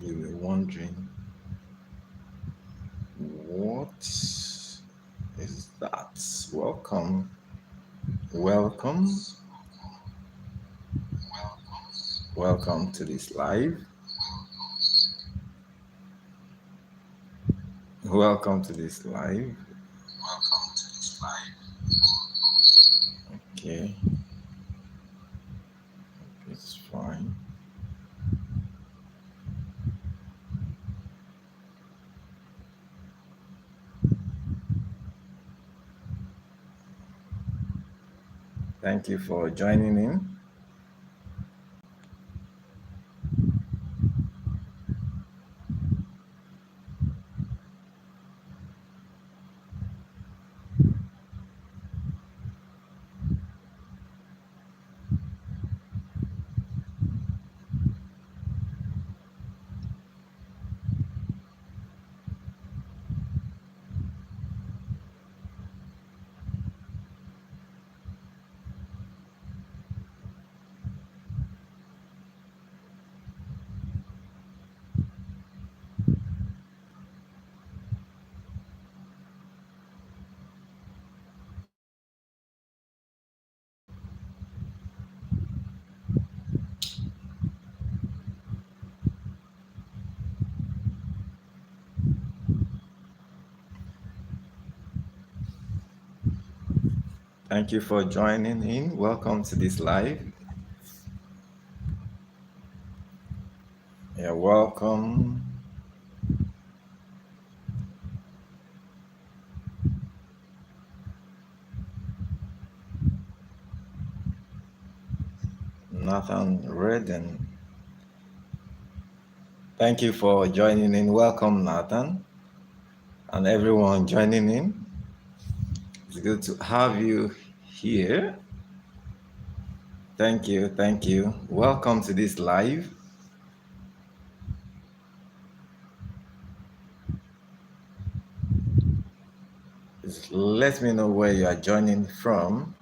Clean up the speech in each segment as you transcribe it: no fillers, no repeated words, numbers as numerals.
you were wondering, what is that? Welcome, welcome, welcome to this live. Welcome to this live. Okay, it's fine. Thank you for joining in. Thank you for joining in. Welcome to this live. You're welcome. Nathan Redden. Thank you for joining in. Welcome, Nathan, and everyone joining in. It's good to have you here. Thank you. Thank you. Welcome to this live. Let me know where you are joining from.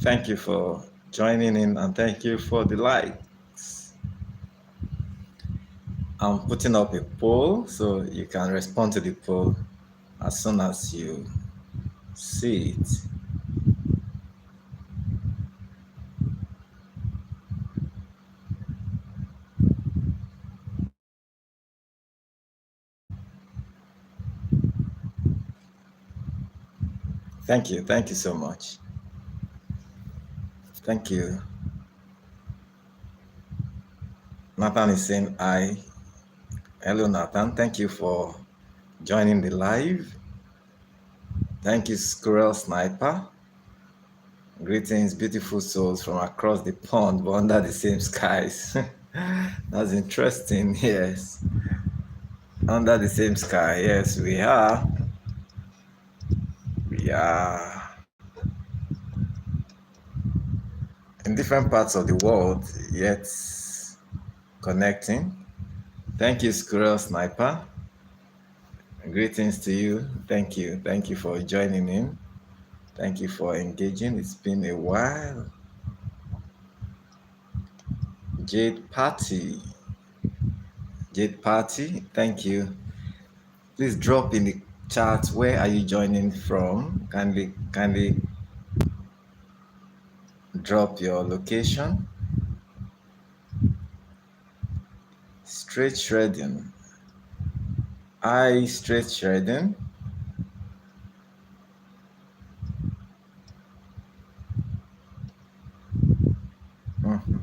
Thank you for joining in and thank you for the likes. I'm putting up a poll so you can respond to the poll as soon as you see it. Thank you. Thank you so much. Thank you. Nathan is saying hi. Hello, Nathan. Thank you for joining the live. Thank you, Squirrel Sniper. Greetings, beautiful souls from across the pond but under the same skies. That's interesting. Yes. Under the same sky. Yes, we are. We are in different parts of the world, yet connecting. Thank you, Squirrel Sniper. Greetings to you. Thank you. Thank you for joining in. Thank you for engaging. It's been a while. Jade Party. Jade Party, thank you. Please drop in the chat where are you joining from. Kindly drop your location. Straight shredding. Straight shredding. Mhm.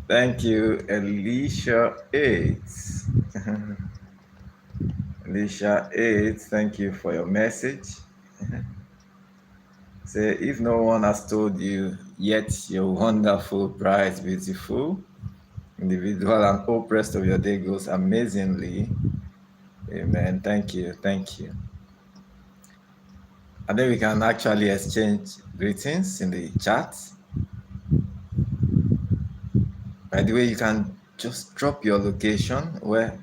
Thank you, Alicia 8. Alicia 8, thank you for your message. Say, if no one has told you yet, you're wonderful, bright, beautiful, individual, and hope rest of your day goes amazingly. Amen. Thank you. Thank you. And then we can actually exchange greetings in the chat. By the way, you can just drop your location. Where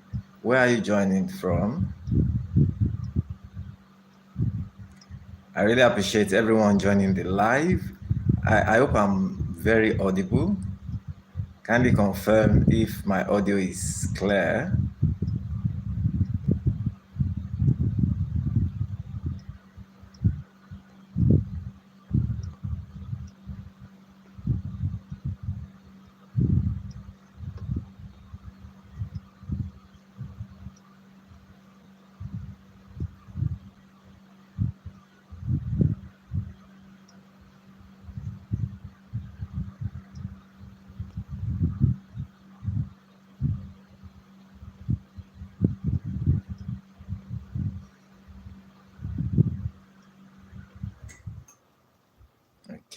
are you joining from? I really appreciate everyone joining the live. I hope I'm very audible. Kindly confirm if my audio is clear.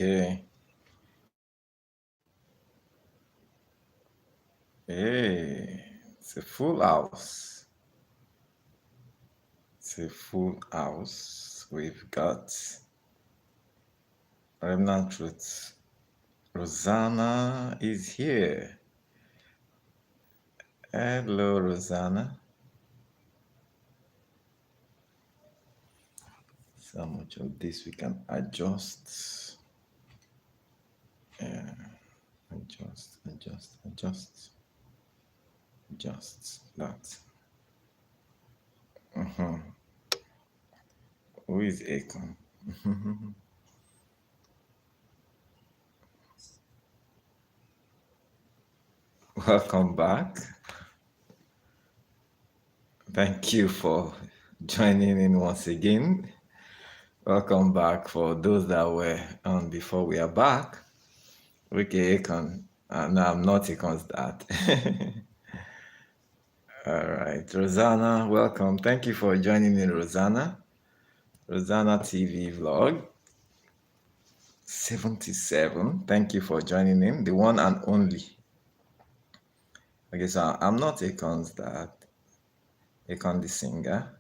Okay. Hey, it's a full house. It's a full house. We've got Remnant Truth. Rosanna is here. Hello, Rosanna. So much of this we can adjust. Yeah, adjust that. Who is Akon? Welcome back. Thank you for joining in once again. Welcome back for those that were on before. We are back. Okay, Akon. No, I'm not Akon's dad. All right, Rosanna, welcome. Thank you for joining in, Rosanna. Rosanna TV vlog 77. Thank you for joining in, the one and only. Okay, so I'm not Akon's dad, Akon the singer.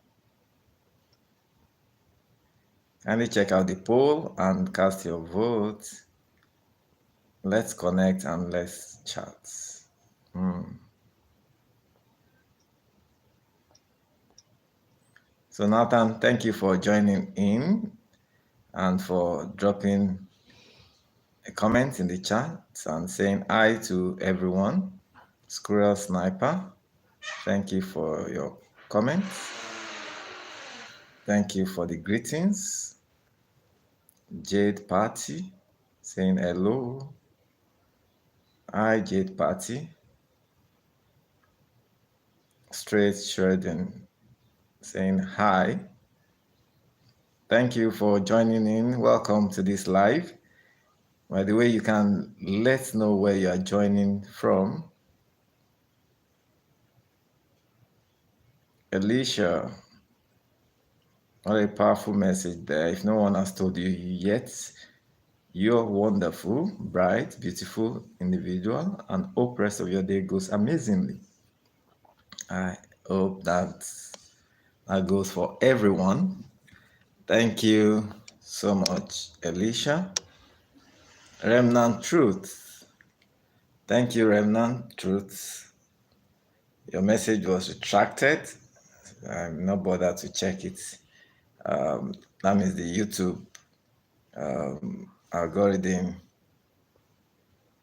Kindly check out the poll and cast your vote. Let's connect and let's chat. So Nathan, thank you for joining in and for dropping a comment in the chat and saying hi to everyone. Squirrel Sniper, thank you for your comment. Thank you for the greetings. Jade Party saying hello. Hi, Jade Party. Straight Sheridan saying hi. Thank you for joining in. Welcome to this live. By the way, you can let know where you are joining from. Alicia, what a powerful message there. If no one has told you yet, you're wonderful, bright, beautiful individual, and hope rest of your day goes amazingly. I hope that goes for everyone. Thank you so much, Alicia. Remnant Truth. Thank you, Remnant Truth. Your message was retracted. I'm not bothered to check it. That means the YouTube algorithm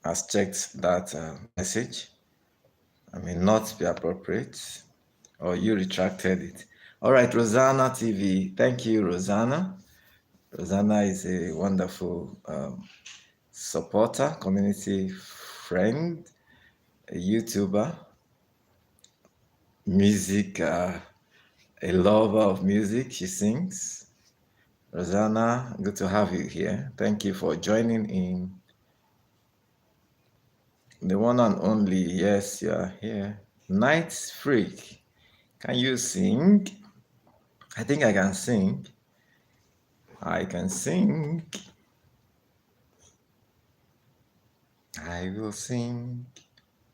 has checked that message. I may not be appropriate, or you retracted it. All right, Rosanna TV. Thank you, Rosanna. Rosanna is a wonderful supporter, community friend, a YouTuber, music, a lover of music. She sings. Rosanna, good to have you here. Thank you for joining in. The one and only, yes, you are here. Night Freak, can you sing? I think I can sing. I can sing. I will sing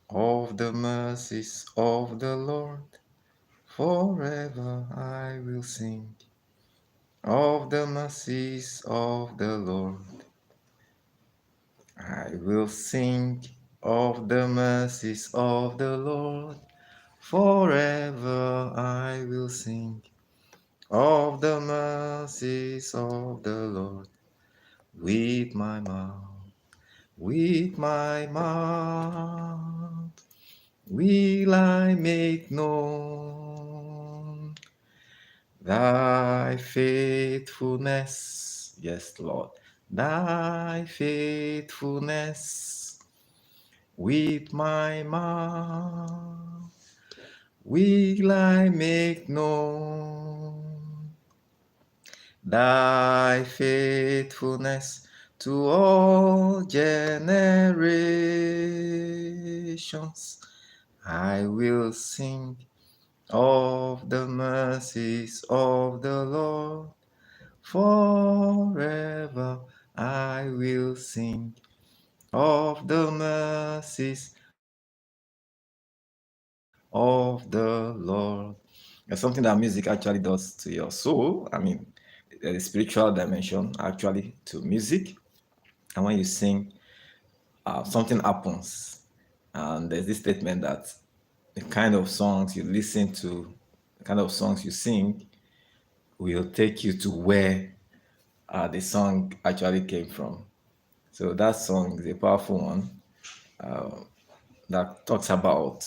of the mercies of the Lord. Forever I will sing of the mercies of the Lord. I will sing of the mercies of the Lord. Forever I will sing of the mercies of the Lord. With my mouth, with my mouth, will I make known thy faithfulness. Yes, Lord, thy faithfulness. With my mouth will I make known thy faithfulness to all generations. I will sing of the mercies of the Lord. Forever I will sing of the mercies of the Lord. There's something that music actually does to your soul. I mean, the spiritual dimension actually to music. And when you sing, something happens. And there's this statement that the kind of songs you listen to, the kind of songs you sing, will take you to where the song actually came from. So that song is a powerful one that talks about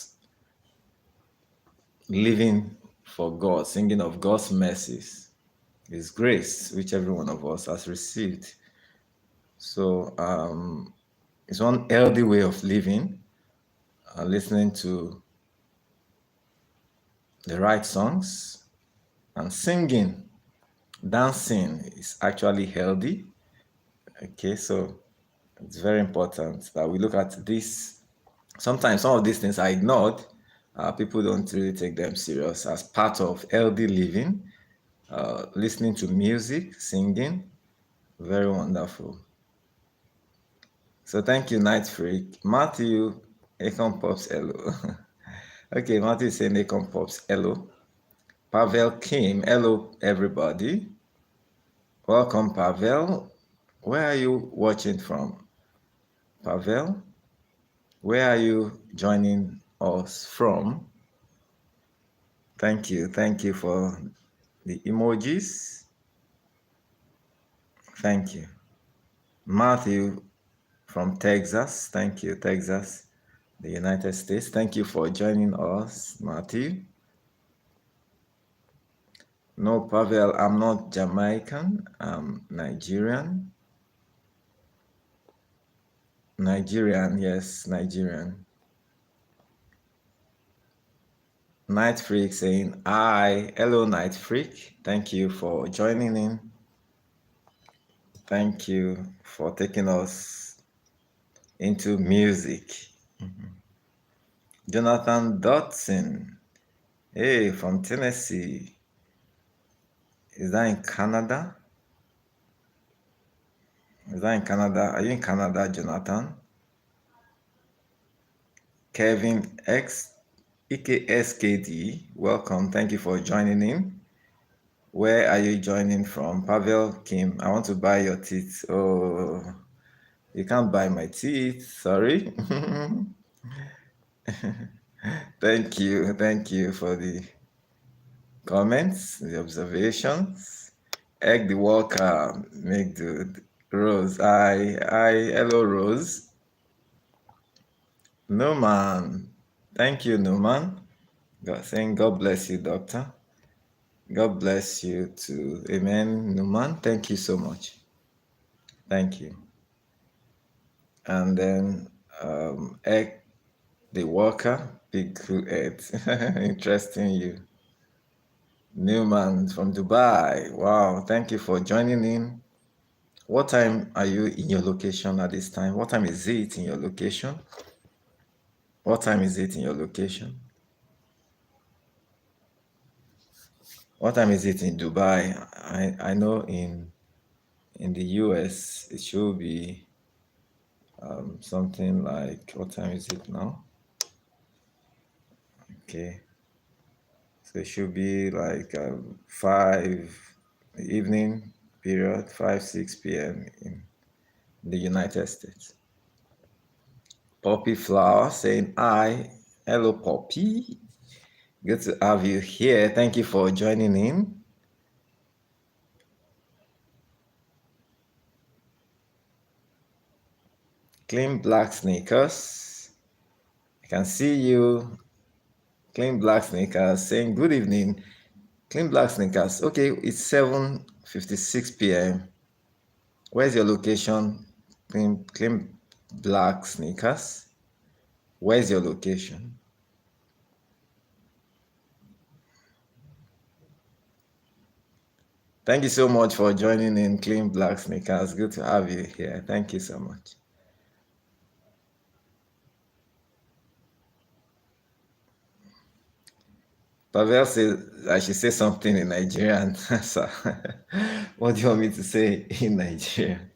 living for God, singing of God's mercies, His grace, which every one of us has received. So it's one healthy way of living, listening to the right songs and singing. Dancing is actually healthy. Okay, so it's very important that we look at this. Sometimes some of these things are ignored. People don't really take them serious as part of healthy living. Listening to music, singing, very wonderful. So thank you, Night Freak. Matthew, Akon Pops, hello. Okay, Matthew is saying Akon Pops, hello. Pavel Kim, hello, everybody. Welcome, Pavel. Where are you watching from? Pavel, where are you joining us from? Thank you. Thank you for the emojis. Thank you. Matthew from Texas. Thank you, Texas, the United States. Thank you for joining us, Matthew. No, Pavel, I'm not Jamaican. I'm Nigerian. Nigerian, yes, Nigerian. Night Freak saying, hi. Hello, Night Freak. Thank you for joining in. Thank you for taking us into music. Jonathan Dotson, hey, from Tennessee. Is that in Canada? Is that in Canada? Are you in Canada, Jonathan? Kevin X, EKSKD, welcome. Thank you for joining in. Where are you joining from? Pavel Kim, I want to buy your teeth. Oh, you can't buy my teeth. Sorry. Thank you. Thank you for the comments, the observations. Egg the Walker, make the Rose. Hello, Rose. Numan. Thank you, Numan. Saying God bless you, Doctor. God bless you too. Amen, Numan. Thank you so much. Thank you. And then Egg the Walker, big cool head. Interesting you. Newman from Dubai. Wow, thank you for joining in. What time are you in your location at this time? What time is it in your location? What time is it in your location? What time is it in Dubai? I know in the US it should be something like, what time is it now? Okay, so it should be like 5 evening period, 5 6 p.m. in the United States. Poppy Flower saying hi. Hello, Poppy. Good to have you here. Thank you for joining in. Clean Black Sneakers. I can see you. Clean Black Sneakers saying good evening. Clean Black Sneakers. Okay, it's 7:56 p.m. Where's your location? Clean Black Sneakers. Where's your location? Thank you so much for joining in Clean Black Sneakers. Good to have you here. Thank you so much. Pavel says I should say something in Nigerian. So, what do you want me to say in Nigerian?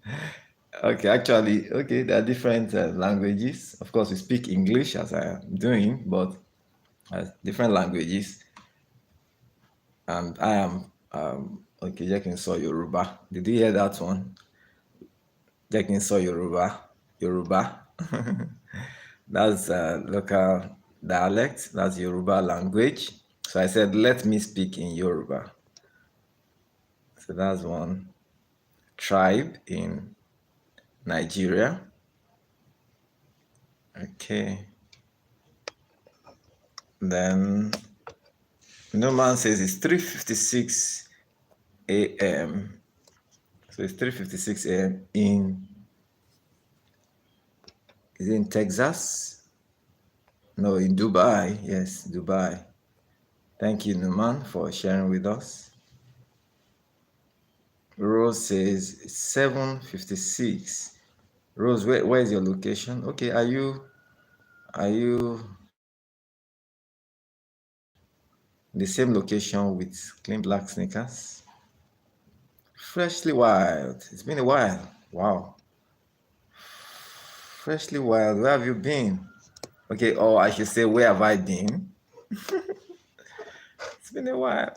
Okay, actually, okay, there are different languages. Of course, we speak English as I am doing, but different languages. And I am, okay, Jekin saw Yoruba. Did you hear that one? Jekin saw Yoruba. Yoruba. That's local dialect. That's Yoruba language. So I said, let me speak in Yoruba. So that's one tribe in Nigeria. Okay. Then no man says it's 3:56 a.m. So it's 3:56 a.m. Is it in Texas? No, in Dubai. Yes, Dubai. Thank you, Numan, for sharing with us. Rose says it's 7:56. Rose, where is your location? Okay, are you in the same location with Clean Black Sneakers? Freshly Wild. It's been a while. Wow. Freshly Wild, where have you been? Okay, or I should say, where have I been? It's been a while.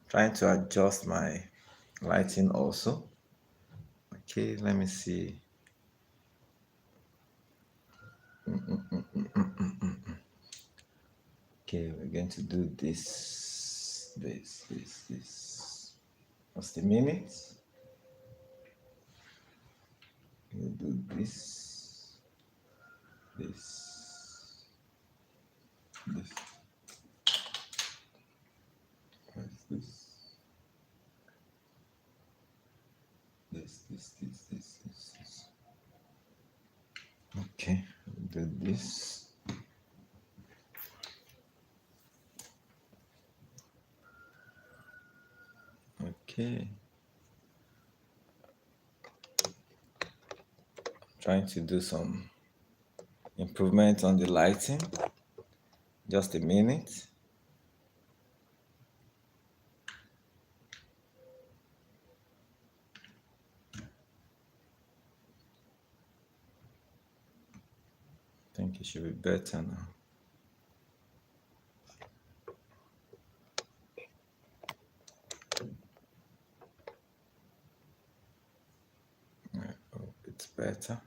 Trying to adjust my lighting also. Okay, let me see. Okay, we're going to do this. What's the minute? We'll do this. This. What's this? This. Okay, we'll do this. Okay. Trying to do some improvement on the lighting. Just a minute. I think it should be better now. I hope it's better.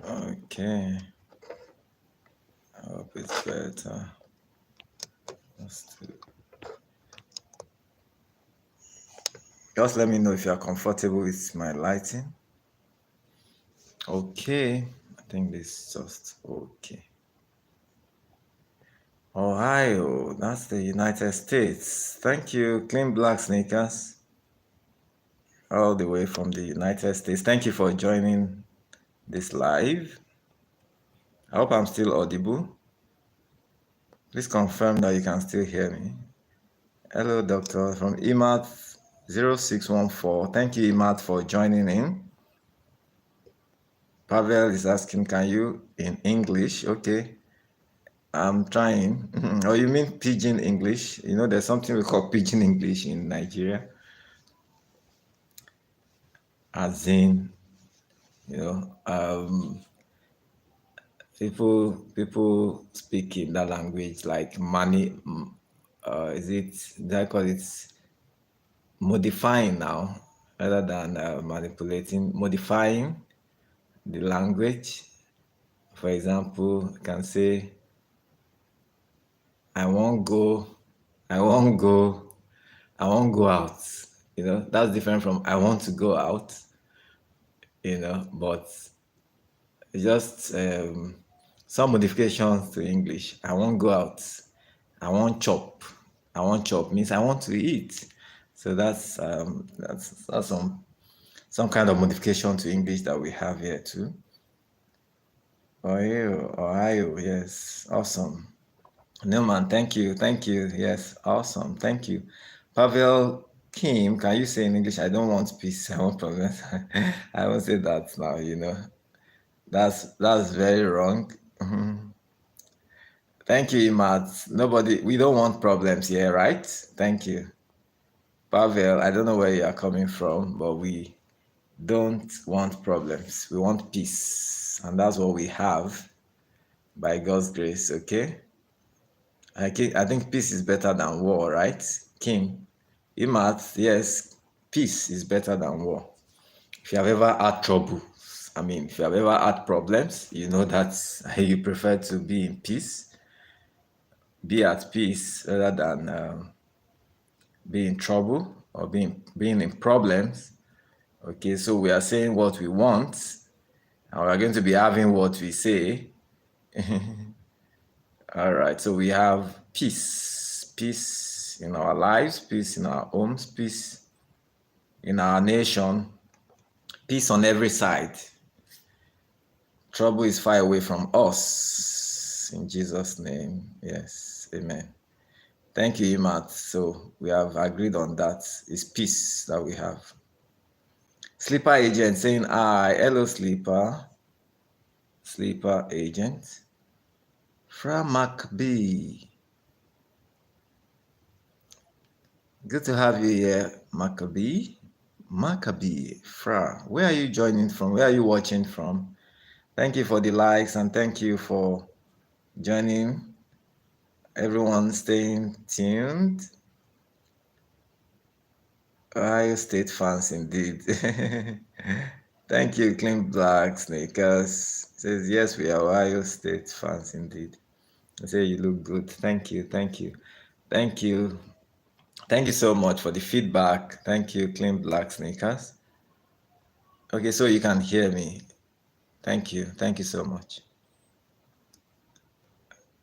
Okay. I hope it's better. Just let me know if you are comfortable with my lighting. Okay. I think this is just okay. Ohio, that's the United States. Thank you, Clean Black Sneakers, all the way from the United States. Thank you for joining this live. I hope I'm still audible. Please confirm that you can still hear me. Hello, Doctor, from EMAT 0614. Thank you, EMAT, for joining in. Pavel is asking, can you in English? Okay. I'm trying. Oh, you mean pidgin English? You know, there's something we call pidgin English in Nigeria, as in, you know, people speak in that language like money. Is it? They call it modifying now, rather than manipulating. Modifying the language. For example, you can say, "I won't go. I won't go. I won't go out." You know, that's different from "I want to go out." You know, but just some modifications to English. I won't go out. I won't chop. I won't chop means I want to eat. So that's some kind of modification to English that we have here too. Ohio, yes, awesome. Newman, thank you, yes, awesome, thank you. Pavel Kim, can you say in English? I don't want peace, I want problems. I won't say that now. You know, that's very wrong. Mhm. Thank you, Imat. We don't want problems here, right? Thank you. Pavel, I don't know where you are coming from, but we don't want problems. We want peace. And that's what we have by God's grace, okay? I think peace is better than war, right? Kim, Imat, yes, peace is better than war. If you have ever had trouble, I mean, if you have ever had problems, you know that you prefer to be in peace, be at peace rather than be in trouble or being in problems. Okay, so we are saying what we want, and we are going to be having what we say. All right, so we have peace in our lives, peace in our homes, peace in our nation, peace on every side. Trouble is far away from us. In Jesus' name, yes, amen. Thank you, Imat. So we have agreed on that. It's peace that we have. Sleeper agent saying hi. Hello, sleeper. Sleeper agent. Fra Maccabee. Good to have you here, Maccabee. Maccabee, Fra. Where are you joining from? Where are you watching from? Thank you for the likes and thank you for joining. Everyone staying tuned. Ohio State fans indeed. Thank you, Clean Black Sneakers. Says yes, we are Ohio State fans indeed. I say you look good. Thank you, thank you, thank you, thank you so much for the feedback. Thank you, Clean Black Sneakers. Okay, so you can hear me. Thank you so much.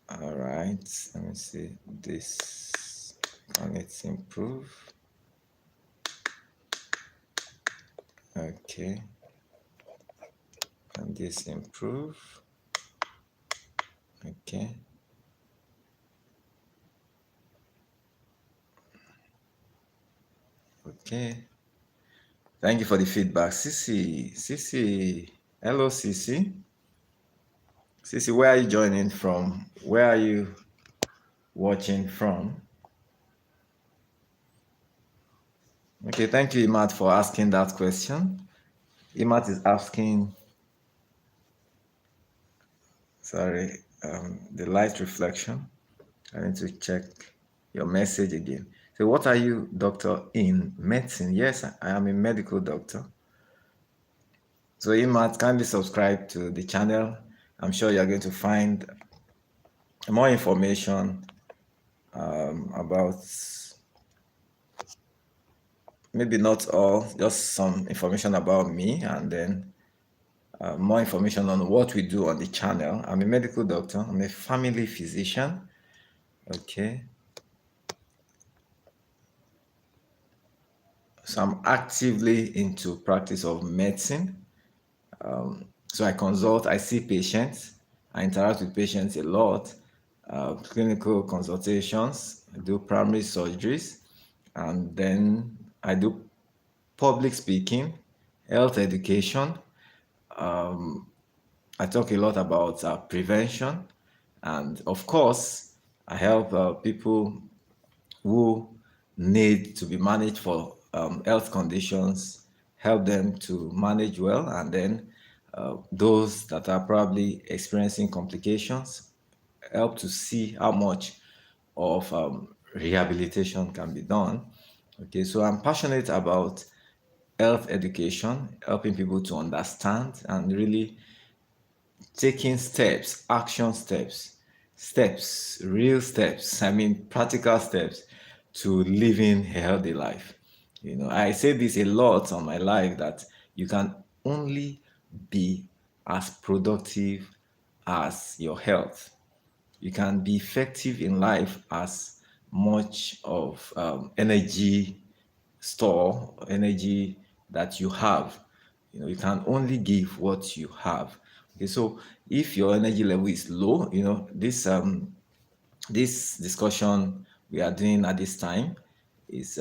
All right, let me see this. Can it improve? Okay, can this improve? Okay. Okay. Thank you for the feedback. Sisi. Hello, Sisi. Sisi, where are you joining from? Where are you watching from? Okay, thank you, Imat, for asking that question. Imat is asking, sorry, the light reflection. I need to check your message again. So, what are you, doctor, in medicine? Yes, I am a medical doctor. So, Imat, kindly subscribe to the channel. I'm sure you're going to find more information about, maybe not all, just some information about me, and then more information on what we do on the channel. I'm a medical doctor. I'm a family physician. Okay. So I'm actively into practice of medicine. So I consult, I see patients, I interact with patients a lot, clinical consultations, I do primary surgeries, and then I do public speaking, health education. I talk a lot about prevention, And of course, I help people who need to be managed for health conditions, help them to manage well, and then those that are probably experiencing complications, help to see how much of rehabilitation can be done. Okay, so I'm passionate about health education, helping people to understand and really taking steps, action steps, steps, real steps, I mean, practical steps to living a healthy life. You know, I say this a lot on my life that you can only be as productive as your health. You can be effective in life as much of energy store, energy that you have. You know, you can only give what you have. Okay, so if your energy level is low, you know, this discussion we are doing at this time is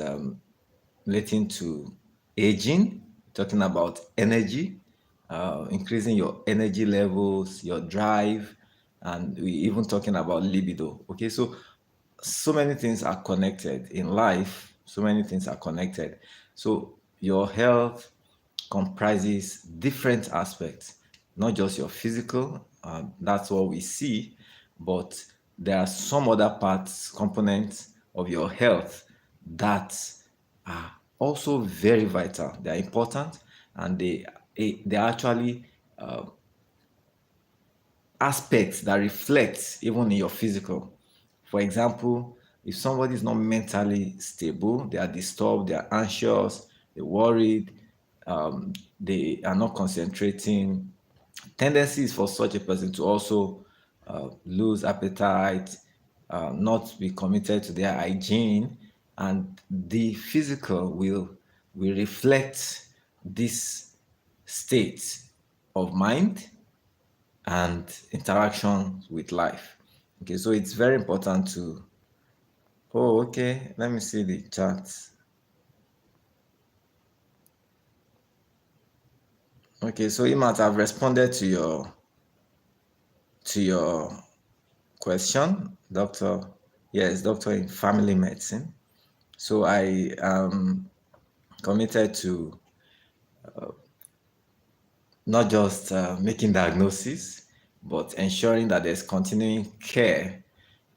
relating to aging, talking about energy, increasing your energy levels, your drive, and we even talking about libido. Okay, so so many things are connected in life. So many things are connected. So your health comprises different aspects, not just your physical, that's what we see, but there are some other parts, components of your health that are also very vital. They are important, and they are actually aspects that reflect even in your physical. For example, if somebody is not mentally stable, they are disturbed, they are anxious, they're worried, they are not concentrating. Tendencies for such a person to also lose appetite, not be committed to their hygiene, and the physical will reflect this state of mind and interaction with life. Okay, so it's very important to. Oh, okay. Let me see the chat. Okay, so Imat, I've responded to your question, doctor. Yes, doctor in family medicine. So I am committed to not just making diagnosis, but ensuring that there's continuing care.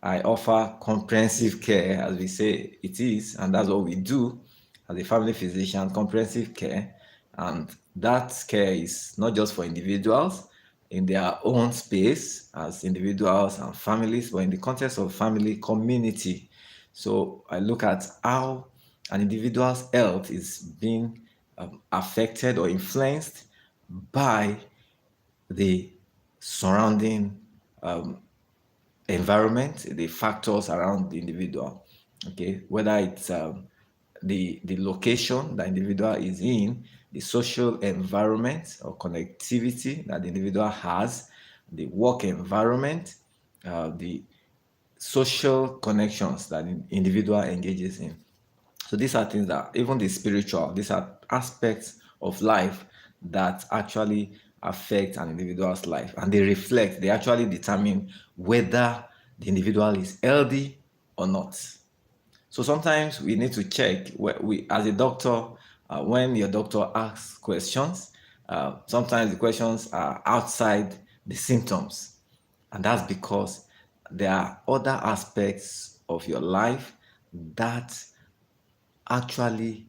I offer comprehensive care, as we say it is, and that's what we do as a family physician, comprehensive care. And that care is not just for individuals in their own space as individuals and families, but in the context of family community. So I look at how an individual's health is being affected or influenced by the surrounding environment, the factors around the individual. Okay, whether it's the location the individual is in, the social environment or connectivity that the individual has, the work environment, the social connections that the individual engages in. So these are things that even the spiritual, these are aspects of life that actually affect an individual's life, and they reflect, they actually determine whether the individual is healthy or not. So sometimes we need to check we as a doctor, when your doctor asks questions, sometimes the questions are outside the symptoms, and that's because there are other aspects of your life that actually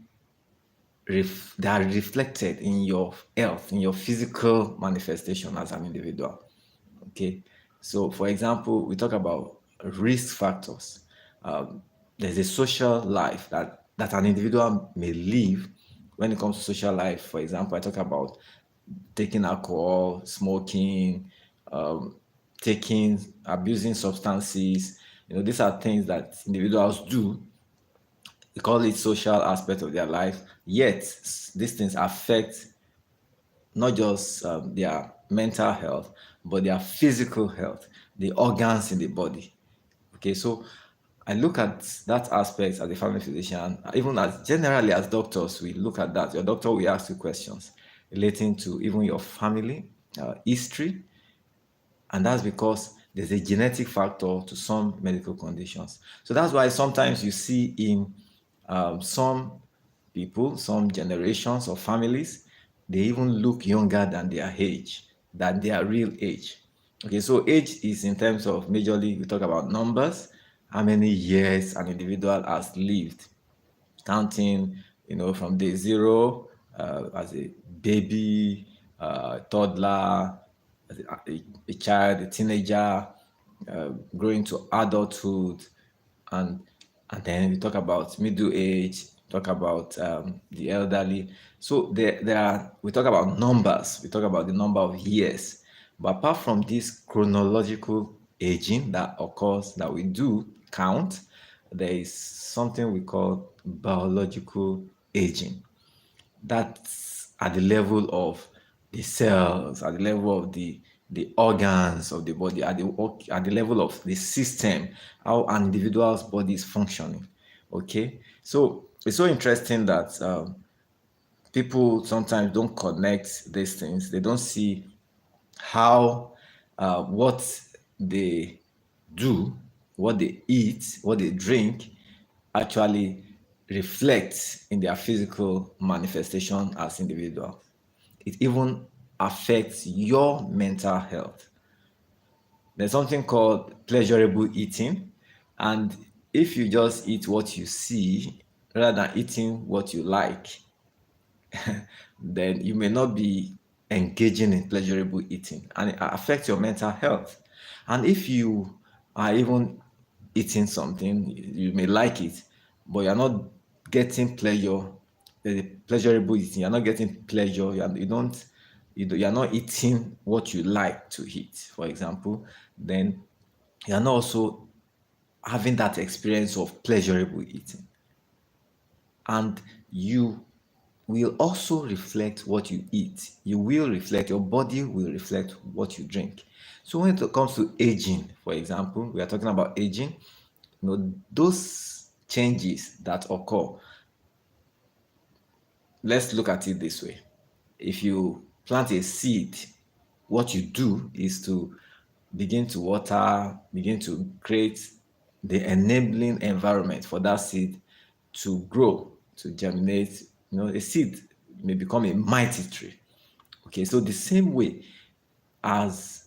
they are reflected in your health, in your physical manifestation as an individual. Okay, so for example, we talk about risk factors. There's a social life that an individual may live. When it comes to social life, for example, I talk about taking alcohol, smoking, taking, abusing substances. You know, these are things that individuals do. We call it social aspect of their life. Yet these things affect not just their mental health, but their physical health, the organs in the body. Okay, so I look at that aspect as a family physician, even as generally as doctors, we look at that. Your doctor will ask you questions relating to even your family history, and that's because there's a genetic factor to some medical conditions. So that's why sometimes you see in some people, some generations or families, they even look younger than their age, than their real age. Okay, so age is in terms of majorly, we talk about numbers, how many years an individual has lived, counting, from day zero, as a baby, toddler, as a child, a teenager, growing to adulthood, and and then we talk about middle age, talk about the elderly. So there are, we talk about numbers, we talk about the number of years. But apart from this chronological aging that occurs, that we do count, there is something we call biological aging. That's at the level of the cells, at the level of the organs of the body, at the level of the system, how an individual's body is functioning. Okay, so it's so interesting that people sometimes don't connect these things. They don't see how what they do, what they eat, what they drink actually reflects in their physical manifestation as individuals. It even affects your mental health. There's something called pleasurable eating. And if you just eat what you see rather than eating what you like, then you may not be engaging in pleasurable eating, and it affects your mental health. And if you are even eating something, you may like it, but you're not getting pleasure, pleasurable eating, you're not getting pleasure, you don't, you're not eating what you like to eat, for example, then you're not also having that experience of pleasurable eating. And you will also reflect what you eat. You will reflect, your body will reflect what you drink. So when it comes to aging, for example, we are talking about aging, those changes that occur, let's look at it this way. If you plant a seed, what you do is to begin to water, begin to create the enabling environment for that seed to grow, to germinate. A seed may become a mighty tree. Okay, so the same way as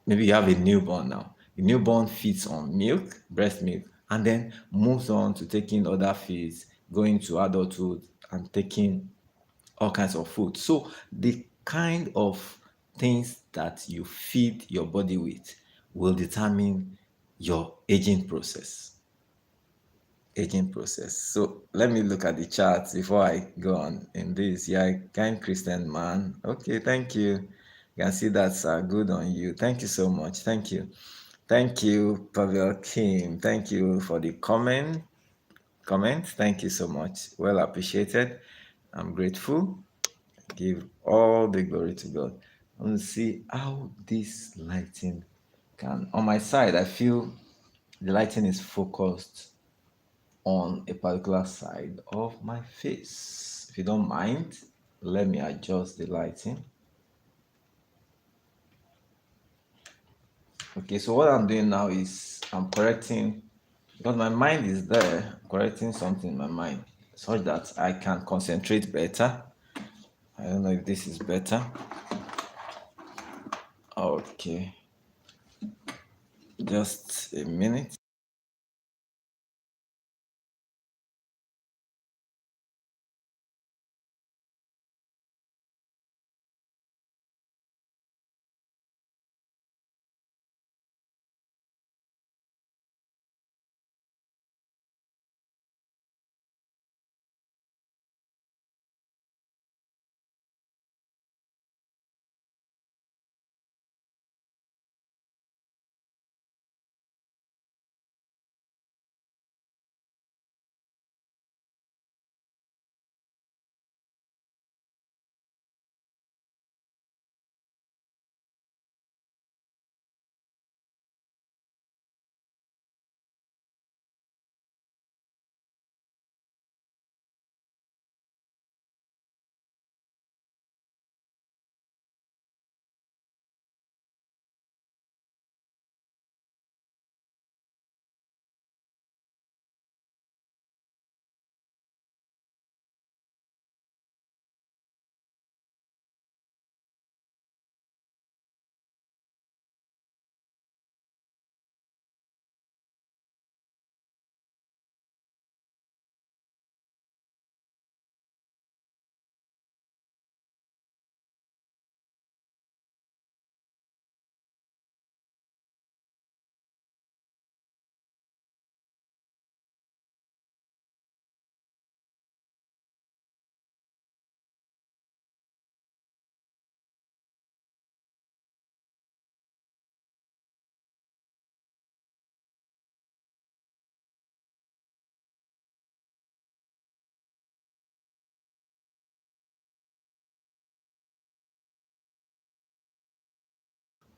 maybe you have a newborn now. The newborn feeds on milk, breast milk, and then moves on to taking other feeds, going to adulthood and taking all kinds of food. So the kind of things that you feed your body with will determine your aging process. Aging process. So let me look at the charts before I go on in this. Yeah, kind Christian man. Okay, thank you. You can see that's good on you. Thank you so much. Thank you. Thank you, Pavel Kim. Thank you for the comment. Thank you so much. Well appreciated. I'm grateful. Give all the glory to God. I want to see how this lighting can. On my side, I feel the lighting is focused on a particular side of my face. If you don't mind, let me adjust the lighting. Okay, so what I'm doing now is I'm correcting, because my mind is there, correcting something in my mind such that I can concentrate better. I don't know if this is better. Okay, just a minute.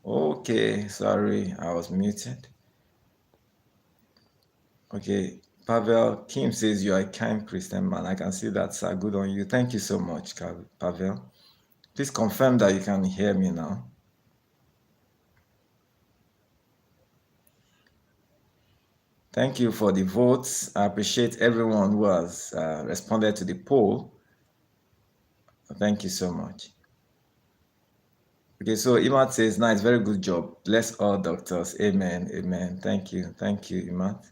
Okay, sorry, I was muted. Okay, Pavel Kim says you are a kind Christian man. I can see that, sir. Good on you. Thank you so much, Pavel. Please confirm that you can hear me now. Thank you for the votes. I appreciate everyone who has responded to the poll. Thank you so much. Okay, so Imat says, nice, very good job. Bless all doctors. Amen, amen. Thank you, Imat.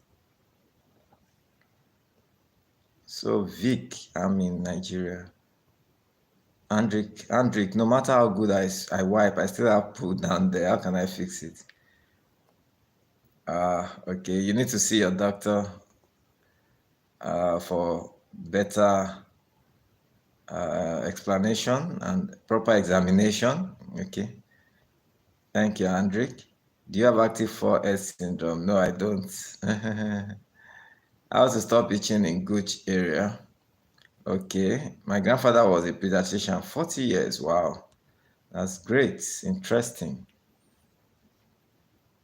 So Vic, I'm in Nigeria. Andrick, no matter how good I wipe, I still have poo down there. How can I fix it? Okay, you need to see your doctor for better explanation and proper examination. Okay, thank you, Andrick. Do you have active 4S syndrome? No, I don't. How to stop itching in Gooch area? Okay, my grandfather was a pediatrician, 40 years. Wow, that's great, interesting.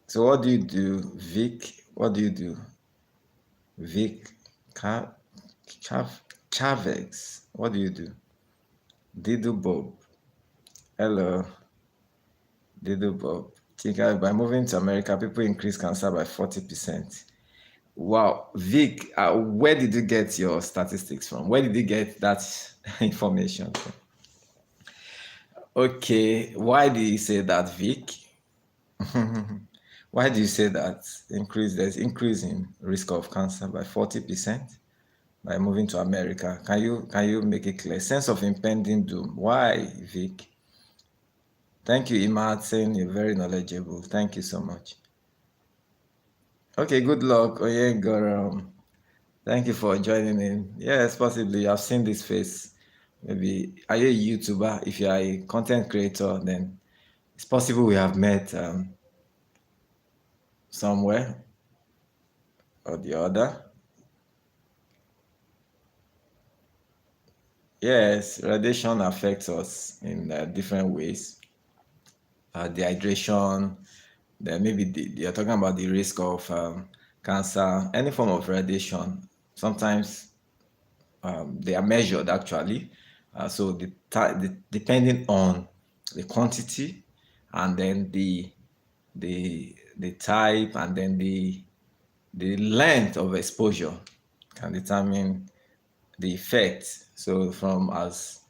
So what do you do, Vic? What do you do? Vic Chavex. What do you do? Didu Bob. Hello, Didu Bob. Chika, by moving to America, people increase cancer by 40%. Wow, Vic, where did you get your statistics from? Where did you get that information from? Okay, why do you say that, Vic? Why do you say that? There's increase in risk of cancer by 40% by moving to America. Can you make it clear? Sense of impending doom. Why, Vic? Thank you, Imad, saying you're very knowledgeable. Thank you so much. Okay, good luck. Oye Goram. Thank you for joining in. Yes, possibly. I've seen this face. Maybe are you a YouTuber? If you are a content creator, then it's possible we have met somewhere or the other. Yes, radiation affects us in different ways. Dehydration, then maybe you're talking about the risk of cancer, any form of radiation. Sometimes they are measured actually. So depending on the quantity and then the type and then the length of exposure can determine the effect. So from as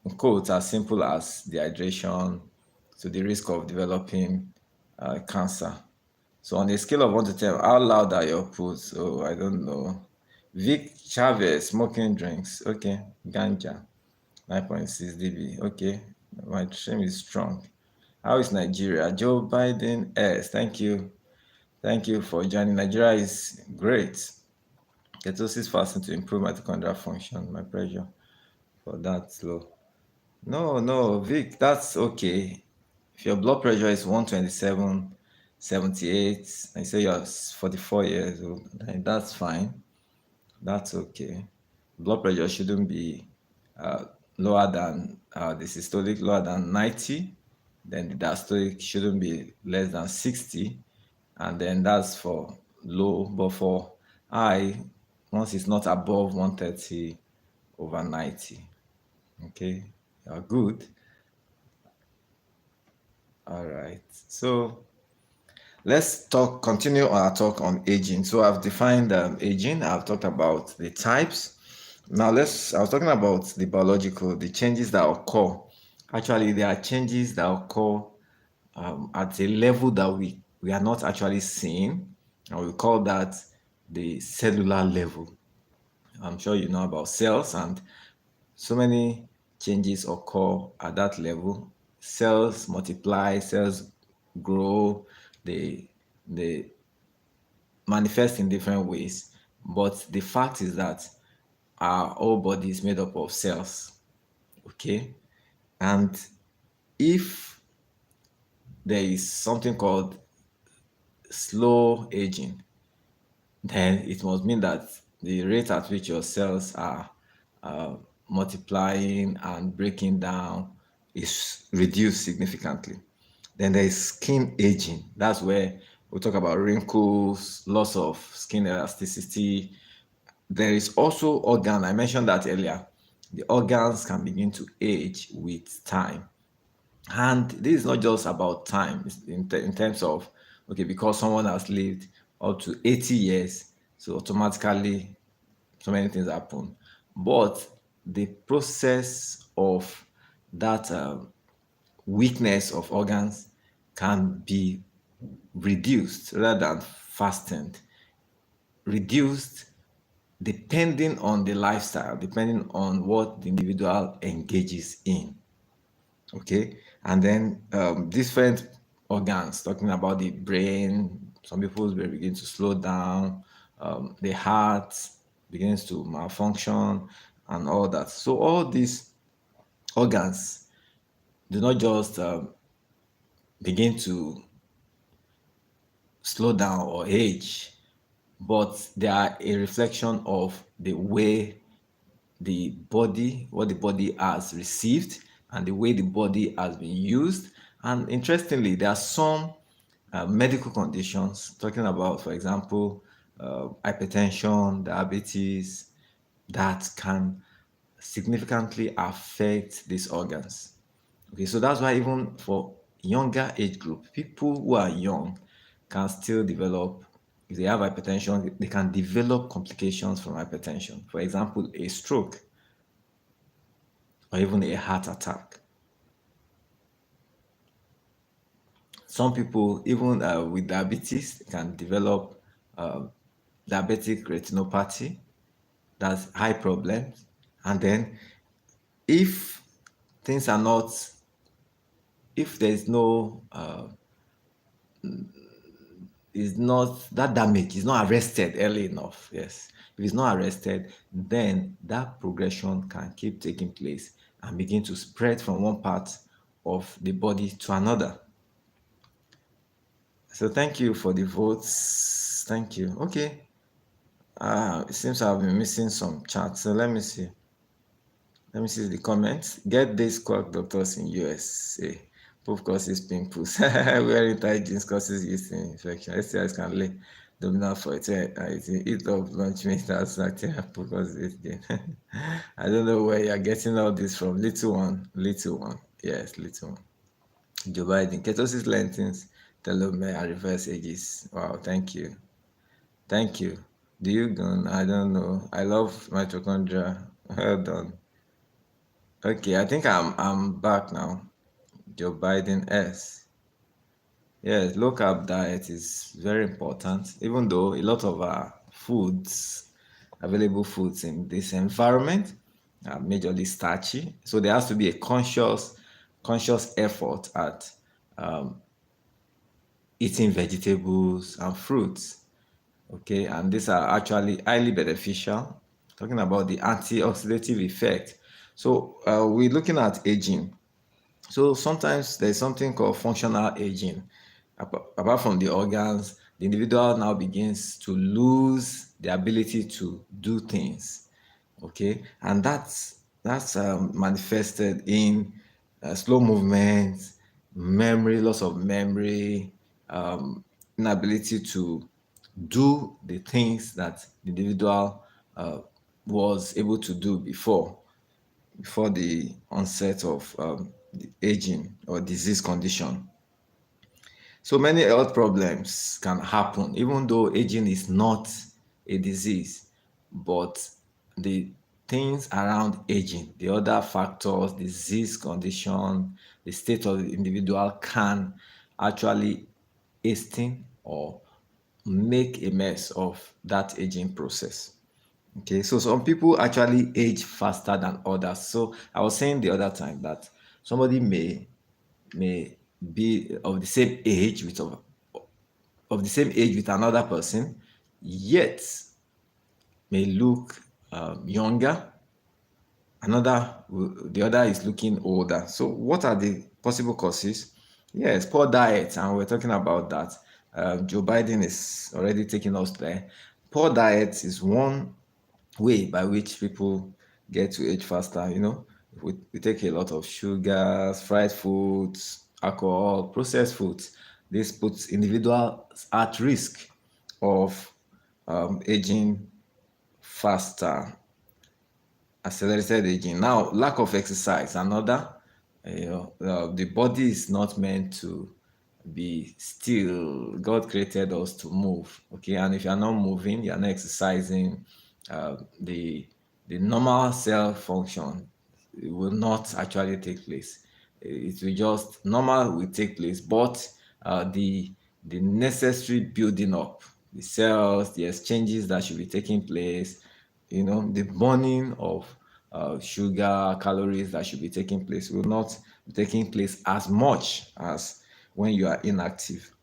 in quotes as simple as dehydration to the risk of developing cancer. So on a scale of 1 to 10, how loud are your pulls? Oh, I don't know. Vic Chavez, smoking drinks. Okay. Ganja, 9.6 dB. Okay. My stream is strong. How is Nigeria? Joe Biden S. Thank you. Thank you for joining. Nigeria is great. Ketosis fasting to improve mitochondrial function. My pressure for that low. No, Vic, that's okay. If your blood pressure is 127/78, and you say you're 44 years old, then that's fine. That's okay. Blood pressure shouldn't be uh, lower than the systolic, lower than 90. Then the diastolic shouldn't be less than 60. And then that's for low, but for high, once it's not above 130/90. Okay, you're good. All right. So let's continue our talk on aging. So I've defined aging. I've talked about the types. Now I was talking about the biological, the changes that occur. Actually, there are changes that occur at a level that we are not actually seeing. And we call that the cellular level. I'm sure you know about cells, and so many changes occur at that level. Cells multiply, cells grow, they manifest in different ways. But the fact is that our whole body is made up of cells. Okay. And if there is something called slow aging, then it must mean that the rate at which your cells are uh, multiplying and breaking down is reduced significantly. Then there is skin aging. That's where we talk about wrinkles, loss of skin elasticity. There is also organ. I mentioned that earlier. The organs can begin to age with time. And this is not just about time in terms of, okay, because someone has lived up to 80 years, so automatically so many things happen. But the process of that weakness of organs can be reduced rather than fastened. Reduced depending on the lifestyle, depending on what the individual engages in. Okay, and then different organs, talking about the brain, some people's brain begin to slow down, the heart begins to malfunction and all that. So all these organs do not just begin to slow down or age, but they are a reflection of the way the body, what the body has received, and the way the body has been used. And interestingly, there are some medical conditions, talking about, for example, hypertension, diabetes, that can significantly affect these organs. Okay, so that's why even for younger age group, people who are young can still develop, if they have hypertension, they can develop complications from hypertension. For example, a stroke or even a heart attack. Some people, even with diabetes, can develop uh, diabetic retinopathy. That's high problems. And then, if things are not, if there's no, is not that damage is not arrested early enough. Yes, if it's not arrested, then that progression can keep taking place and begin to spread from one part of the body to another. So thank you for the votes. Thank you. Okay. It seems I've been missing some chats. So let me see. Let me see the comments. Get these quack doctors in USA. Proof causes pimples. Wearing tight jeans causes yeast infection. STIs can lay dominant for it. Eat up lunch meat. That's acting because it gain. I don't know where you're getting all this from. Little one. Little one. Yes, little one. Joe Biden. Ketosis lengthens telomere and reverse ages. Wow, thank you. Thank you. Do you gun? I don't know. I love mitochondria. Well done. Okay, I think I'm back now. Joe Biden S. Yes, low carb diet is very important, even though a lot of our foods, available foods in this environment, are majorly starchy. So there has to be a conscious effort at eating vegetables and fruits. Okay, and these are actually highly beneficial. Talking about the antioxidative effect. So we're looking at aging. So sometimes there's something called functional aging. Apart from the organs, the individual now begins to lose the ability to do things. Okay, and that's manifested in slow movements, memory, loss of memory, inability to do the things that the individual was able to do before the onset of the aging or disease condition. So many health problems can happen, even though aging is not a disease, but the things around aging, the other factors, disease condition, the state of the individual can actually hasten or make a mess of that aging process. Okay, so some people actually age faster than others. So I was saying the other time that somebody may be of the same age with another person, yet may look younger. The other is looking older. So what are the possible causes? Yes, poor diet, and we're talking about that. Joe Biden is already taking us there. Poor diet is one way by which people get to age faster. We take a lot of sugars, fried foods, alcohol, processed foods. This puts individuals at risk of aging faster, accelerated aging. Now, lack of exercise, another. The body is not meant to be still. God created us to move, okay? And if you're not moving, you're not exercising, the normal cell function, it will not actually take place. It will just normal will take place, but the necessary building up, the cells, the exchanges that should be taking place, the burning of sugar, calories that should be taking place will not be taking place as much as when you are inactive,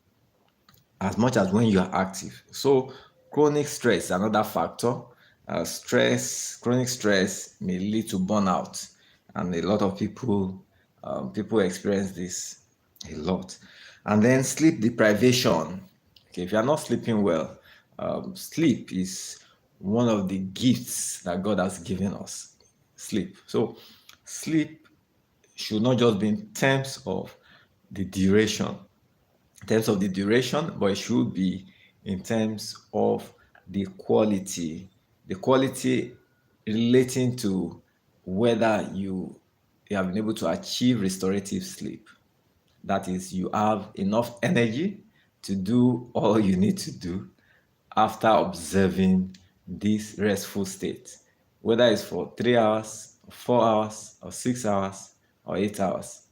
as much as when you are active. So chronic stress, another factor. Chronic stress may lead to burnout, and a lot of people experience this a lot. And then sleep deprivation. Okay, if you are not sleeping well, sleep is one of the gifts that God has given us. Sleep. So sleep should not just be in terms of the duration, but it should be in terms of the quality relating to whether you have been able to achieve restorative sleep. That is, you have enough energy to do all you need to do after observing this restful state, whether it's for 3 hours, 4 hours, or 6 hours, or 8 hours.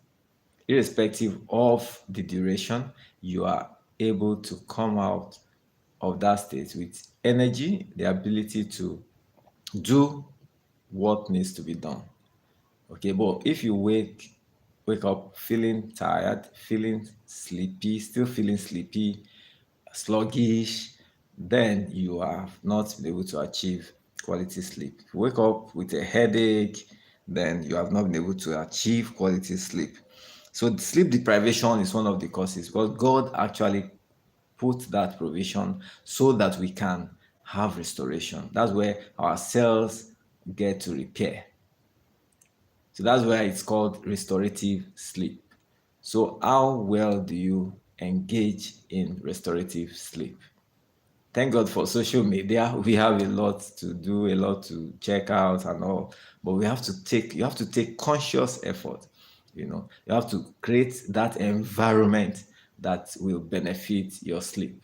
Irrespective of the duration, you are able to come out of that state with energy, the ability to do what needs to be done. Okay, but if you wake up feeling tired, feeling sleepy, still feeling sleepy, sluggish, then you have not been able to achieve quality sleep. If you wake up with a headache, then you have not been able to achieve quality sleep. So sleep deprivation is one of the causes, because God actually put that provision so that we can have restoration. That's where our cells get to repair. So that's why it's called restorative sleep. So how well do you engage in restorative sleep? Thank God for social media. We have a lot to do, a lot to check out and all, but you have to take conscious effort. You have to create that environment that will benefit your sleep.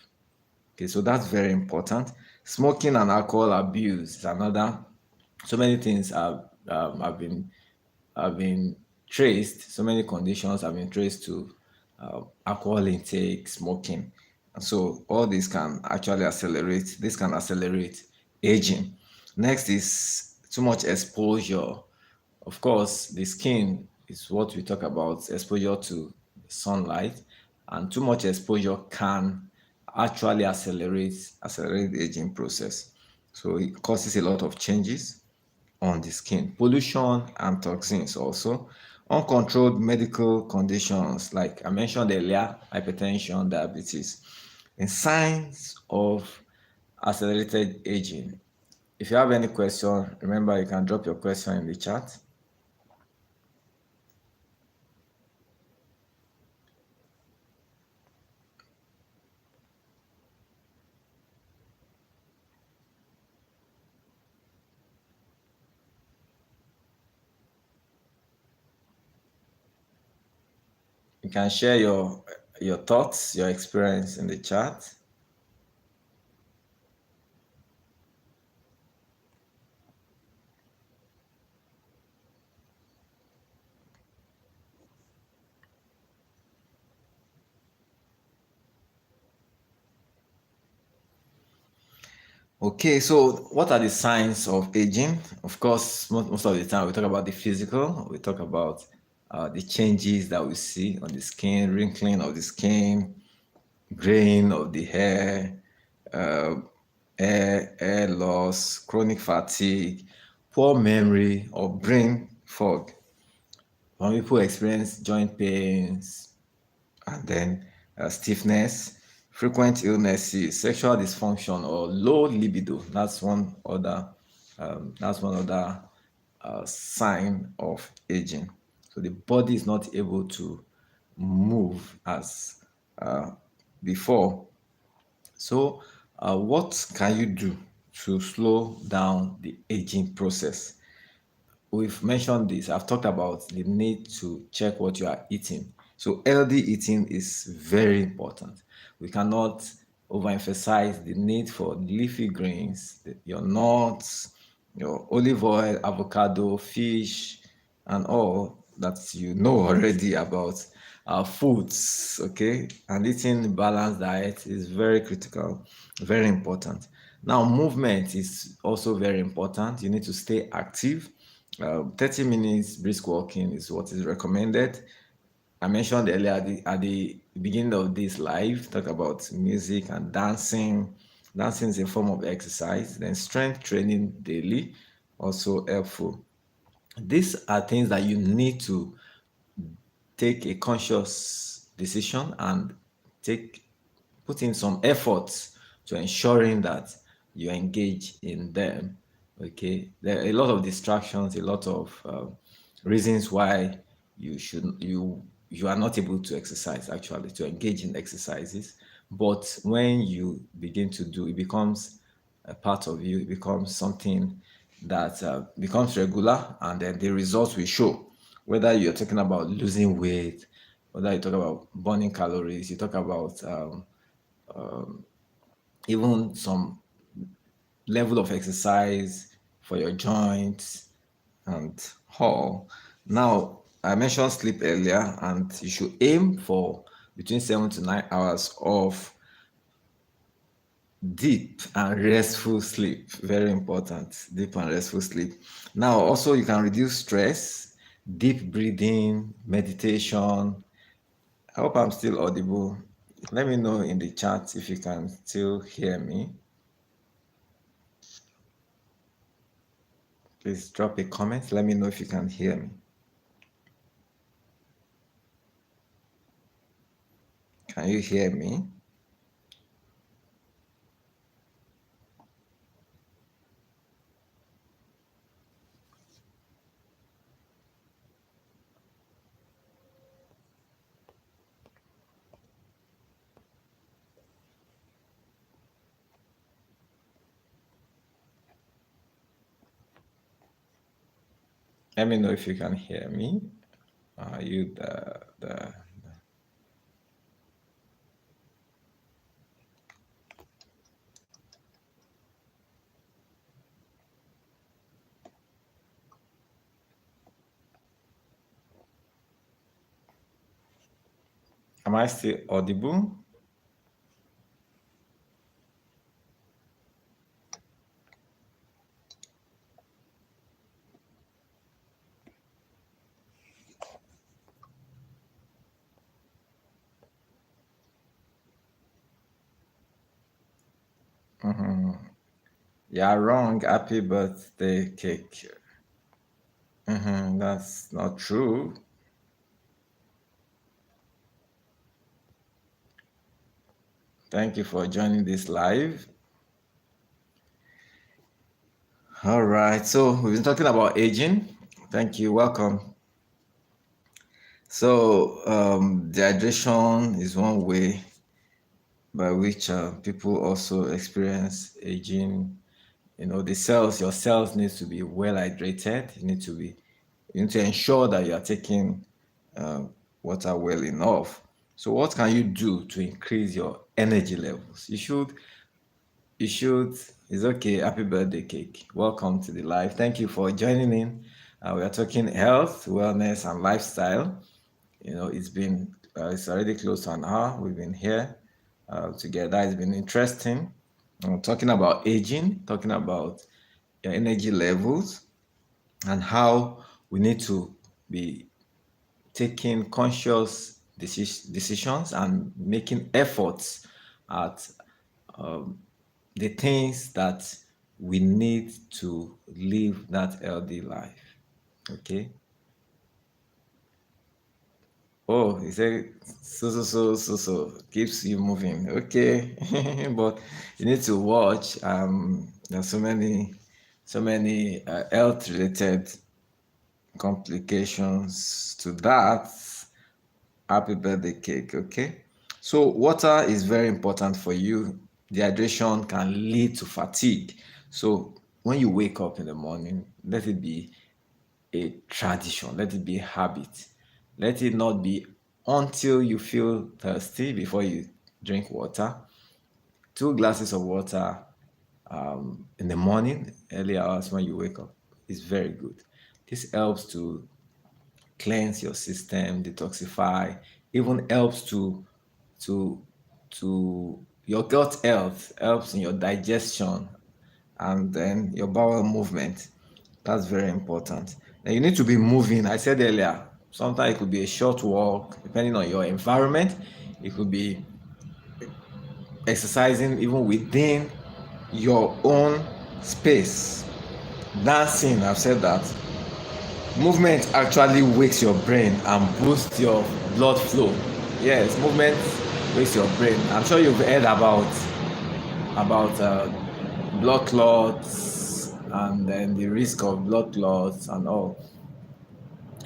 Okay, so that's very important. Smoking and alcohol abuse is another. So many things have been traced. So many conditions have been traced to alcohol intake, smoking, and so all this can actually accelerate. This can accelerate aging. Next is too much exposure. Of course, the skin is what we talk about, exposure to sunlight, and too much exposure can actually accelerate the aging process. So it causes a lot of changes on the skin. Pollution and toxins also. Uncontrolled medical conditions, like I mentioned earlier, hypertension, diabetes, and signs of accelerated aging. If you have any question, remember you can drop your question in the chat. You can share your thoughts, your experience in the chat. Okay, so what are the signs of aging? Of course, most of the time we talk about the physical, we talk about the changes that we see on the skin, wrinkling of the skin, graying of the hair, uh, hair loss, chronic fatigue, poor memory, or brain fog. Some people experience joint pains, and then stiffness, frequent illnesses, sexual dysfunction, or low libido. That's one other sign of aging. So the body is not able to move as uh, before. So, what can you do to slow down the aging process? We've mentioned this. I've talked about the need to check what you are eating. So, healthy eating is very important. We cannot overemphasize the need for leafy greens, your nuts, your olive oil, avocado, fish, and all that you know already about our foods. Okay, and eating balanced diet is very critical, very important. Now, movement is also very important. You need to stay active. 30 minutes brisk walking is what is recommended. I mentioned earlier at the beginning of this live, talk about music and dancing. Dancing is a form of exercise. Then strength training daily, also helpful. These are things that you need to take a conscious decision and take put in some efforts to ensuring that you engage in them. Okay, there are a lot of distractions, a lot of reasons why you are not able to exercise, actually to engage in exercises. But when you begin to do, it becomes a part of you. It becomes something that becomes regular, and then the results will show. Whether you're talking about losing weight, whether you talk about burning calories, you talk about even some level of exercise for your joints and all. Now, I mentioned sleep earlier, and you should aim for between 7 to 9 hours of deep and restful sleep. Very important. Deep and restful sleep. Now, also, you can reduce stress, deep breathing, meditation. I hope I'm still audible. Let me know in the chat if you can still hear me. Please drop a comment. Let me know if you can hear me. Can you hear me? Let me know if you can hear me. Are you the am I still audible? You're wrong. Happy birthday cake. That's not true. Thank you for joining this live. All right. So we've been talking about aging. Thank you. Welcome. So dehydration is one way by which people also experience aging. You know, your cells need to be well hydrated. You need to ensure that you are taking water well enough. So what can you do to increase your energy levels? You should, it's okay. Happy birthday cake. Welcome to the live. Thank you for joining in. We are talking health, wellness, and lifestyle. You know, it's already close to an hour. We've been here together. It's been interesting. Talking about aging, talking about your energy levels, and how we need to be taking conscious decisions and making efforts at the things that we need to live that healthy life. Okay. Oh, he said so keeps you moving. Okay. But you need to watch. There's so many health related complications to that. Happy birthday cake, okay? So water is very important for you. Dehydration can lead to fatigue. So when you wake up in the morning, let it be a tradition, let it be a habit. Let it not be until you feel thirsty before you drink water. 2 glasses of water in the morning, early hours when you wake up, is very good. This helps to cleanse your system, detoxify, even helps to your gut health, helps in your digestion and then your bowel movement. That's very important. Now you need to be moving. I said earlier, sometimes it could be a short walk, depending on your environment. It could be exercising even within your own space. Dancing, I've said that. Movement actually wakes your brain and boosts your blood flow. Yes, movement wakes your brain. I'm sure you've heard about blood clots and then the risk of blood clots and all.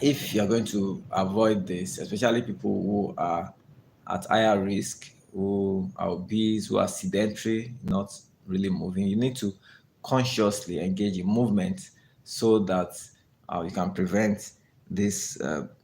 If you're going to avoid this, especially people who are at higher risk, who are obese, who are sedentary, not really moving, you need to consciously engage in movement so that you can prevent these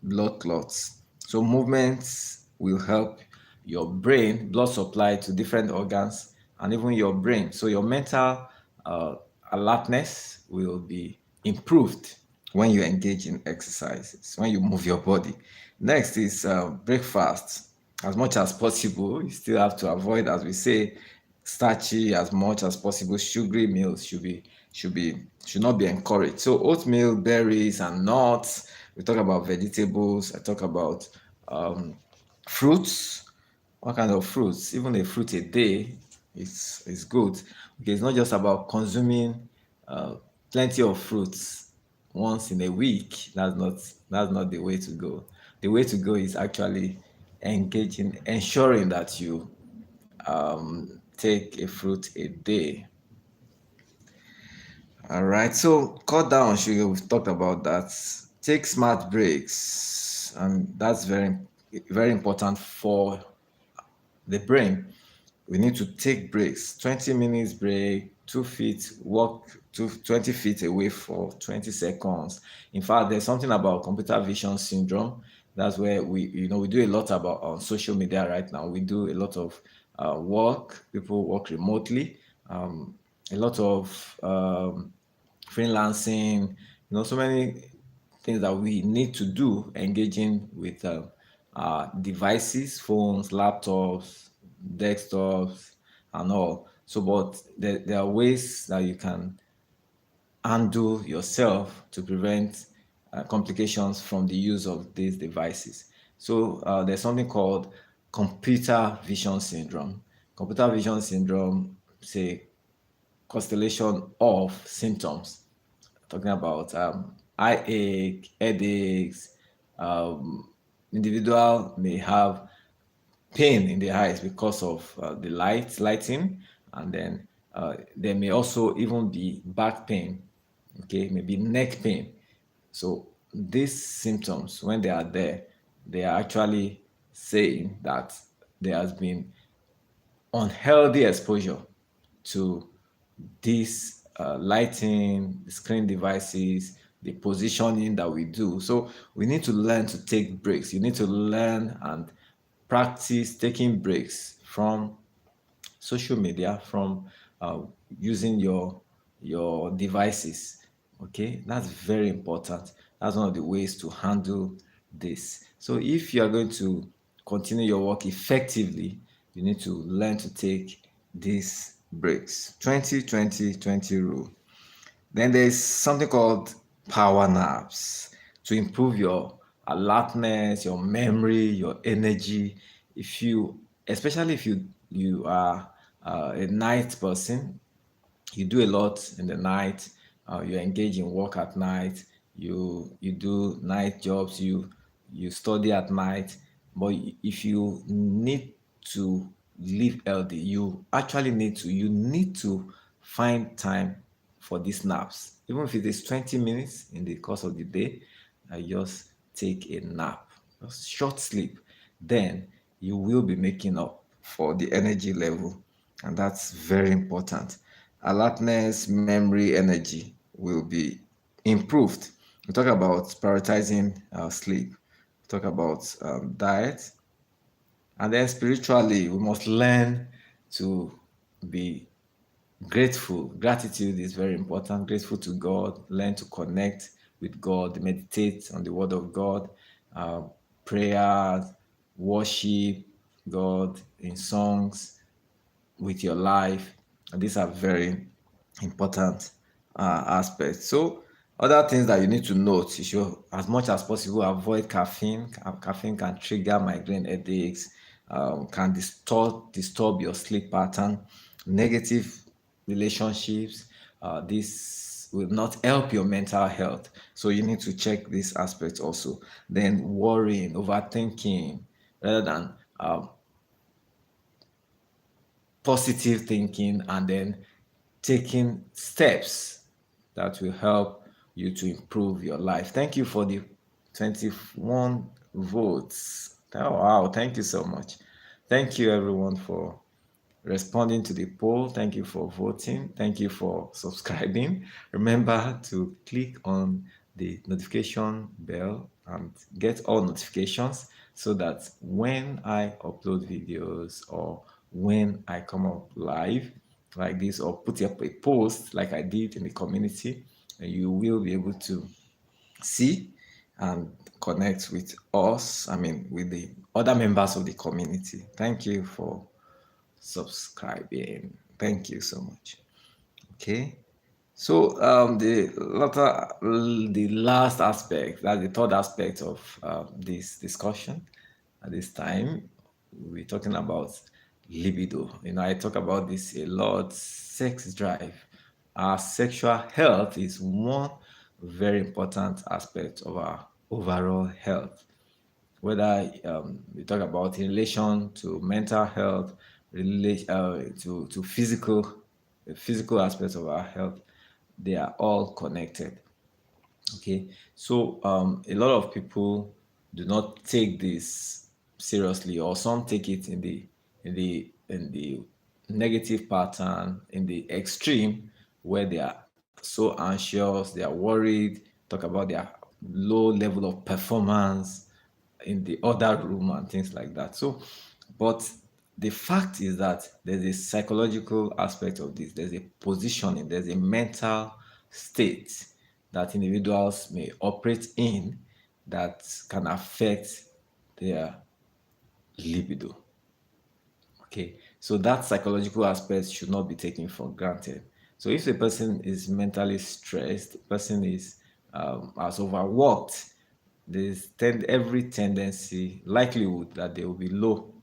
blood clots. So movements will help your brain, blood supply to different organs, and even your brain. So your mental uh, alertness will be improved when you engage in exercises, when you move your body. Next is breakfast. As much as possible, you still have to avoid, as we say, starchy as much as possible. Sugary meals should not be encouraged. So oatmeal, berries, and nuts. We talk about vegetables. I talk about fruits. What kind of fruits? Even a fruit a day is good. Okay, it's not just about consuming uh, plenty of fruits once in a week. That's not the way to go. The way to go is actually engaging, ensuring that you take a fruit a day. All right. So cut down on sugar. We've talked about that. Take smart breaks, and that's very important for the brain. We need to take breaks. 20 minutes break, 2 feet, walk 20 feet away for 20 seconds. In fact, there's something about computer vision syndrome. That's where we do a lot about on social media right now. We do a lot of work. People work remotely. A lot of freelancing. So many things that we need to do engaging with devices, phones, laptops, desktops, and all. So, but there are ways that you can handle yourself to prevent complications from the use of these devices. So, there's something called computer vision syndrome. Computer vision syndrome, say, constellation of symptoms talking about eye ache, headaches. Individual may have pain in the eyes because of the lighting, and then there may also even be back pain. Okay, maybe neck pain. So these symptoms, when they are there, they are actually saying that there has been unhealthy exposure to this lighting, the screen devices, the positioning that we do. So we need to learn to take breaks. You need to learn and practice taking breaks from social media, from uh, using your devices. Okay, that's very important. That's one of the ways to handle this. So if you are going to continue your work effectively, you need to learn to take these breaks. 20 20 20 rule. Then there's something called power naps to improve your alertness, your memory, your energy. If you, especially if you are a night person, you do a lot in the night, you engage in work at night, you do night jobs, you study at night. But if you need to live healthy, you need to find time for these naps. Even if it is 20 minutes in the course of the day, just take a nap, just short sleep. then you will be making up for the energy level. And that's very important. Alertness, memory, energy will be improved. We talk about prioritizing sleep, we talk about diet, and then spiritually, we must learn to be grateful. Gratitude is very important. Grateful to God. Learn to connect with God. Meditate on the Word of God. Uh, Prayers, worship God in songs with your life. And these are very important aspects. So, other things that you need to note, you should, as much as possible, avoid caffeine. Caffeine can trigger migraine headaches, can disturb your sleep pattern, negative relationships. This will not help your mental health. So you need to check this aspect also. Then worrying, overthinking, rather than positive thinking, and then taking steps that will help you to improve your life. Thank you for the 21 votes. Oh, wow. Thank you so much. Thank you, everyone, for responding to the poll. Thank you for voting. Thank you for subscribing. Remember to click on the notification bell and get all notifications so that when I upload videos or when I come up live like this or put up a post like I did in the community, you will be able to see and connect with us, I mean, with the other members of the community. Thank you for subscribing. Thank you so much. Okay. So the last aspect, that's the third aspect of this discussion at this time, we're talking about libido. I talk about this a lot. Sex drive. Our sexual health is one very important aspect of our overall health, whether we talk about in relation to mental health, to physical, the physical aspects of our health, they are all connected. Okay, so a lot of people do not take this seriously, or some take it in the negative pattern, in the extreme, where they are so anxious, they are worried, talk about their low level of performance in the other room and things like that. So, but the fact is that there's a psychological aspect of this, there's a positioning, there's a mental state that individuals may operate in that can affect their libido. Okay, so that psychological aspect should not be taken for granted. So if a person is mentally stressed, person is has overworked, there's every tendency, likelihood that they will be low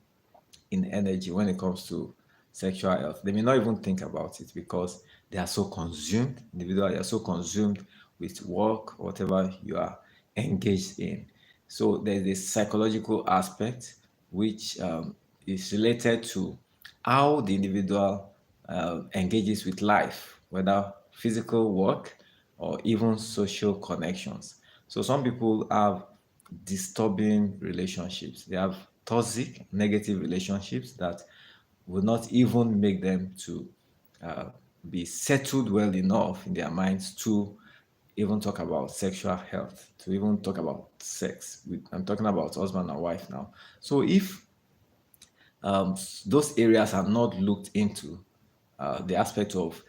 in energy when it comes to sexual health. They may not even think about it because they are so consumed, individuals are so consumed with work, whatever you are engaged in. So there's a psychological aspect which is related to how the individual engages with life, whether physical work or even social connections. So some people have disturbing relationships. They have toxic, negative relationships that will not even make them to uh, be settled well enough in their minds to even talk about sexual health, to even talk about sex. I'm talking about husband and wife now. So if those areas are not looked into, the aspect of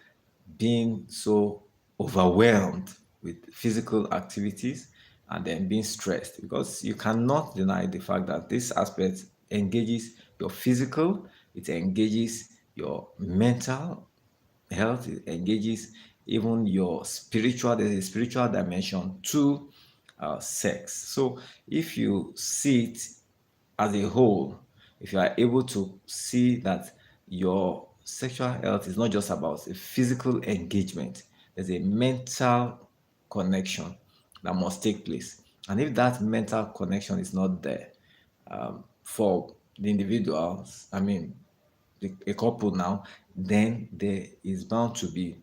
being so overwhelmed with physical activities and then being stressed, because you cannot deny the fact that this aspect engages your physical, it engages your mental health, it engages even your spiritual. There's a spiritual dimension to sex. So if you see it as a whole, if you are able to see that your sexual health is not just about a physical engagement, there's a mental connection that must take place. And if that mental connection is not there, for the individuals, I mean, a couple now, then there is bound to be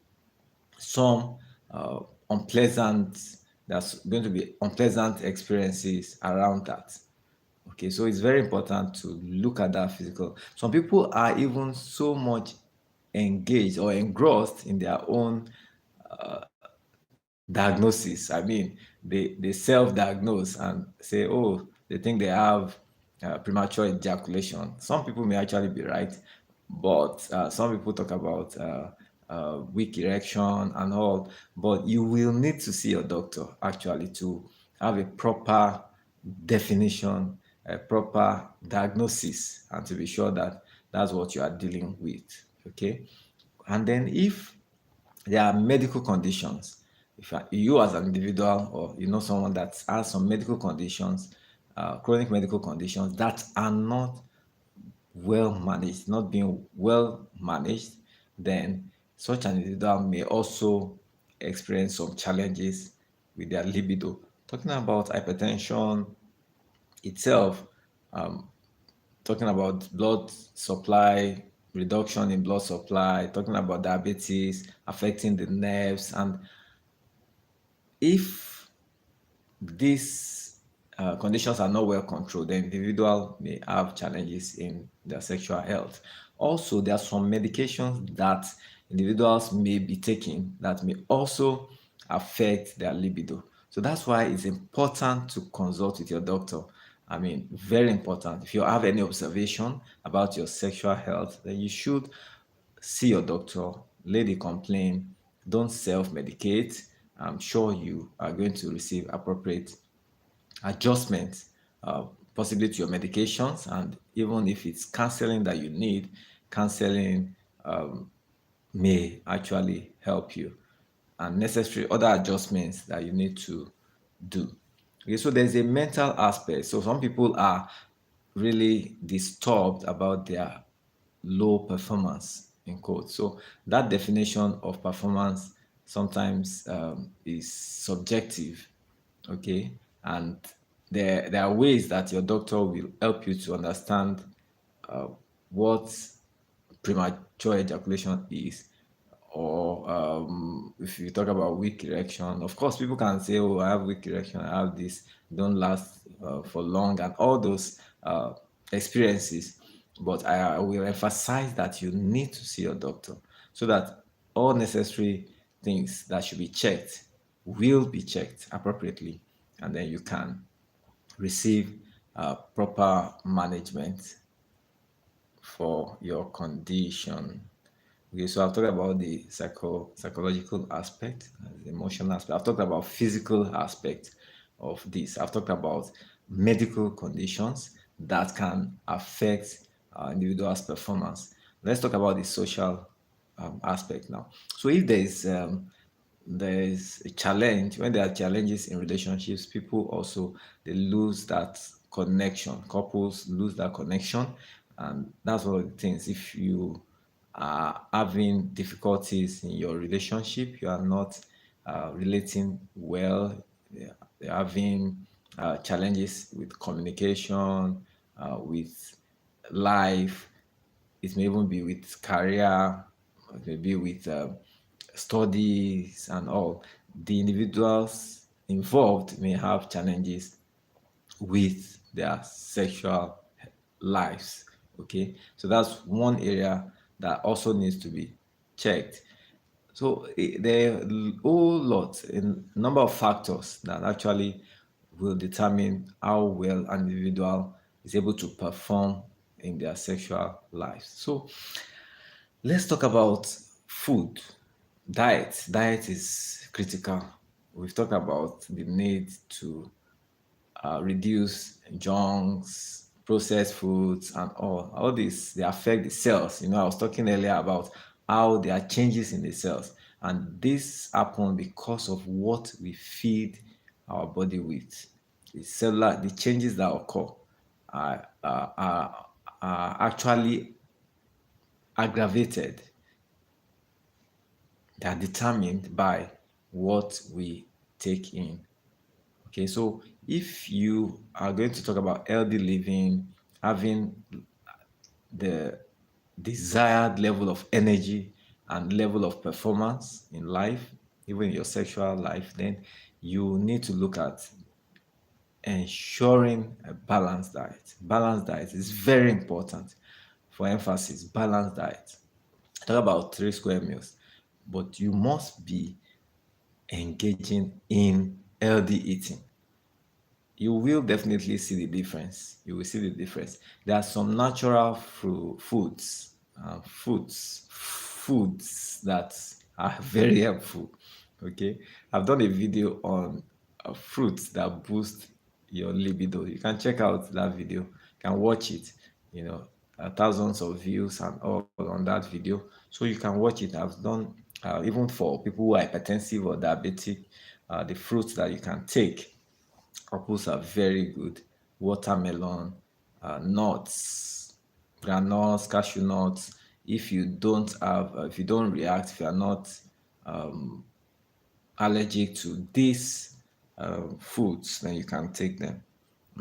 some unpleasant, there's going to be unpleasant experiences around that. Okay, so it's very important to look at that physical. Some people are even so much engaged or engrossed in their own diagnosis. I mean, they self-diagnose and say, oh, they think they have premature ejaculation. Some people may actually be right, but some people talk about weak erection and all. But you will need to see your doctor actually to have a proper definition, a proper diagnosis, and to be sure that that's what you are dealing with. Okay, and then if there are medical conditions. If you as an individual or you know someone that has some medical conditions, chronic medical conditions that are not well managed, not being well managed, then such an individual may also experience some challenges with their libido. Talking about hypertension itself, um, talking about blood supply, reduction in blood supply, talking about diabetes affecting the nerves. And if these conditions are not well controlled, the individual may have challenges in their sexual health. Also, there are some medications that individuals may be taking that may also affect their libido. So that's why it's important to consult with your doctor. I mean, very important. If you have any observation about your sexual health, then you should see your doctor, lay the complaint, don't self medicate. I'm sure you are going to receive appropriate adjustments, uh, possibly to your medications. And even if it's counseling that you need, counseling may actually help you, and necessary other adjustments that you need to do. Okay, so there's a mental aspect. So some people are really disturbed about their low performance in quote. So that definition of performance sometimes is subjective. Okay, and there are ways that your doctor will help you to understand uh, what premature ejaculation is, or if you talk about weak erection. Of course, people can say, oh, I have weak erection, I have this, don't last for long, and all those experiences. But I will emphasize that you need to see your doctor so that all necessary things that should be checked will be checked appropriately, and then you can receive proper management for your condition. Okay, so I've talked about the psychological aspect, the emotional aspect. I've talked about physical aspect of this. I've talked about medical conditions that can affect individual's performance. Let's talk about the social aspect now. So if there is a challenge, when there are challenges in relationships, people also they lose that connection. Couples lose that connection, and that's one of the things. If you are having difficulties in your relationship, you are not relating well, you're having challenges with communication, with life, it may even be with career, it may be with studies and all. The individuals involved may have challenges with their sexual lives. Okay, so that's one area that also needs to be checked. So there are a whole lot, a number of factors that actually will determine how well an individual is able to perform in their sexual lives. So let's talk about food, diet. Diet is critical. We've talked about the need to reduce junks, processed foods, and all this. They affect the cells. I was talking earlier about how there are changes in the cells, and this happen because of what we feed our body with. The changes that occur are actually aggravated. They are determined by what we take in. Okay, so if you are going to talk about healthy living, having the desired level of energy and level of performance in life, even in your sexual life, then you need to look at ensuring a balanced diet. Balanced diet is very important. For emphasis, balanced diet. Talk about 3 square meals, but you must be engaging in healthy eating. You will definitely see the difference. You will see the difference. There are some natural foods that are very helpful. Okay, I've done a video on fruits that boost your libido. You can check out that video. You can watch it. You know, thousands of views and all on that video, so you can watch it. I've done even for people who are hypertensive or diabetic, the fruits that you can take. Apples are very good. Watermelon, nuts, granules, cashew nuts. If you don't react, if you are not allergic to these foods, then you can take them.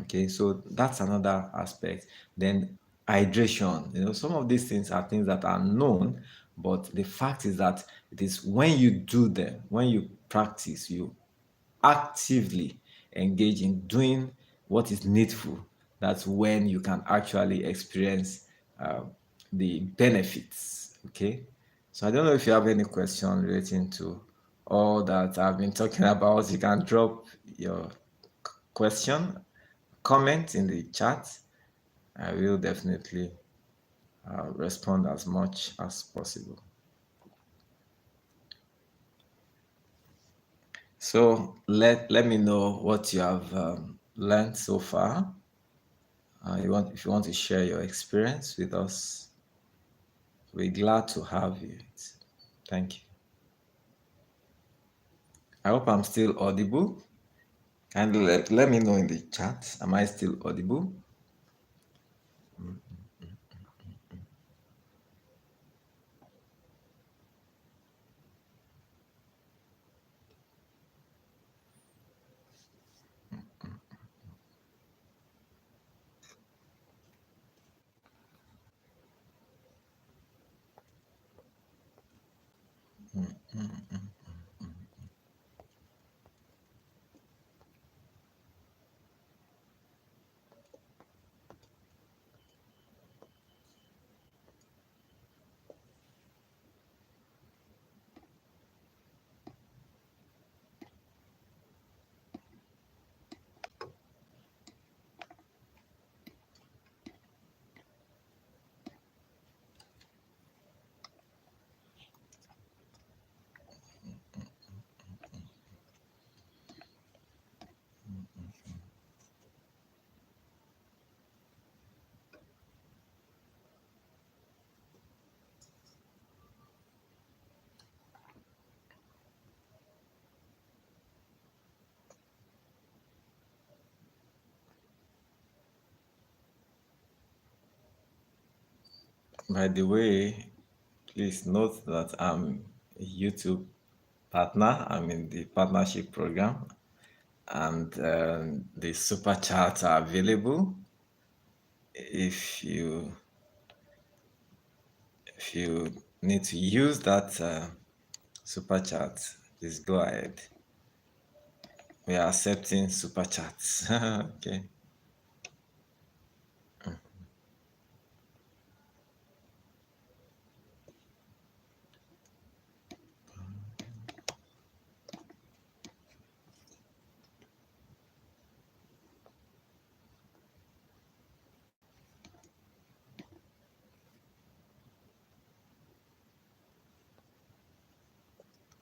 Okay, so that's another aspect. Then hydration. Some of these things are things that are known, but the fact is that it is when you do them, when you practice, you actively engage in doing what is needful, that's when you can actually experience uh, the benefits. Okay, so I don't know if you have any question relating to all that I've been talking about. You can drop your question, comment in the chat. I will definitely respond as much as possible. So let me know what you have learned so far. If you want to share your experience with us, we're glad to have you. Thank you. I hope I'm still audible. And let me know in the chat. Am I still audible? By the way, please note that I'm a YouTube partner. I'm in the partnership program, and the super chats are available. If you need to use that super chat, please go ahead. We are accepting super chats. Okay.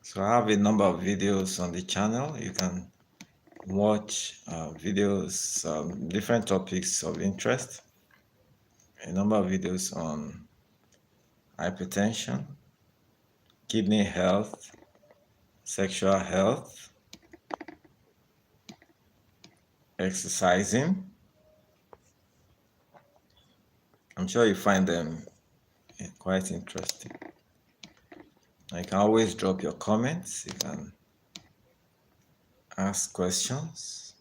So I have a number of videos on the channel. You can watch videos, different topics of interest. A number of videos on hypertension, kidney health, sexual health, exercising. I'm sure you find them quite interesting. You can always drop your comments. You can ask questions.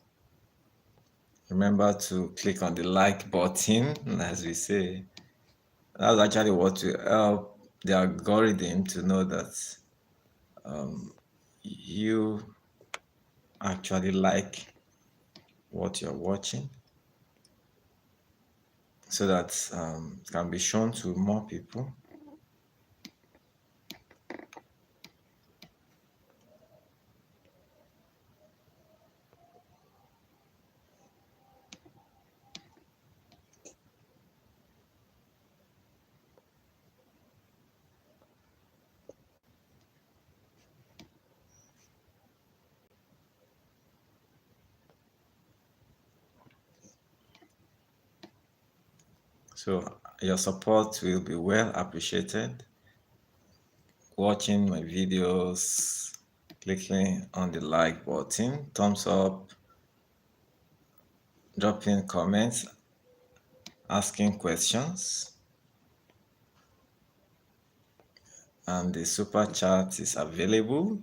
Remember to click on the like button, as we say. That's actually what will help the algorithm to know that you actually like what you're watching so that it can be shown to more people. So your support will be well appreciated. Watching my videos, clicking on the like button, thumbs up, dropping comments, asking questions, and the super chat is available.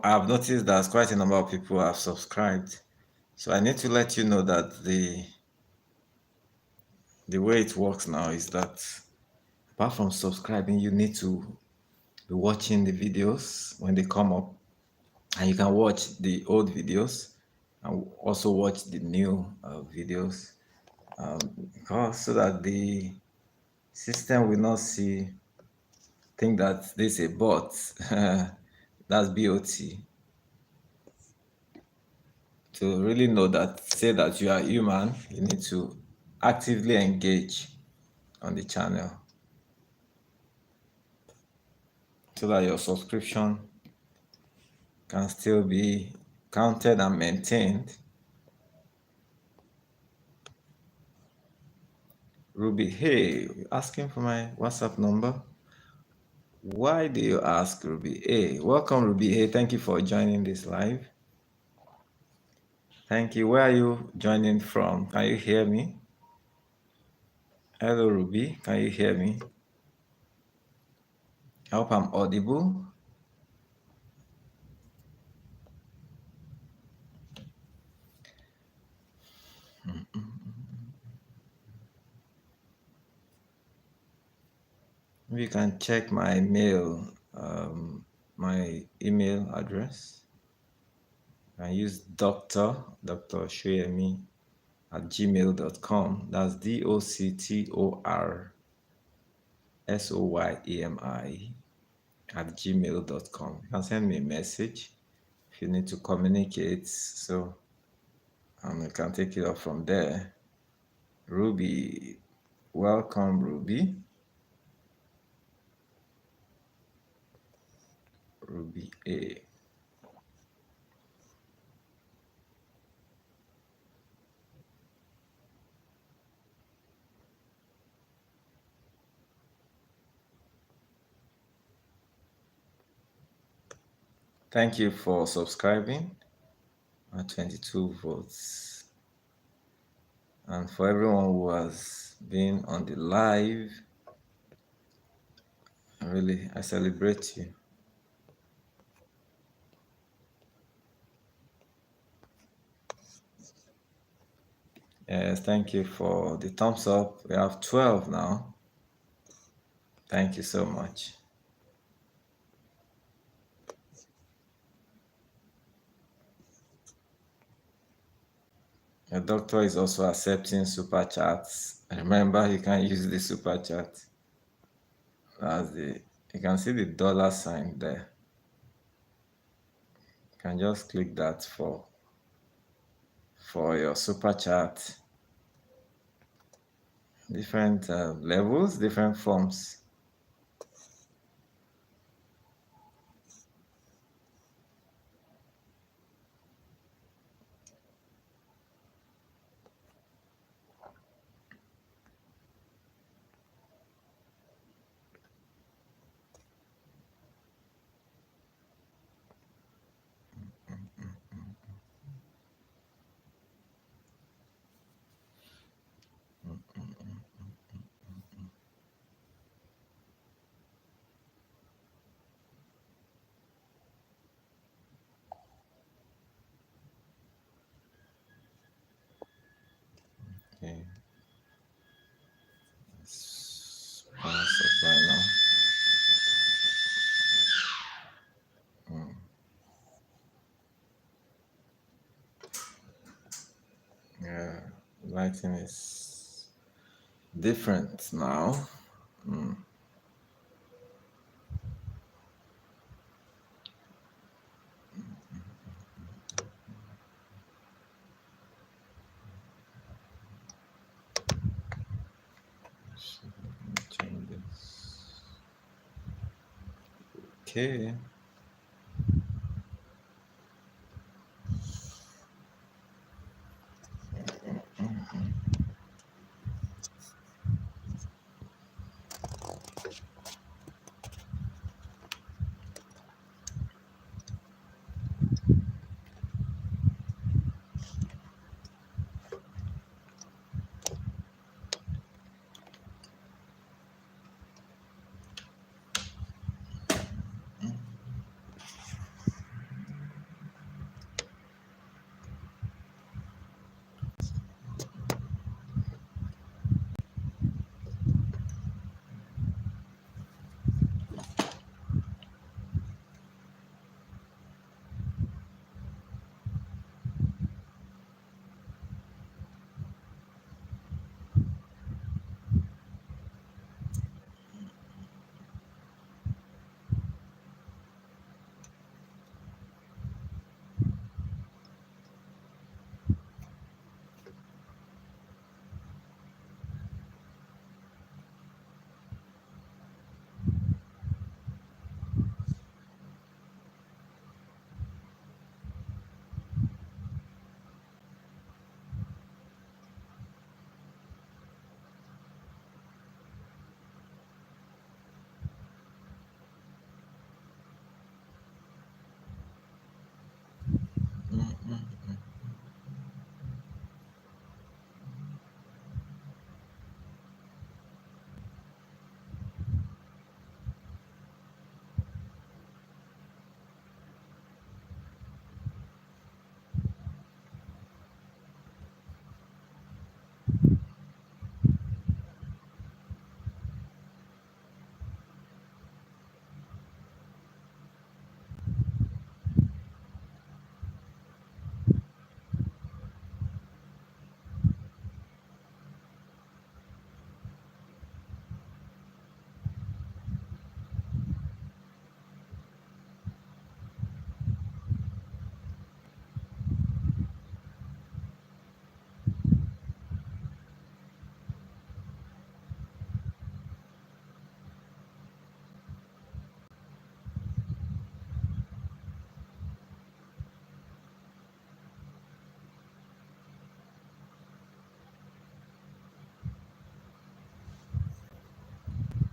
I've noticed that quite a number of people have subscribed. So I need to let you know that the way it works now is that apart from subscribing, you need to be watching the videos when they come up, and you can watch the old videos and also watch the new videos, because so that the system will not think that this is a bot. That's bot. To really know that, say that you are human, you need to actively engage on the channel so that your subscription can still be counted and maintained. Ruby, hey, asking for my WhatsApp number. Why do you ask, Ruby? Hey, welcome, Ruby. Hey, thank you for joining this live. Thank you. Where are you joining from? Can you hear me? Hello, Ruby. Can you hear me? I hope I'm audible. You can check my mail, my email address. I use Dr. Soyemi at gmail.com. That's DoctorSoyemi at gmail.com. You can send me a message if you need to communicate. So you can take it up from there. Ruby, welcome, Ruby. Ruby A. Thank you for subscribing. 22 votes. And for everyone who has been on the live, I celebrate you. Yes, thank you for the thumbs up. We have 12 now. Thank you so much. Your doctor is also accepting super chats. Remember, you can use the super chat. You can see the dollar sign there. You can just click that for your super chat. Different levels, different forms. Okay. Power supply now. Yeah, lighting is different now. So, let me change this. Okay.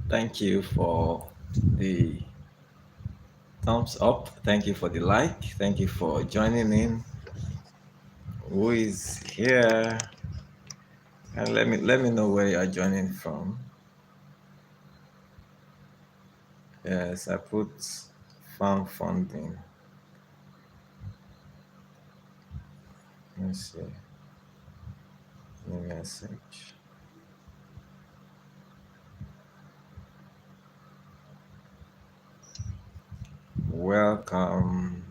Thank you for the thumbs up. Thank you for the like. Thank you for joining in. Who is here? And let me know where you are joining from. Yes, I put farm funding. Let's see. New message. Welcome.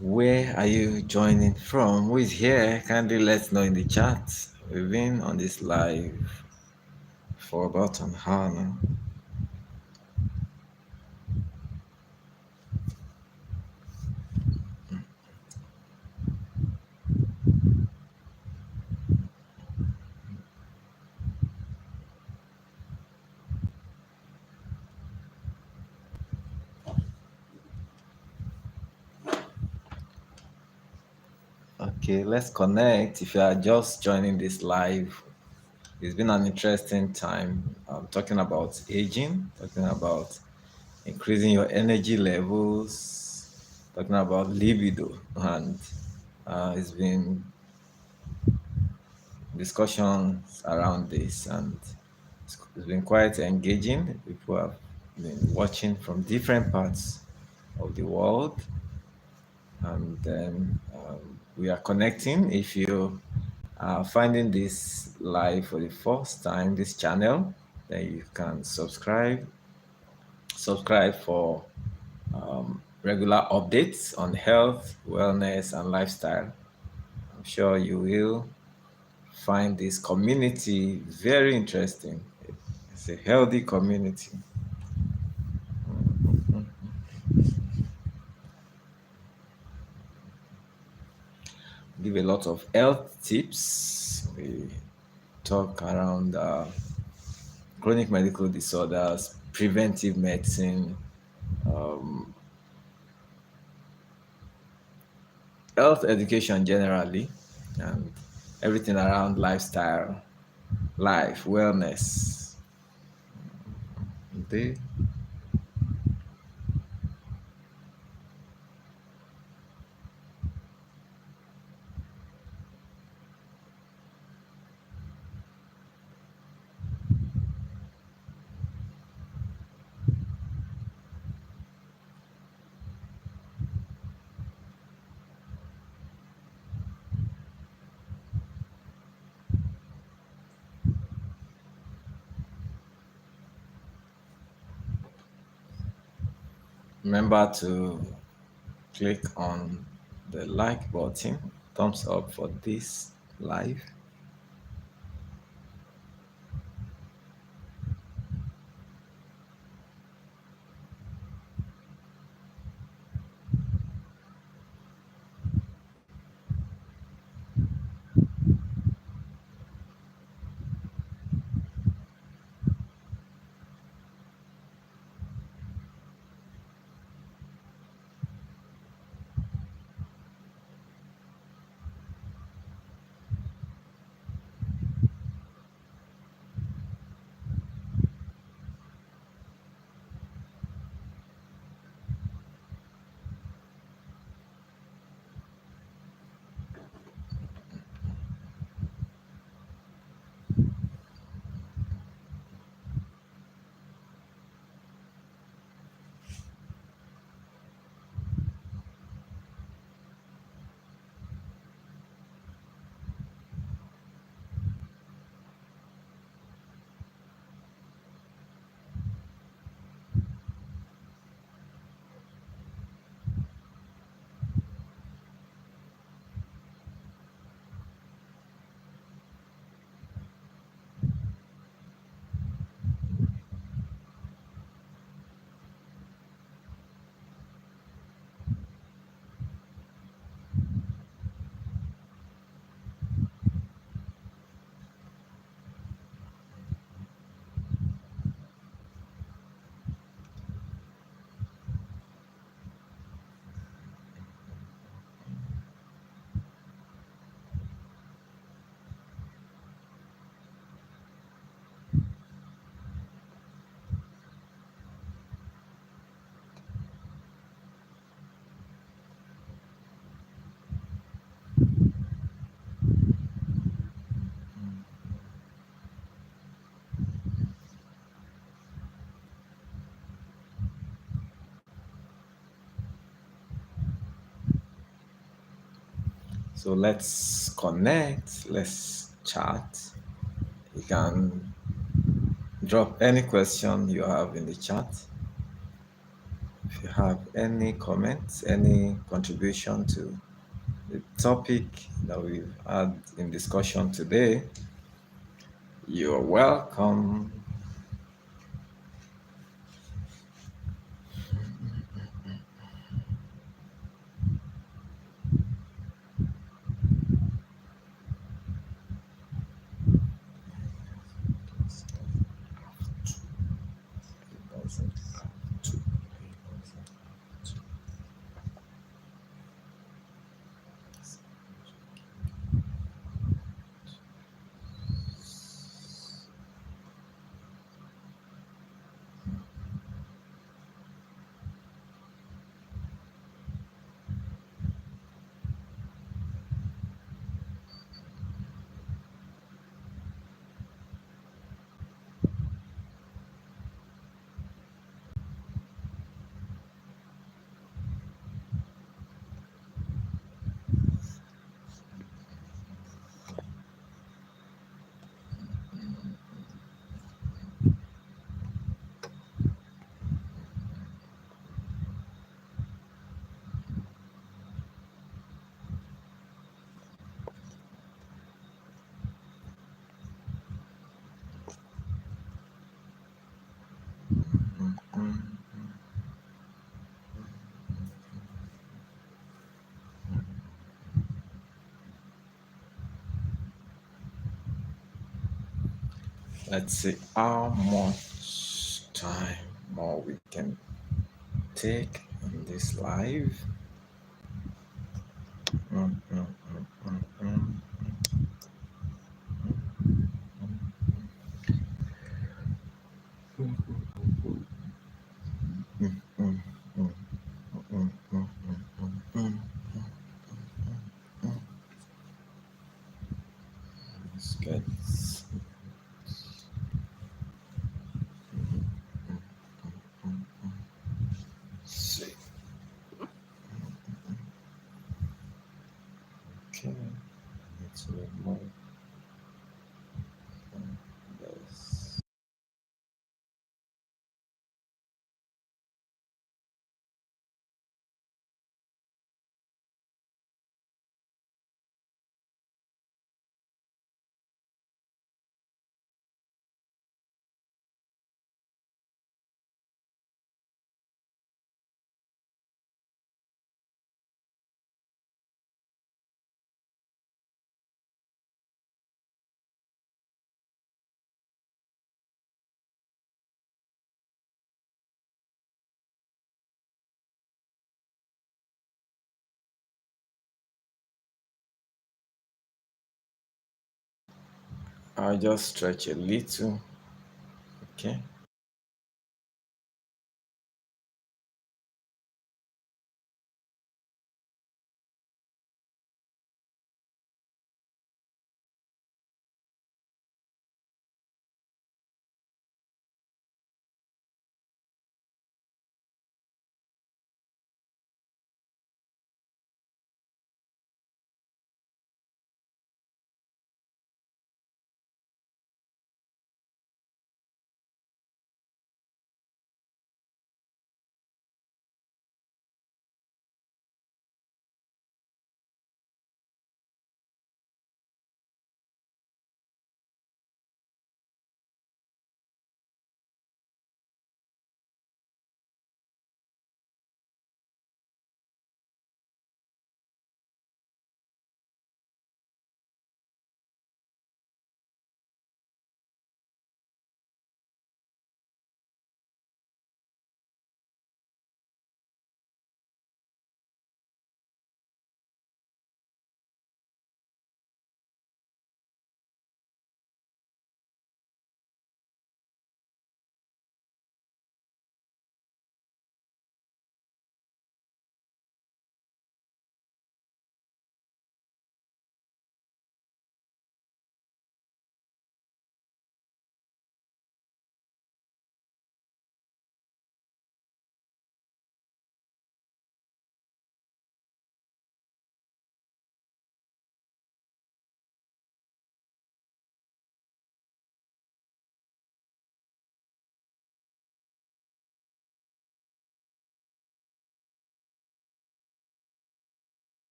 Where are you joining from? Who is here? Kindly let us know in the chat. We've been on this live for about an hour now. Okay, let's connect. If you are just joining this live, it's been an interesting time. I'm talking about aging, talking about increasing your energy levels, talking about libido, and it's been discussions around this, and it's been quite engaging. People have been watching from different parts of the world, and then we are connecting. If you are finding this live for the first time, this channel, then you can subscribe for regular updates on health, wellness, and lifestyle. I'm sure you will find this community very interesting. It's a healthy community. Give a lot of health tips. We talk around chronic medical disorders, preventive medicine, health education generally, and everything around lifestyle, life, wellness. Okay. Remember to click on the like button, thumbs up for this live. So let's connect, let's chat. You can drop any question you have in the chat. If you have any comments, any contribution to the topic that we've had in discussion today, you're welcome. Let's see how much time more we can take in this live. Mm, mm, mm, mm, mm. Mm, mm, mm, mm, mm, mm, mm. Let's get see. Okay, let's remove this. I'll just stretch a little. Okay.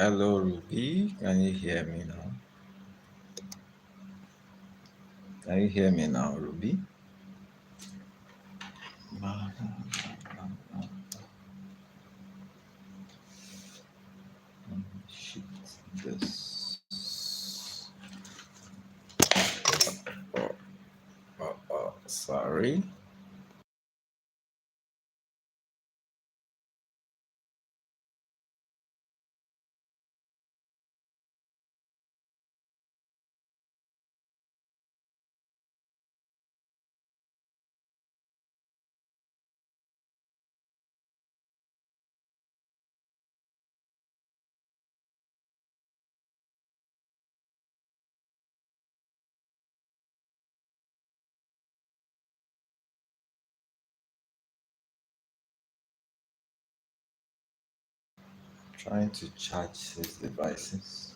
Hello, Ruby. Can you hear me now? Can you hear me now, Ruby? Shit, this. Oh, sorry. Trying to charge these devices.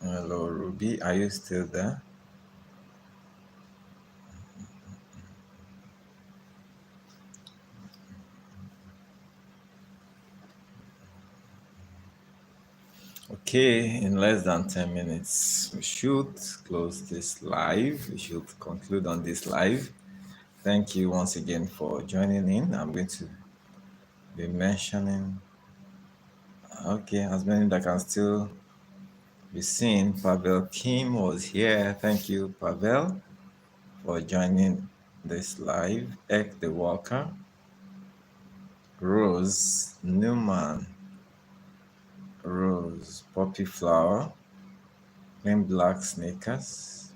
Hello, Ruby. Are you still there? Okay, in less than 10 minutes, we should close this live. We should conclude on this live. Thank you once again for joining in. I'm going to be mentioning, okay, as many that can still be seen. Pavel Kim was here. Thank you, Pavel, for joining this live. Ek the Walker, Rose Newman, Rose Poppy Flower, Plain Black Sneakers,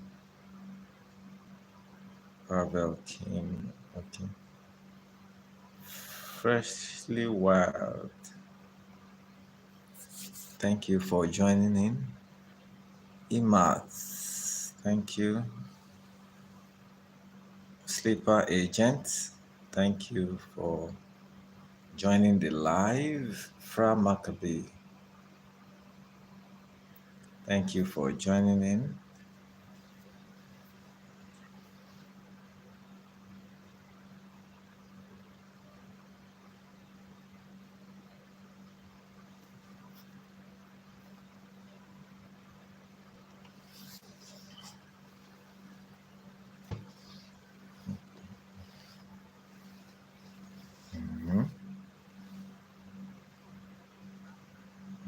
Pavel Kim, okay. Freshly Wild, thank you for joining in. Imat, thank you. Sleeper Agent, thank you for joining the live. Fra Maccabee, thank you for joining in.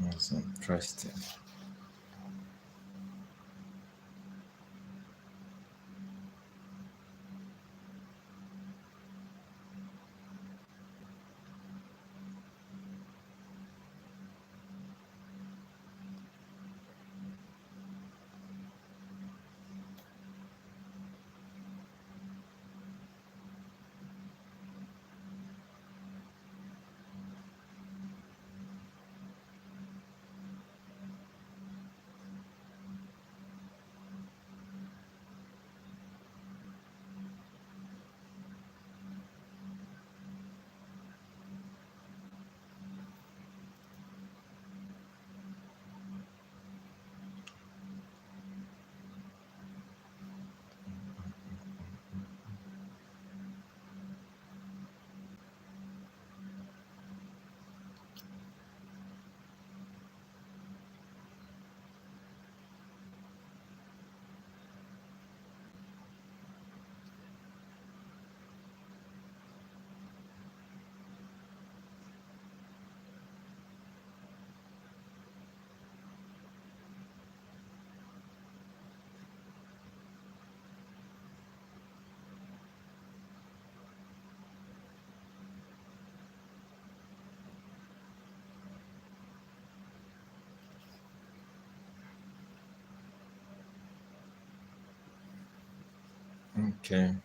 That's interesting. Okay.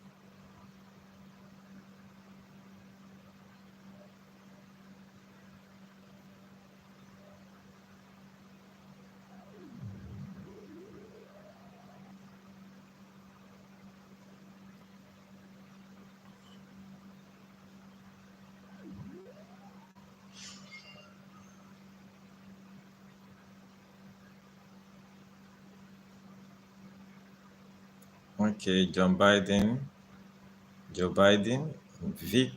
Okay, Joe Biden, Vic,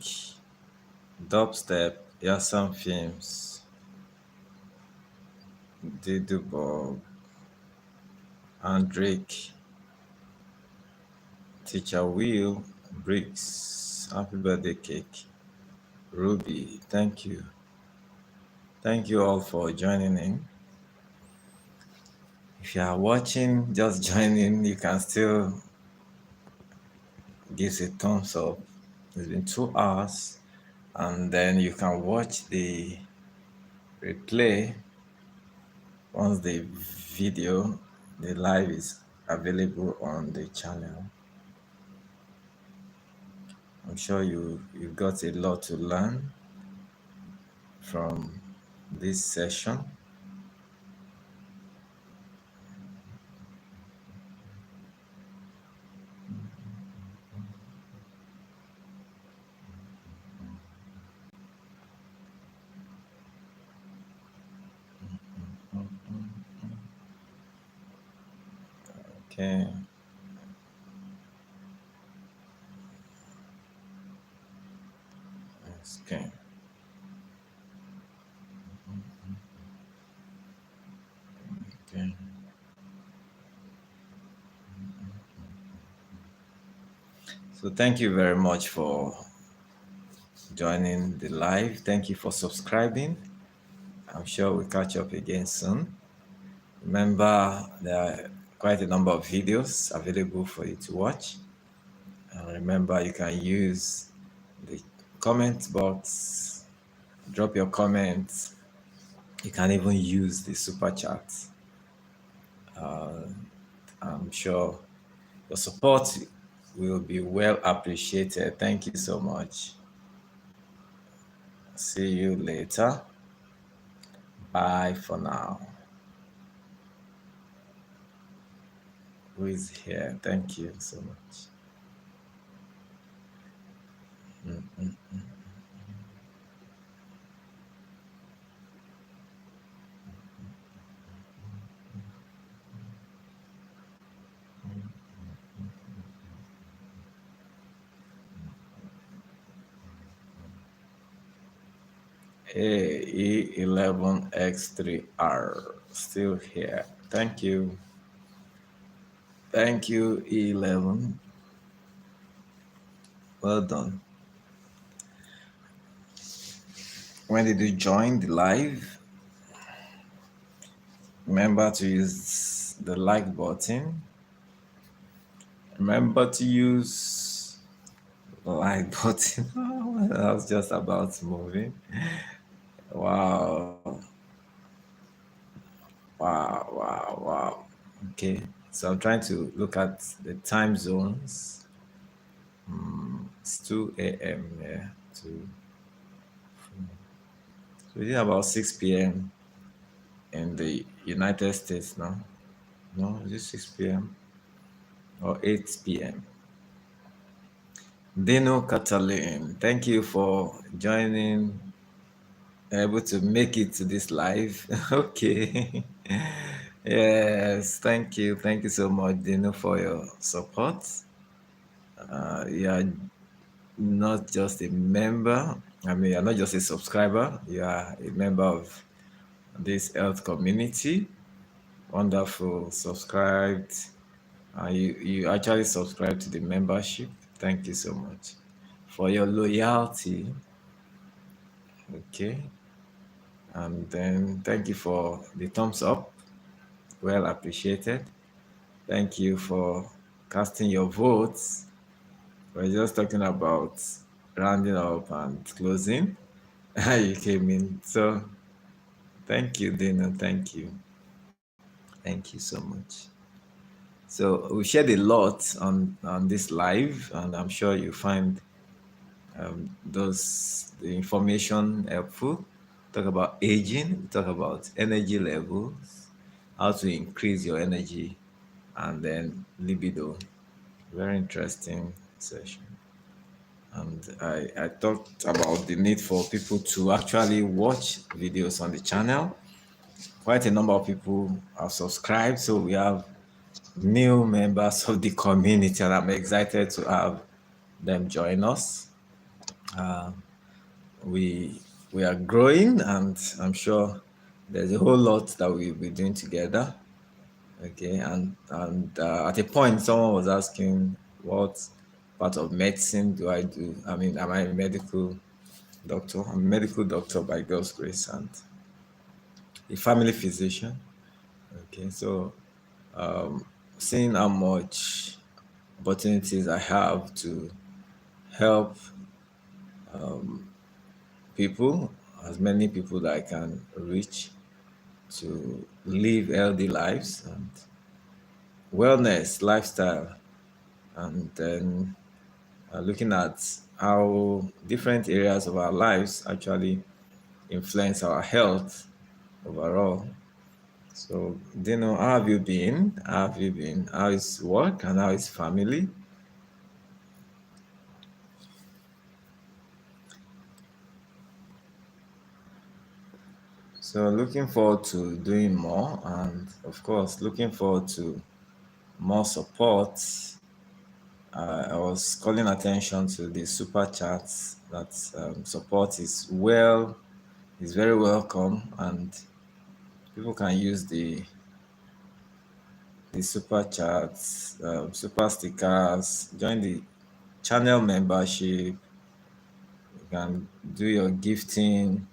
Dubstep, Yassam Films, Didu Bob, and Drake, Teacher Will, Briggs, Happy Birthday Cake, Ruby, thank you. Thank you all for joining in. If you are watching, just join in. You can still give a thumbs up. It's been 2 hours, and then you can watch the replay once the video, the live is available on the channel. I'm sure you got a lot to learn from this session. Okay. Okay. Okay. So thank you very much for joining the live. Thank you for subscribing. I'm sure we'll catch up again soon. Remember, there are quite a number of videos available for you to watch. And remember, you can use the comment box, drop your comments. You can even use the super chat. I'm sure your support will be well appreciated. Thank you so much. See you later. Bye for now. Who is here? Thank you so much. AE11X3R still here. Thank you. Thank you, E11. Well done. When did you join the live? Remember to use the like button. Remember to use the like button. I was just about moving. Wow. Wow. Okay. So I'm trying to look at the time zones. It's 2 a.m. Yeah. 2. So it's about 6 p.m. in the United States now. No, is it 6 p.m. or 8 p.m.? Dino Catalin, thank you for joining, able to make it to this live. Okay. Yes, thank you. Thank you so much, Dino, for your support. You are not just a member, you're not just a subscriber, you are a member of this health community. Wonderful. Subscribed. You actually subscribe to the membership. Thank you so much for your loyalty. Okay. And then thank you for the thumbs up. Well appreciated. Thank you for casting your votes. We're just talking about rounding up and closing. You came in. So thank you, Dino. Thank you. Thank you so much. So we shared a lot on this live, and I'm sure you find the information helpful. Talk about aging, we talk about energy levels, how to increase your energy, and then libido. Very interesting session. And I talked about the need for people to actually watch videos on the channel. Quite a number of people are subscribed, so we have new members of the community, and I'm excited to have them join us. We we are growing, and I'm sure there's a whole lot that we'll be doing together. Okay, and at a point, someone was asking, what part of medicine do I do? I mean, am I a medical doctor? I'm a medical doctor by God's grace and a family physician. Okay, so seeing how much opportunities I have to help people, as many people that I can reach to live healthy lives and wellness lifestyle, and then looking at how different areas of our lives actually influence our health overall. So, Dino, how have you been? How have you been? How is work and how is family? So, looking forward to doing more, and of course, looking forward to more support. I was calling attention to the super chats that support is very welcome, and people can use the super chats, super stickers, join the channel membership. You can do your gifting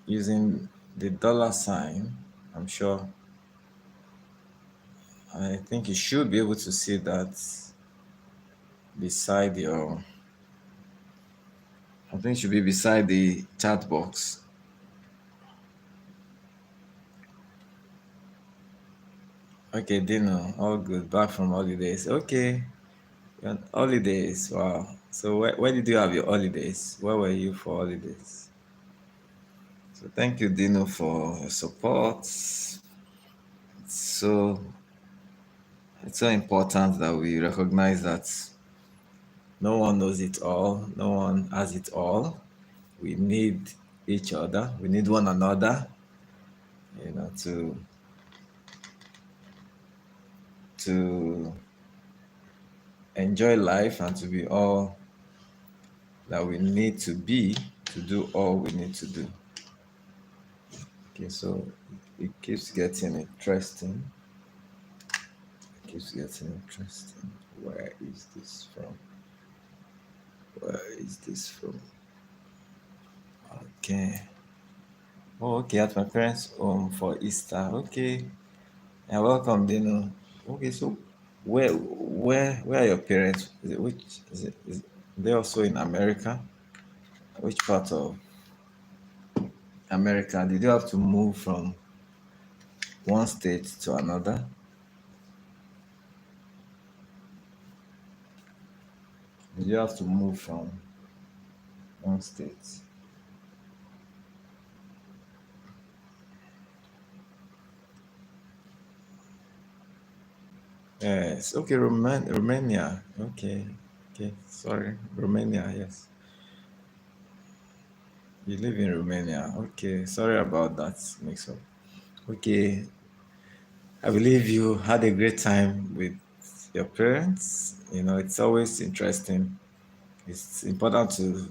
using the dollar sign. I'm sure. I think you should be able to see that beside your. I think it should be beside the chat box. Okay, Dino, all good. Back from holidays. Okay, you're on holidays. Wow. So where did you have your holidays? Where were you for holidays? So thank you, Dino, for your support. So it's so important that we recognize that no one knows it all, no one has it all. We need each other, we need one another, to enjoy life and to be all that we need to be to do all we need to do. Okay, so it keeps getting interesting. It keeps getting interesting. Where is this from? Where is this from? Okay. Oh, okay, at my parents' home for Easter. Okay. And welcome, Dino. Okay, so where are your parents? Is it which is they also in America? Which part of America? Did you have to move from one state to another? Did you have to move from one state? Yes. Okay, Romania. Okay. Okay. Sorry. Romania, yes. You live in Romania. Okay. Sorry about that mix up. Okay. I believe you had a great time with your parents. It's always interesting. It's important to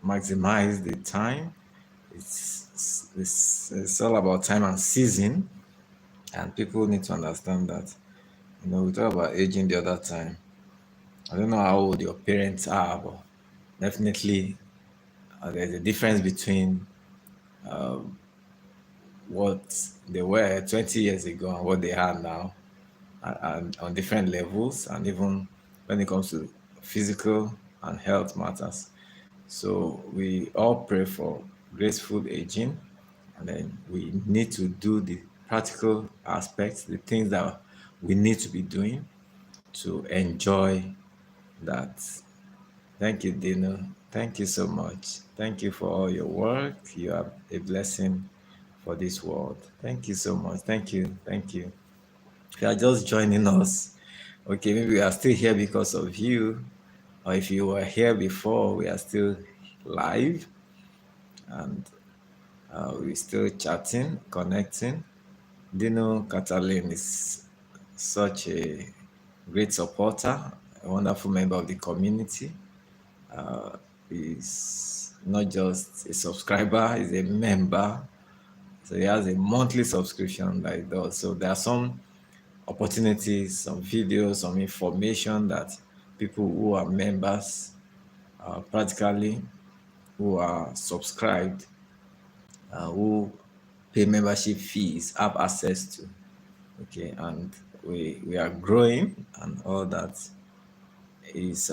maximize the time. It's all about time and season, and people need to understand that. We talk about aging the other time. I don't know how old your parents are, but definitely there's a difference between what they were 20 years ago and what they are now, and on different levels, and even when it comes to physical and health matters. So we all pray for graceful aging, and then we need to do the practical aspects, the things that we need to be doing to enjoy that. Thank you, Dino. Thank you so much. Thank you for all your work. You are a blessing for this world. Thank you so much. Thank you. Thank you. If you are just joining us, okay, maybe we are still here because of you, or if you were here before, we are still live, and we're still chatting, connecting. Dino Catalin is such a great supporter, a wonderful member of the community. He's not just a subscriber, he's a member. So he has a monthly subscription that he does. So there are some opportunities, some videos, some information that people who are members, practically who are subscribed, who pay membership fees, have access to. Okay, and we are growing, and all that is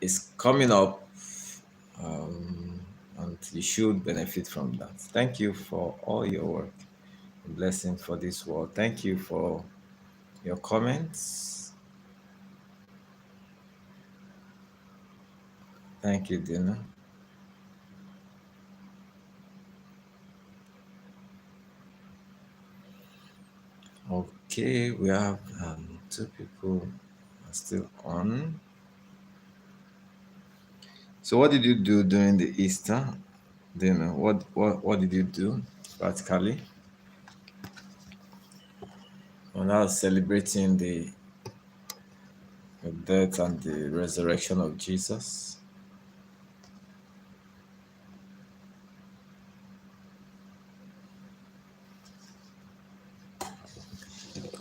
is coming up, and you should benefit from that. Thank you for all your work. A blessing for this world. Thank you for your comments. Thank you, Dina. Okay, we have two people are still on. So, what did you do during the Easter? Dina, what did you do practically? When I was celebrating the death and the resurrection of Jesus.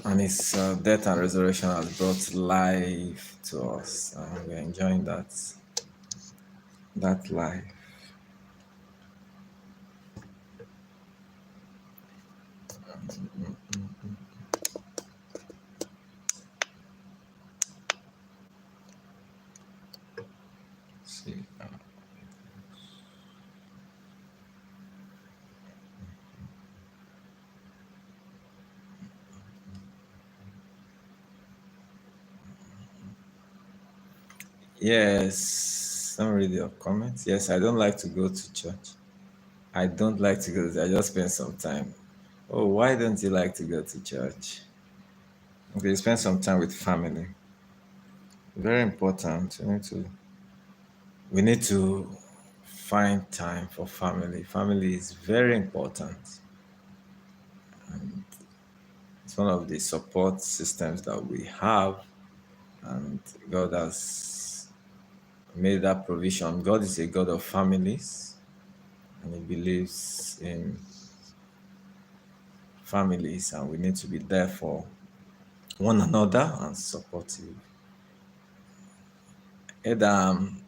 And his death and resurrection has brought life to us, and we're enjoying that life. See, yes, let me read your comments. Yes, I don't like to go to church. I don't like to go. I just spend some time. Oh, why don't you like to go to church? Okay, spend some time with family. Very important. We need to find time for family. Family is very important. It's one of the support systems that we have, and God has made that provision. God is a God of families, and He believes in families, and we need to be there for one another and supportive. Edam,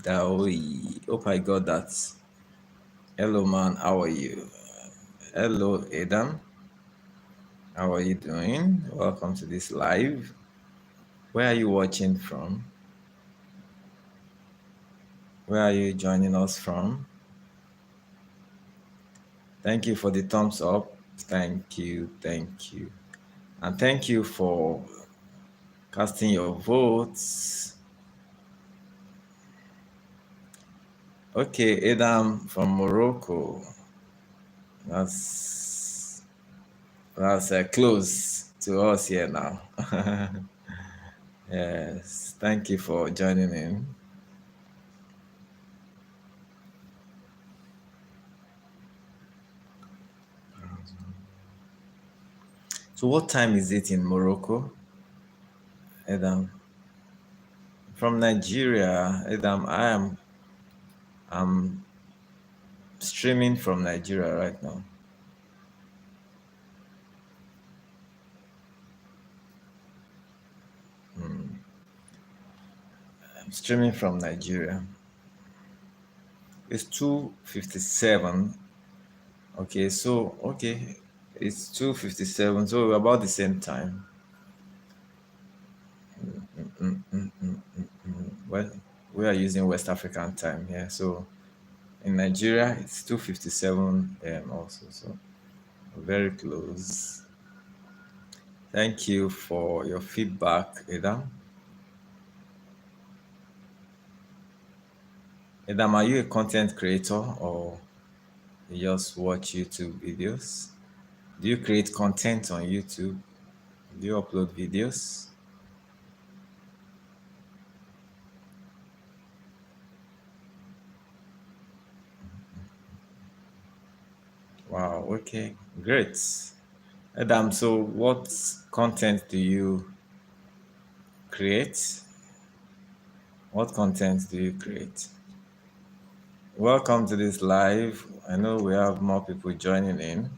Daoi. Hope I got that. Hello, man. How are you? Hello, Adam. How are you doing? Welcome to this live. Where are you watching from? Where are you joining us from? Thank you for the thumbs up. Thank you. Thank you. And thank you for casting your votes. Okay, Adam from Morocco. That's close to us here now. Yes, thank you for joining in. So, what time is it in Morocco, Adam? From Nigeria, Adam. I'm streaming from Nigeria right now. I'm streaming from Nigeria. It's 2:57. Okay, it's 2:57. So we're about the same time. Well, we are using West African time here. So in Nigeria, it's 2:57 also. So very close. Thank you for your feedback, Adam. Adam, are you a content creator or you just watch YouTube videos? Do you create content on YouTube? Do you upload videos? Wow, okay, great. Adam, so what content do you create? What content do you create? Welcome to this live. I know we have more people joining in.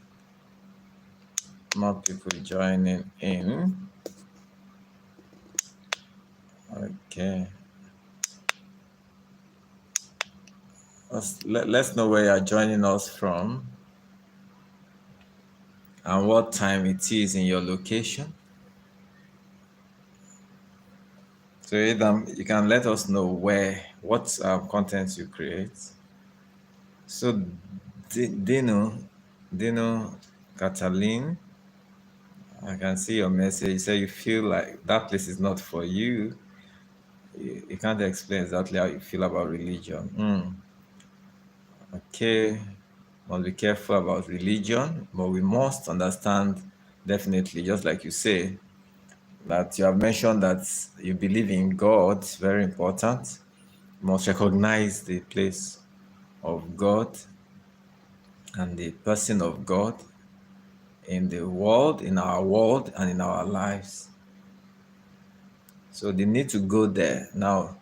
More people joining in. Okay. Let's know where you're joining us from and what time it is in your location. So Adam, you can let us know what content you create. So Dino Catalin, I can see your message. You say you feel like that place is not for you. You can't explain exactly how you feel about religion. Okay, must be careful about religion, but we must understand definitely, just like you say, that you have mentioned that you believe in God, very important. You must recognize the place of God and the person of God in the world, in our world, and in our lives. So the need to go there now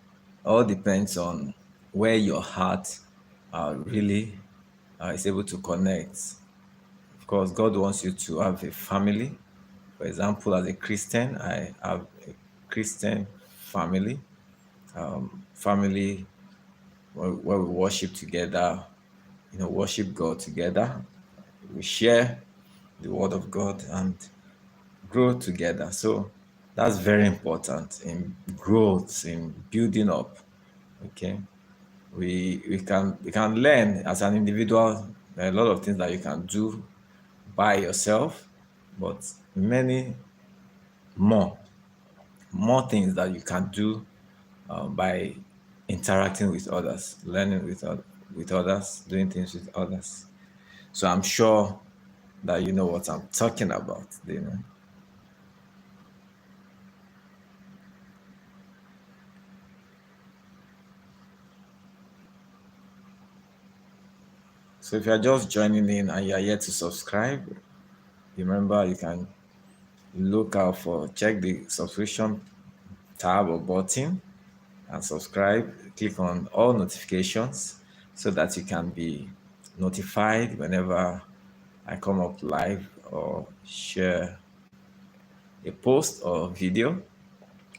all depends on where your heart really is able to connect. Of course, God wants you to have a family. For example, as a Christian, I have a Christian family, family where we worship together, worship God together. We share the word of God and grow together. So that's very important in growth, in building up. Okay. We can learn as an individual. There are a lot of things that you can do by yourself, but many more more things that you can do by interacting with others, learning with others, doing things with others. So I'm sure that you know what I'm talking about. So if you're just joining in and you're yet to subscribe, remember you can look out for check the subscription tab or button and subscribe. Click on all notifications so that you can be notified whenever I come up live or share a post or video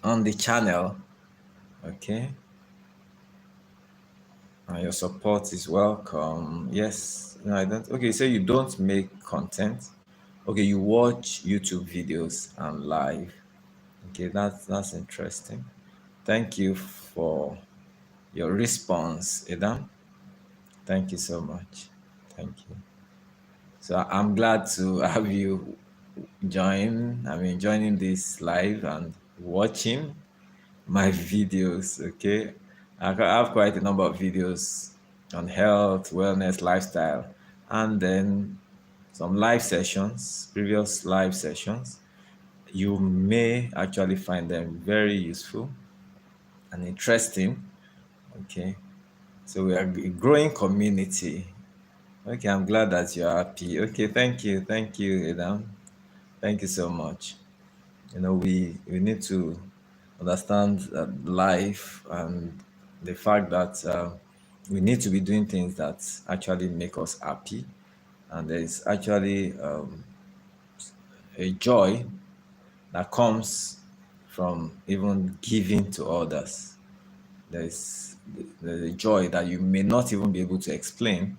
on the channel. Okay. And your support is welcome. Yes. No, I don't. Okay. So you don't make content. Okay. You watch YouTube videos and live. Okay. That's interesting. Thank you for your response, Adam. Thank you so much. Thank you. So I'm glad to have you joining this live and watching my videos. Okay. I have quite a number of videos on health, wellness, lifestyle, and then some live sessions, previous live sessions. You may actually find them very useful and interesting. Okay. So we are a growing community. Okay, I'm glad that you're happy. Okay, thank you, Adam. Thank you so much. We need to understand life and the fact that we need to be doing things that actually make us happy, and there is actually a joy that comes from even giving to others. There's a joy that you may not even be able to explain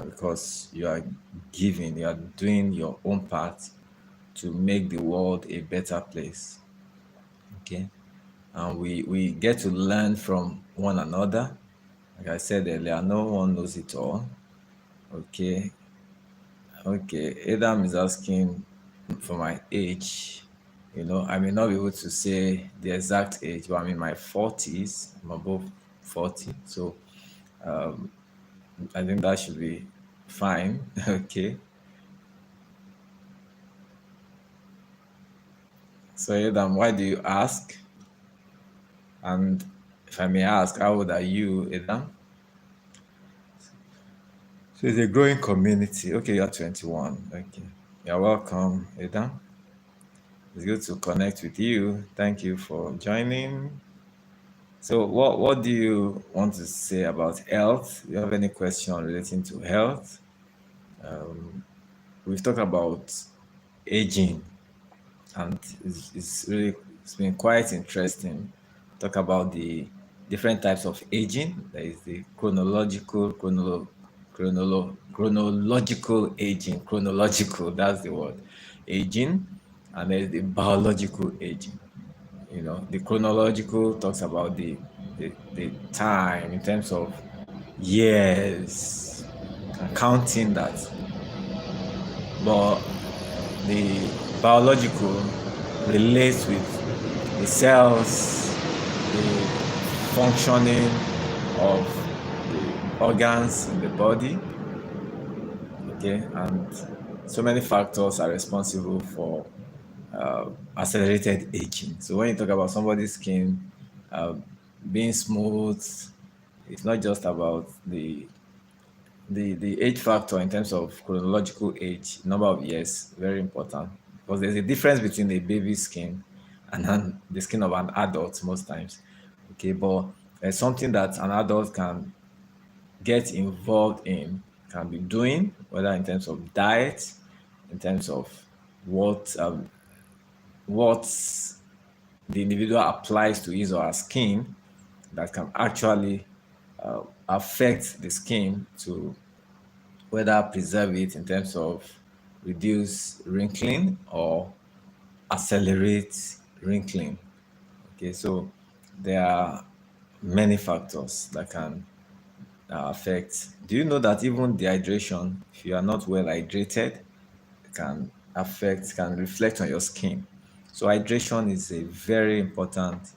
because you are giving, you are doing your own part to make the world a better place. Okay. And we get to learn from one another. Like I said earlier, no one knows it all. Okay. Okay. Adam is asking for my age. I may not be able to say the exact age, but I'm in my 40s. I'm above 40. So I think that should be fine. Okay. So Adam, why do you ask? And if I may ask, how old are you, Adam? So it's a growing community. Okay, you're 21. Okay. You're welcome, Adam. It's good to connect with you. Thank you for joining. So, what do you want to say about health? Do you have any question relating to health? We've talked about aging, and it's been quite interesting. Talk about the different types of aging. There is the chronological aging. Chronological, that's the word, aging, and there is the biological aging. The chronological talks about the time in terms of years and counting that, but the biological relates with the cells, the functioning of the organs in the body. Okay, and so many factors are responsible for accelerated aging. So when you talk about somebody's skin uh, being smooth, it's not just about the age factor in terms of chronological age, number of years, very important, because there's a difference between a baby's skin and the skin of an adult most times. Okay, but there's something that an adult can get involved in, can be doing, whether in terms of diet, in terms of what the individual applies to his or her skin, that can actually affect the skin to whether preserve it in terms of reduce wrinkling or accelerate wrinkling. Okay, so there are many factors that can affect. Do you know that even dehydration, if you are not well hydrated, can reflect on your skin? So hydration is a very important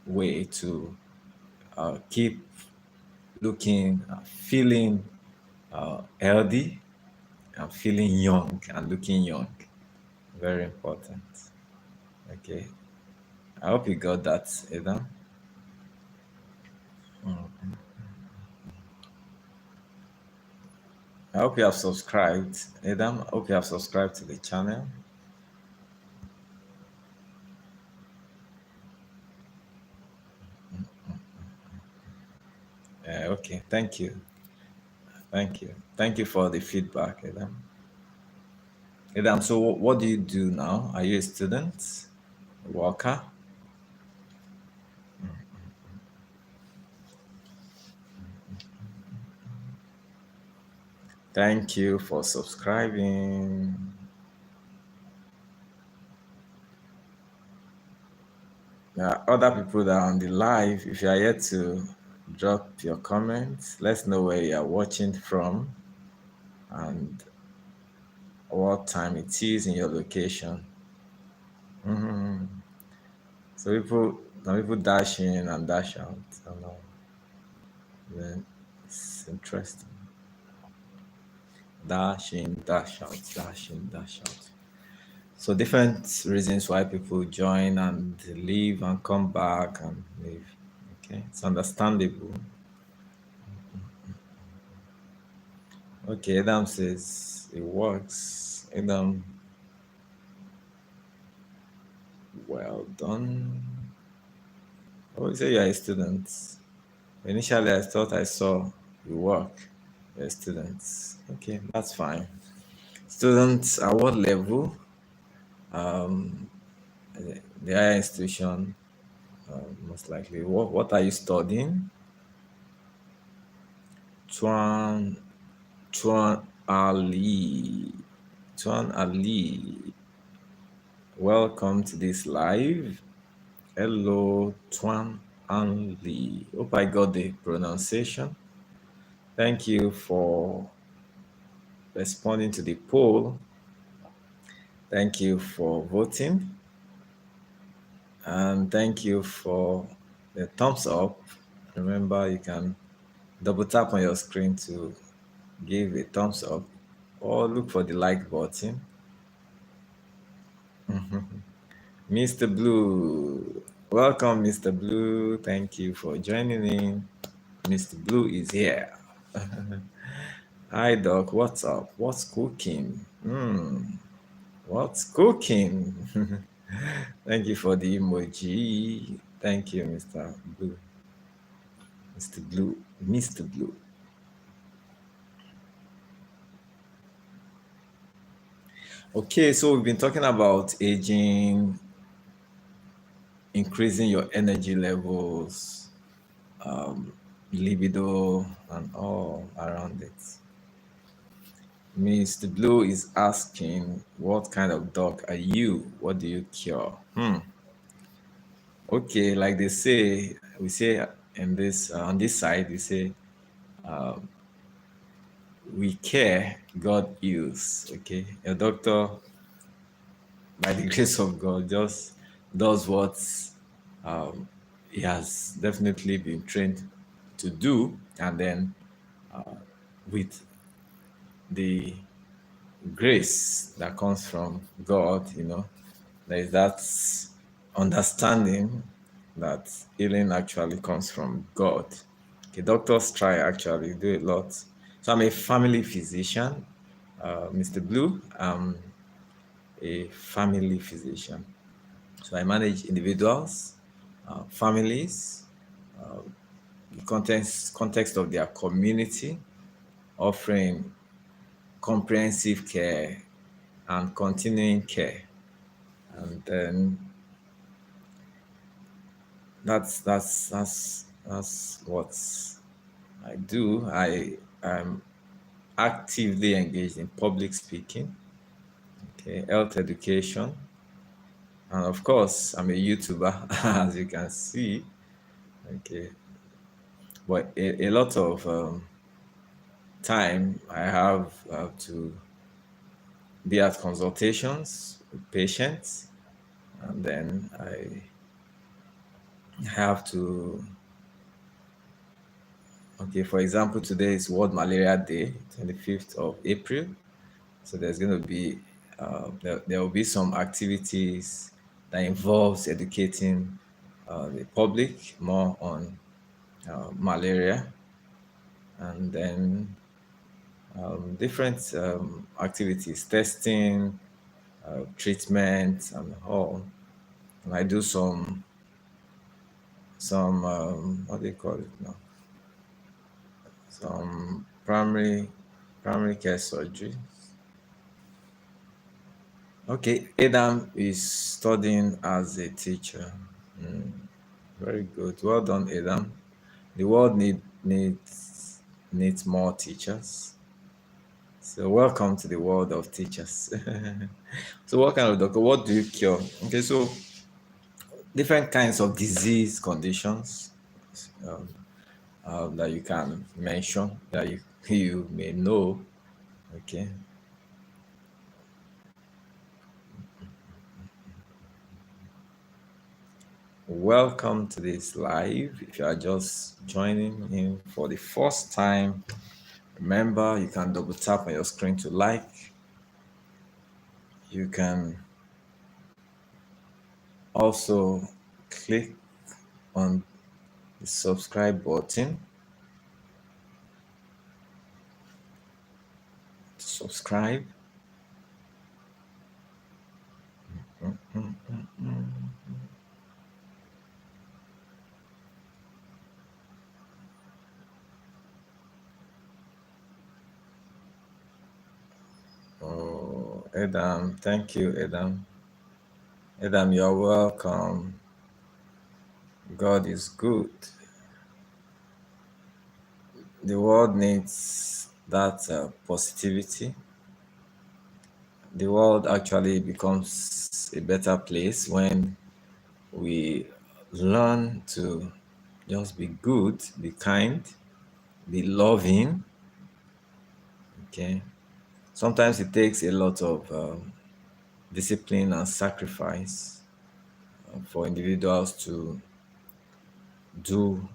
way to keep looking, feeling healthy and feeling young and looking young. Very important. Okay. I hope you got that, Adam. I hope you have subscribed. Adam, I hope you have subscribed to the channel. Okay. Thank you. Thank you. Thank you for the feedback, Adam. Adam, so what do you do now? Are you a student? A worker? Thank you for subscribing. Other people that are on the live, if you are yet to drop your comments, let's know where you are watching from and what time it is in your location. So some people dash in and dash out. I don't know. Then it's interesting. Dash in, dash out, dash in, dash out. So different reasons why people join and leave and come back and leave. Okay, it's understandable. Okay, Adam says it works. Adam, well done. Oh, you say you're a student. Initially, I thought I saw you work. You're a student. Okay, that's fine. Students at what level? Um, the higher institution, most likely. What are you studying? Tuan Tuan Ali. Tuan Ali. Welcome to this live. Hello, Tuan Ali. Hope I got the pronunciation. Thank you for responding to the poll. Thank you for voting. And thank you for the thumbs up. Remember, you can double tap on your screen to give a thumbs up or look for the like button. Mr. Blue. Welcome, Mr. Blue. Thank you for joining in. Mr. Blue is here. Hi, Doc. What's up? What's cooking? What's cooking? Thank you for the emoji. Thank you, Mr. Blue. Mr. Blue. Mr. Blue. Okay, so we've been talking about aging, increasing your energy levels, libido, and all around it. Mr. Blue is asking, what kind of dog are you? What do you cure? Okay, like they say, we say in this on this side, we say we care, God heals. Okay, a doctor, by the grace of God, just does what he has definitely been trained to do, and then with the grace that comes from God, there is that understanding that healing actually comes from God. Okay, doctors try actually do a lot. So I'm a family physician, Mr. Blue. I'm a family physician. So I manage individuals, families, the context of their community, offering comprehensive care and continuing care. And then that's what I do. I'm actively engaged in public speaking, okay, health education, and of course, I'm a YouTuber, as you can see. Okay, but a lot of time I have to be at consultations with patients, and then I have to. Okay, for example, today is World Malaria Day, 25th of April. So there's going to be there will be some activities that involves educating the public more on malaria, and then different activities, testing, treatment, and all. And I do some what do you call it now? Some primary care surgery. Okay, Adam is studying as a teacher. Very good. Well done, Adam. The world needs more teachers. So welcome to the world of teachers. So what kind of doctor? What do you cure? Okay, so different kinds of disease conditions that you can mention that you may know. Okay. Welcome to this live. If you are just joining in for the first time, remember you can double tap on your screen to like. You can also click on the subscribe button to subscribe. Oh, Adam, thank you, Adam. Adam, you're welcome. God is good. The world needs that positivity. The world actually becomes a better place when we learn to just be good, be kind, be loving. Okay. Sometimes it takes a lot of discipline and sacrifice for individuals to do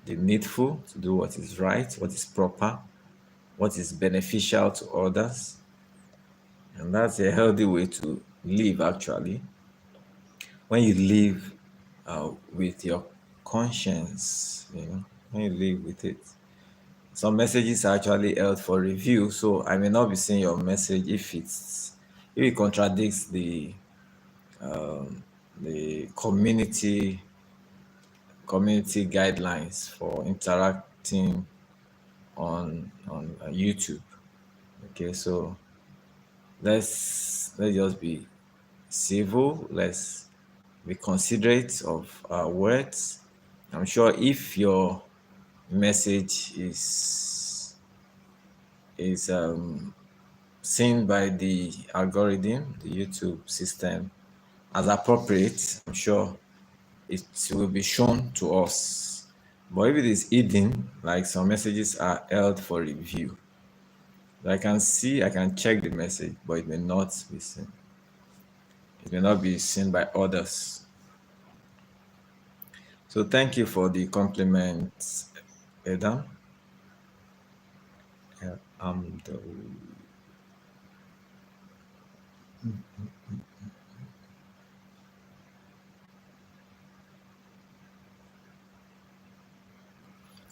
the needful, to do what is right, what is proper, what is beneficial to others. And that's a healthy way to live, actually. When you live with your conscience, when you live with it, some messages are actually held for review, so I may not be seeing your message if it contradicts the community guidelines for interacting on YouTube. Okay, so let's just be civil. Let's be considerate of our words. I'm sure if your message is seen by the algorithm, the YouTube system, as appropriate, I'm sure it will be shown to us. But if it is hidden, like some messages are held for review, I can check the message, but it may not be seen. It may not be seen by others. So thank you for the compliments, Adam. Yeah,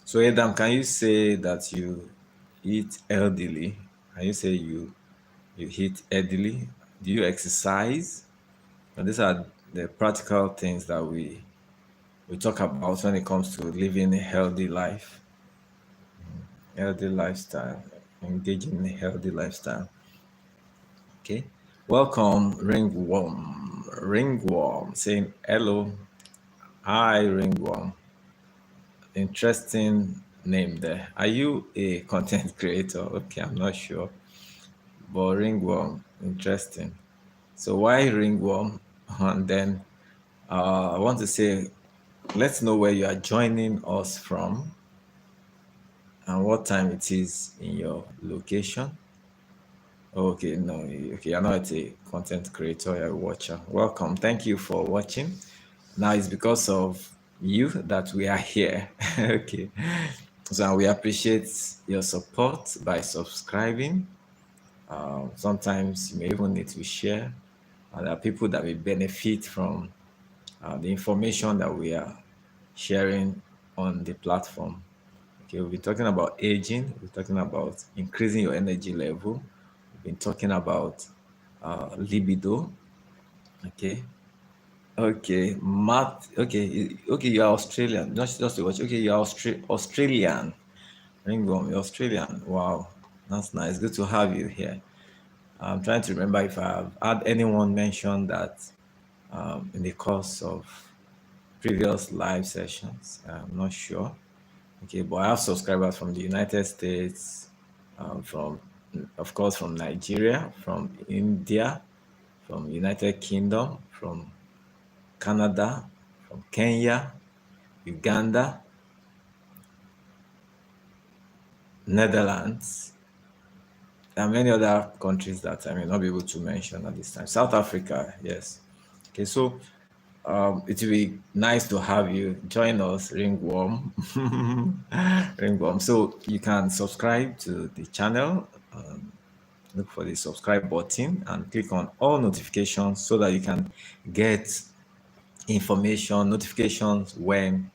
So Adam, can you say that you eat healthily? Can you say you eat healthily? Do you exercise? And these are the practical things that we talk about when it comes to living a healthy lifestyle, engaging in a healthy lifestyle. Okay. Welcome, Ringworm. Ringworm saying hello. Hi, Ringworm. Interesting name there. Are you a content creator? Okay, I'm not sure. But Ringworm, interesting. So why Ringworm? And then I want to say, let's know where you are joining us from and what time it is in your location. Okay, no, okay, you're not a content creator, you're a watcher. Welcome. Thank you for watching. Now it's because of you that we are here. Okay. So we appreciate your support by subscribing. Sometimes you may even need to share. There are people that will benefit from the information that we are sharing on the platform. Okay, we've been talking about aging, we're talking about increasing your energy level, we've been talking about libido. Okay, okay, Matt. Okay, okay, you are Australian, not just a watch. Okay, you are Australian. Ringworm, you're Australian. Wow, that's nice. Good to have you here. I'm trying to remember if I've had anyone mention that in the course of previous live sessions. I'm not sure. Okay, but I have subscribers from the United States, from, of course, from Nigeria, from India, from United Kingdom, from Canada, from Kenya, Uganda, Netherlands, and many other countries that I may not be able to mention at this time. South Africa, yes. Okay, so it will be nice to have you join us, Ringworm. Ringworm. So you can subscribe to the channel. Look for the subscribe button and click on all notifications so that you can get notifications when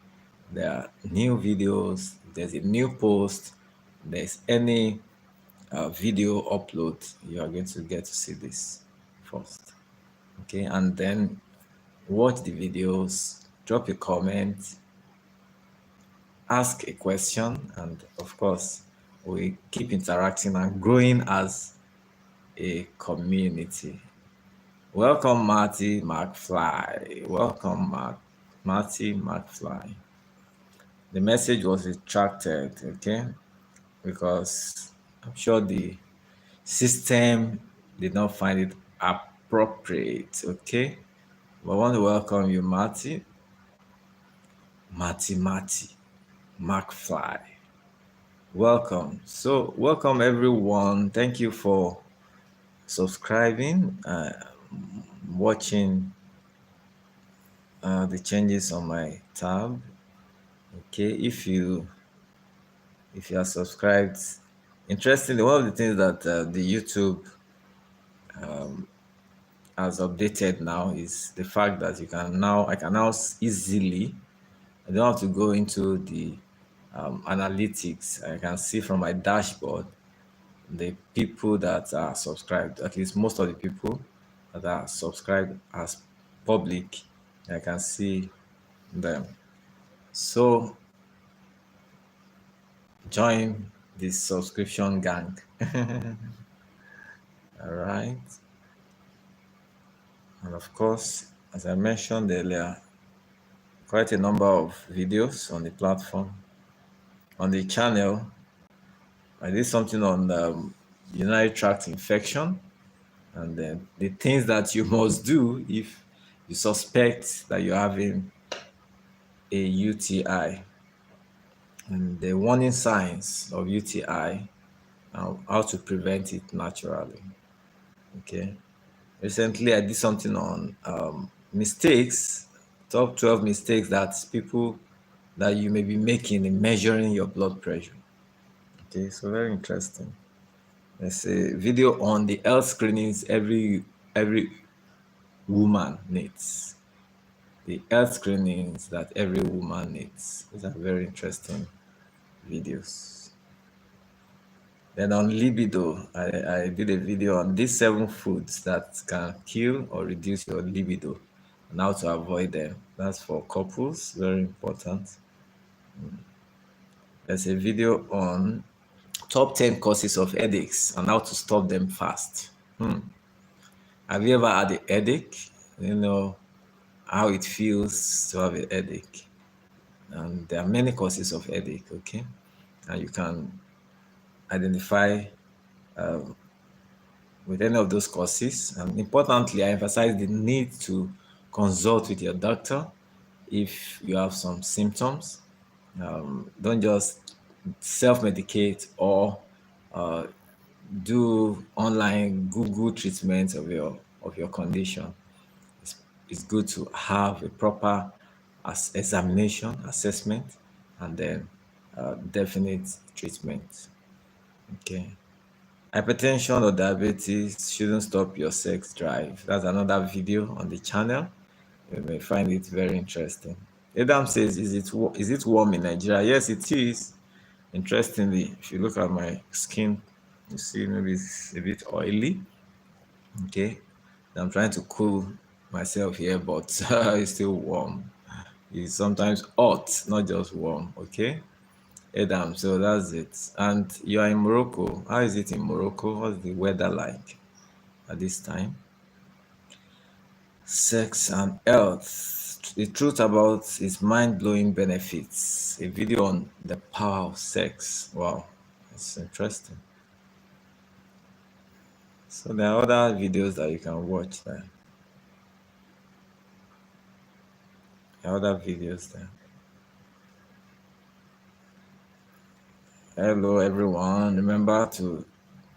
there are new videos, there's a new post, there's any video upload, you are going to get to see this first. Okay, and then watch the videos, drop a comment, ask a question, and of course, we keep interacting and growing as a community. Welcome, Marty McFly. Welcome, Marty McFly. The message was retracted, okay, because I'm sure the system did not find it appropriate, okay. But I want to welcome you, Marty McFly. Welcome. So, welcome everyone. Thank you for subscribing, watching the changes on my tab. Okay, if you are subscribed, interestingly, one of the things that the YouTube has updated now is the fact that I can now easily, I don't have to go into the analytics. I can see from my dashboard the people that are subscribed, at least most of the people that are subscribed as public. I can see them. So join the subscription gang. All right. And of course, as I mentioned earlier, quite a number of videos on the platform. On the channel, I did something on urinary tract infection, and then the things that you must do if you suspect that you're having a UTI, and the warning signs of UTI, and how to prevent it naturally. Okay. Recently, I did something on mistakes, top 12 mistakes that people that you may be making in measuring your blood pressure. Okay, so very interesting. There's a video on the health screenings every woman needs. The health screenings that every woman needs. These are very interesting videos. Then on libido, I did a video on these 7 foods that can kill or reduce your libido and how to avoid them. That's for couples, very important. There's a video on top 10 causes of headaches and how to stop them fast. Have you ever had a headache? You know how it feels to have a headache. And there are many causes of headache, okay? And you can identify with any of those causes. And importantly, I emphasize the need to consult with your doctor if you have some symptoms. Don't just self-medicate or do online Google treatment of your condition. It's good to have a proper examination, assessment, and then definite treatment. Okay. Hypertension or diabetes shouldn't stop your sex drive. That's another video on the channel. You may find it very interesting. Adam says, is it warm in Nigeria? Yes, it is. Interestingly, if you look at my skin, you see maybe it's a bit oily. Okay. I'm trying to cool myself here, but it's still warm. It's sometimes hot, not just warm. Okay. Adam, so that's it. And you are in Morocco. How is it in Morocco? What's the weather like at this time? Sex and health. The truth about its mind-blowing benefits. A video on the power of sex. Wow, that's interesting. So there are other videos that you can watch there. There are other videos there. Hello everyone. Remember to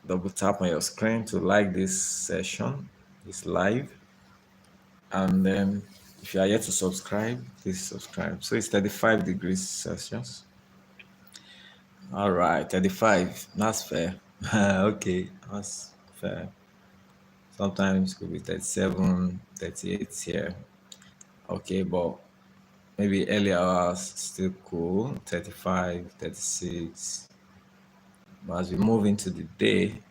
double tap on your screen to like this session, this live. And then if you are yet to subscribe, please subscribe. So it's 35 degrees Celsius. All right, 35. That's fair. Okay, that's fair. Sometimes it could be 37, 38 here. Okay, but maybe early hours still cool, 35, 36. But as we move into the day,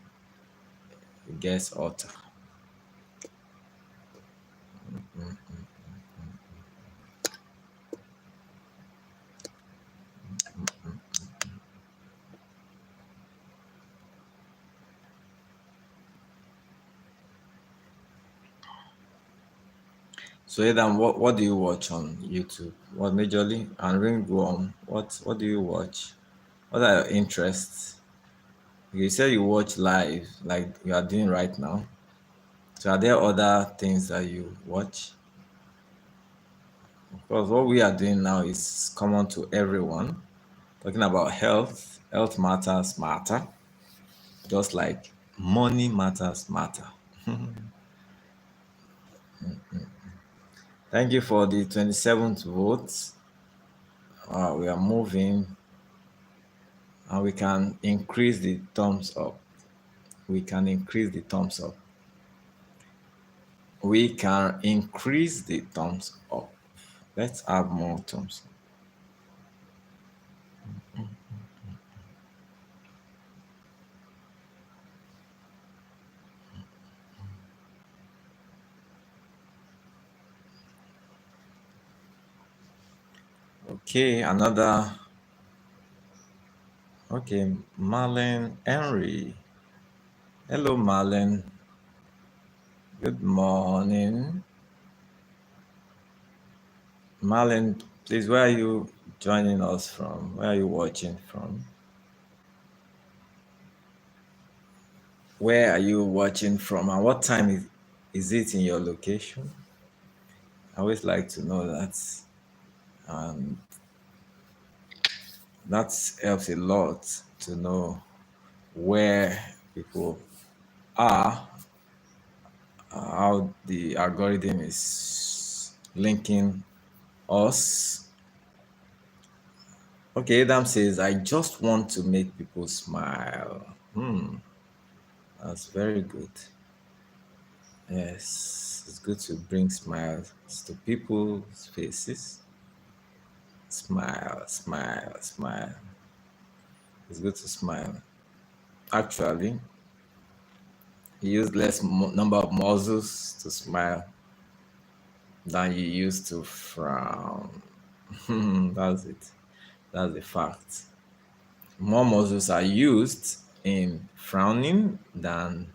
it gets hotter. So Adam, what do you watch on YouTube? What majorly? And Ringworm, what do you watch? What are your interests? You said you watch live, like you are doing right now. So are there other things that you watch? Because what we are doing now is common to everyone. Talking about health. Health matters matter. Just like money matters matter. Thank you for the 27th vote. We are moving, and we can increase the thumbs up. We can increase the thumbs up. We can increase the thumbs up. Let's add more thumbs up. Okay, another. Okay, Marlene Henry. Hello, Marlene. Good morning. Marlene, please, where are you joining us from? Where are you watching from? Where are you watching from? And what time is it in your location? I always like to know that. And that helps a lot to know where people are, how the algorithm is linking us. Okay, Adam says, I just want to make people smile. That's very good. Yes, it's good to bring smiles to people's faces. Smile, smile, smile. It's good to smile. Actually, you use less number of muscles to smile than you used to frown. That's it. That's a fact. More muscles are used in frowning than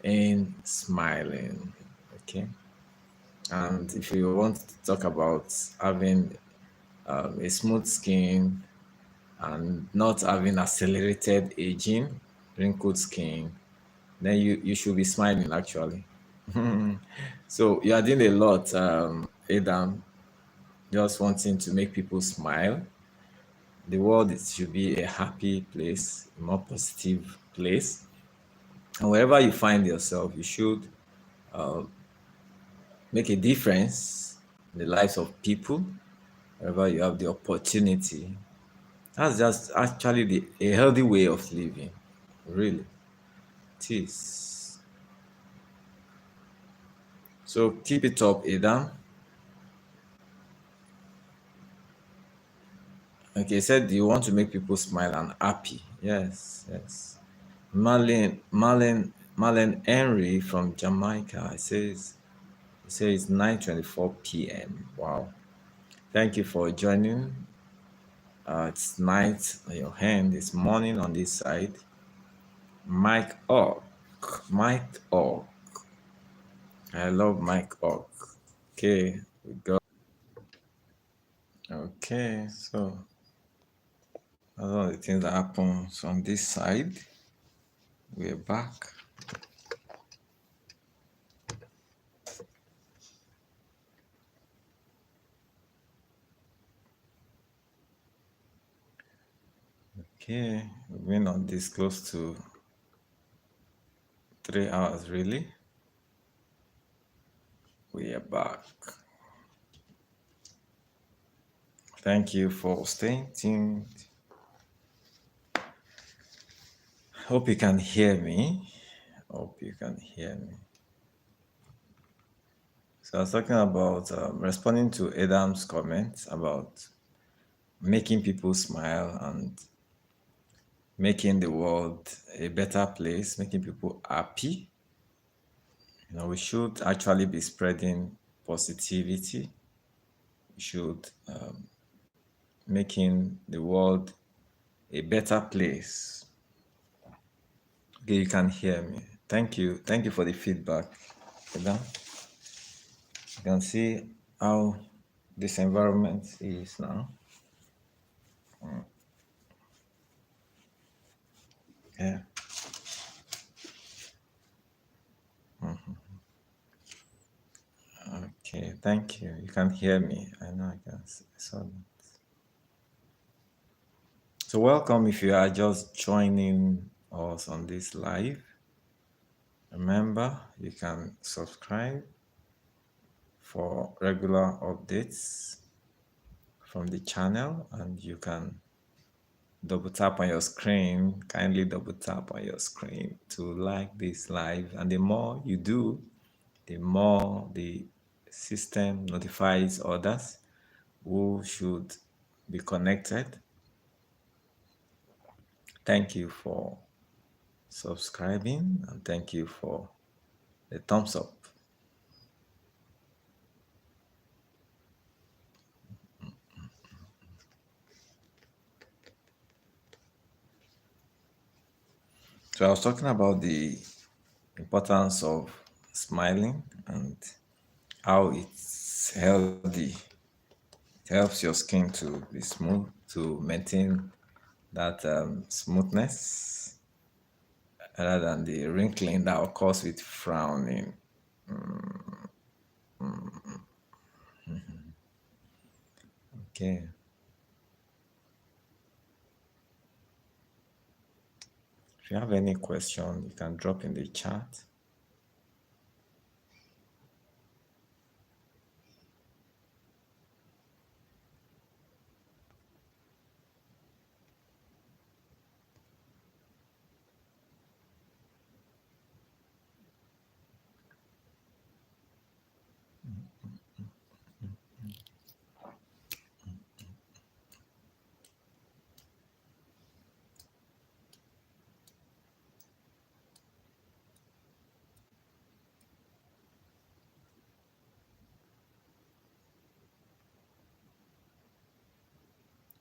in smiling. Okay. And if you want to talk about having a smooth skin and not having accelerated aging, wrinkled skin, then you should be smiling actually. So you are doing a lot, Adam, just wanting to make people smile. The world should be a happy place, a more positive place. And wherever you find yourself, you should make a difference in the lives of people, wherever you have the opportunity. That's just actually a healthy way of living. Really. It is. So keep it up, Adam. Okay, said you want to make people smile and happy. Yes, yes. Marlene Henry from Jamaica. It says 9:24 p.m. Wow. Thank you for joining. It's night on your hand. It's morning on this side. Mike Ock. Mike Ock. I love Mike Ock. Okay, we go. Okay, so that's one of the things that happens on this side. We're back. Okay, we've been on this close to 3 hours, really. We are back. Thank you for staying tuned. Hope you can hear me. Hope you can hear me. So I was talking about responding to Adam's comments about making people smile and making the world a better place, making people happy. We should actually be spreading positivity. We should making the world a better place. Okay, you can hear me. Thank you. Thank you for the feedback. Adam. You can see how this environment is now. Yeah. Okay. Thank you. You can hear me. I know I can. I saw that. So welcome if you are just joining us on this live. Remember, you can subscribe for regular updates from the channel, and you can double tap on your screen, kindly double tap on your screen to like this live. And the more you do, the more the system notifies others who should be connected. Thank you for subscribing and thank you for the thumbs up. So I was talking about the importance of smiling and how it's healthy. It helps your skin to be smooth, to maintain that smoothness rather than the wrinkling that occurs with frowning. Okay. If you have any question, you can drop in the chat.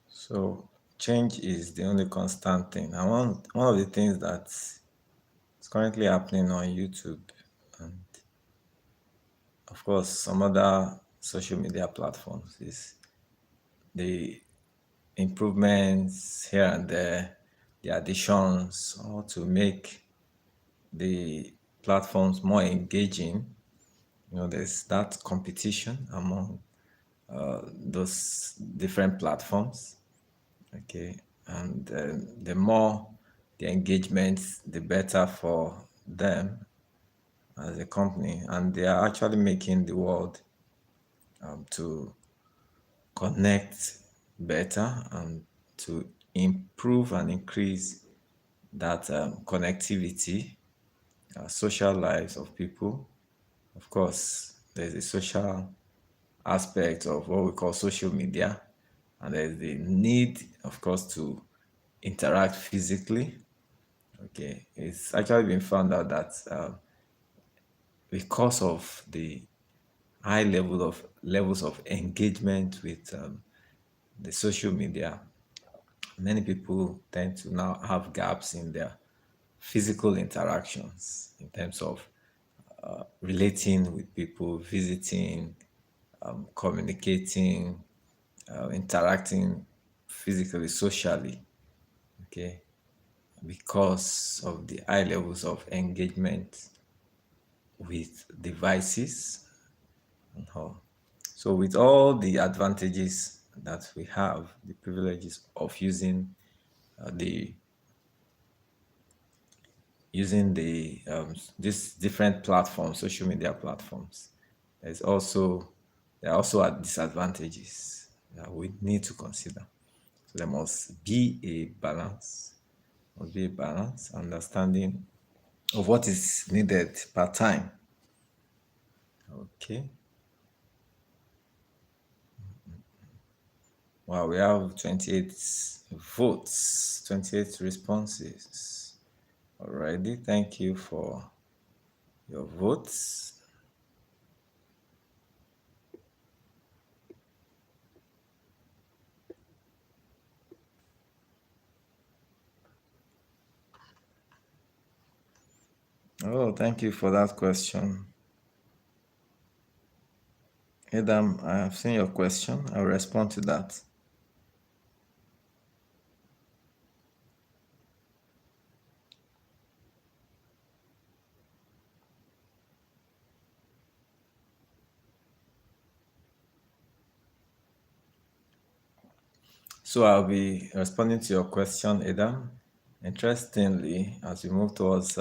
So change is the only constant thing. And one of the things that's currently happening on YouTube and of course some other social media platforms is the improvements here and there, the additions, or to make the platforms more engaging. There's that competition among those different platforms. Okay, and the more the engagement, the better for them as a company, and they are actually making the world to connect better and to improve and increase that connectivity, social lives of people. Of course, there's a social aspect of what we call social media, and there's the need, of course, to interact physically. Okay, it's actually been found out that because of the high levels of engagement with the social media, many people tend to now have gaps in their physical interactions in terms of relating with people, visiting, communicating, interacting physically, socially, okay, because of the high levels of engagement with devices and all. So, with all the advantages that we have, the privileges of the using the these different platforms, social media platforms, there's also there are also disadvantages that we need to consider. So there must be a balance, understanding of what is needed per time. Okay. Wow, we have 28 votes, 28 responses already. Thank you for your votes. Oh, thank you for that question. Adam, I have seen your question. I'll respond to that. So I'll be responding to your question, Adam. Interestingly, as we move towards